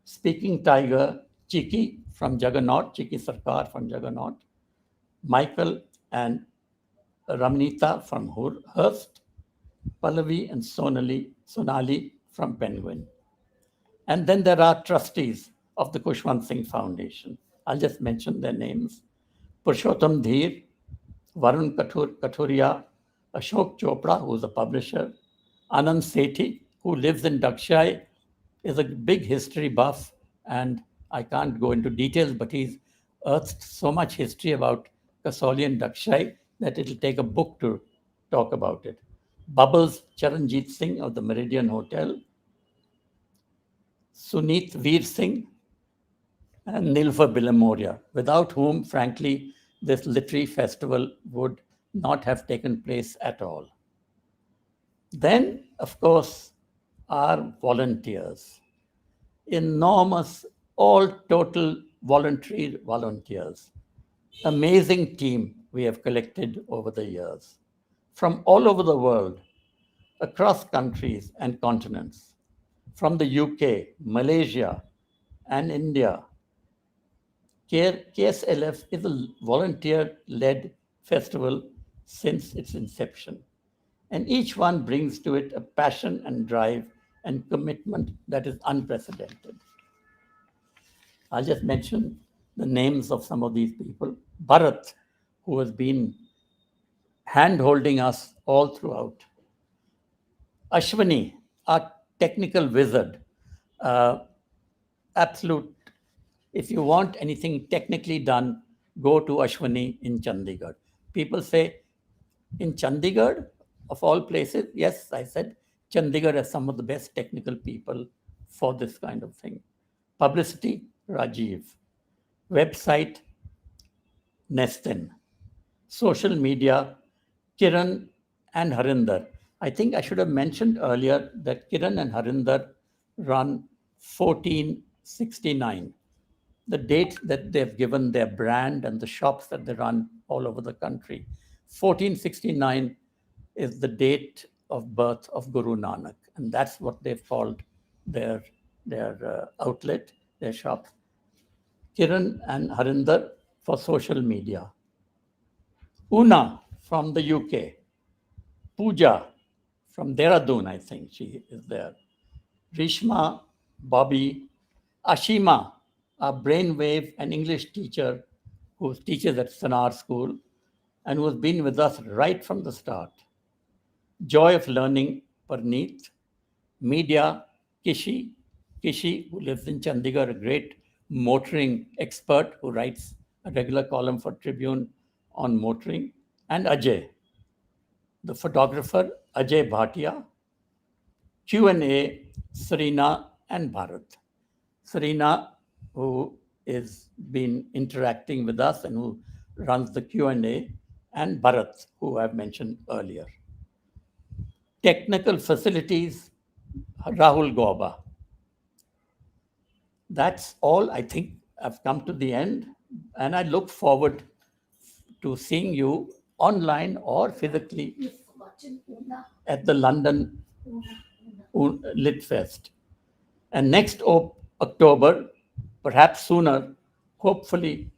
Speaking Tiger, Chiki from Juggernaut, Chiki Sarkar from Juggernaut, Michael and Ramnita from Hearst, Pallavi and Sonali from Penguin. And then there are trustees of the Khushwant Singh Foundation. I'll just mention their names. Purushottam Dheer, Varun Kathuria, Ashok Chopra, who's a publisher, Anand Sethi, who lives in Dakshai, is a big history buff, and I can't go into details, but he's earthed so much history about Kasoli and Dakshai that it'll take a book to talk about it. Bubbles Charanjit Singh of the Meridian Hotel, Suneet Veer Singh, and Nilfa Bilamoria, without whom, frankly, this literary festival would not have taken place at all. Then, of course, are volunteers. Enormous, all total voluntary volunteers. Amazing team we have collected over the years from all over the world, across countries and continents, from the UK, Malaysia, and India. KSLF is a volunteer-led festival since its inception. And each one brings to it a passion and drive and commitment that is unprecedented. I'll just mention the names of some of these people. Bharat, who has been hand-holding us all throughout. Ashwani, our technical wizard, absolute. If you want anything technically done, go to Ashwani in Chandigarh. People say, in Chandigarh, of all places, yes, I said, Chandigarh has some of the best technical people for this kind of thing. Publicity, Rajiv. Website, Nestin. Social media, Kiran and Harinder. I think I should have mentioned earlier that Kiran and Harinder run 1469, the date that they've given their brand and the shops that they run all over the country. 1469 is the date of birth of Guru Nanak, and that's what they've called their outlet, their shop. Kiran and Harinder for social media. Una from the UK. Pooja from Dehradun, I think she is there. Rishma, Bobby, Ashima, a brainwave and English teacher who teaches at Sanar School and who has been with us right from the start. Joy of Learning, Parneet. Media, Kishi, who lives in Chandigarh, a great motoring expert who writes a regular column for Tribune on motoring. And Ajay, the photographer, Ajay Bhatia. Q&A, Serena and Bharat. Serena, who is been interacting with us and who runs the Q&A, and Bharat, who I've mentioned earlier. Technical facilities, Rahul Gauba. That's all. I think I've come to the end, and I look forward to seeing you online or physically at the London Lit Fest. And next October, perhaps sooner, hopefully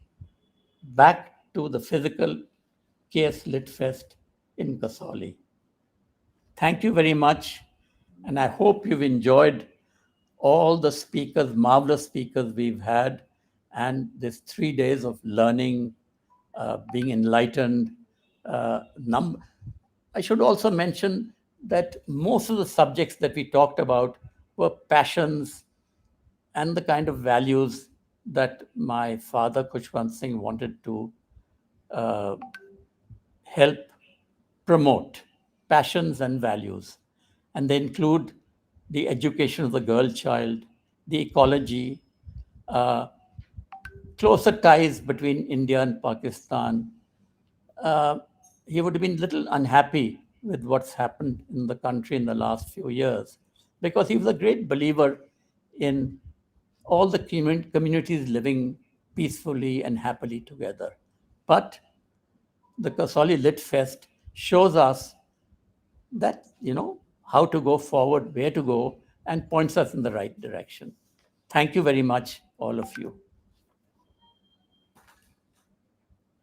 back to the physical KS Lit Fest in Kasoli. Thank you very much, and I hope you've enjoyed all the speakers, marvelous speakers we've had, and this 3 days of learning, being enlightened. I should also mention that most of the subjects that we talked about were passions and the kind of values that my father, Khushwant Singh, wanted to help promote, passions and values. And they include the education of the girl child, the ecology, closer ties between India and Pakistan. He would have been a little unhappy with what's happened in the country in the last few years, because he was a great believer in all the communities living peacefully and happily together. But the Kasoli Lit Fest shows us that, how to go forward, where to go, and points us in the right direction. Thank you very much, all of you.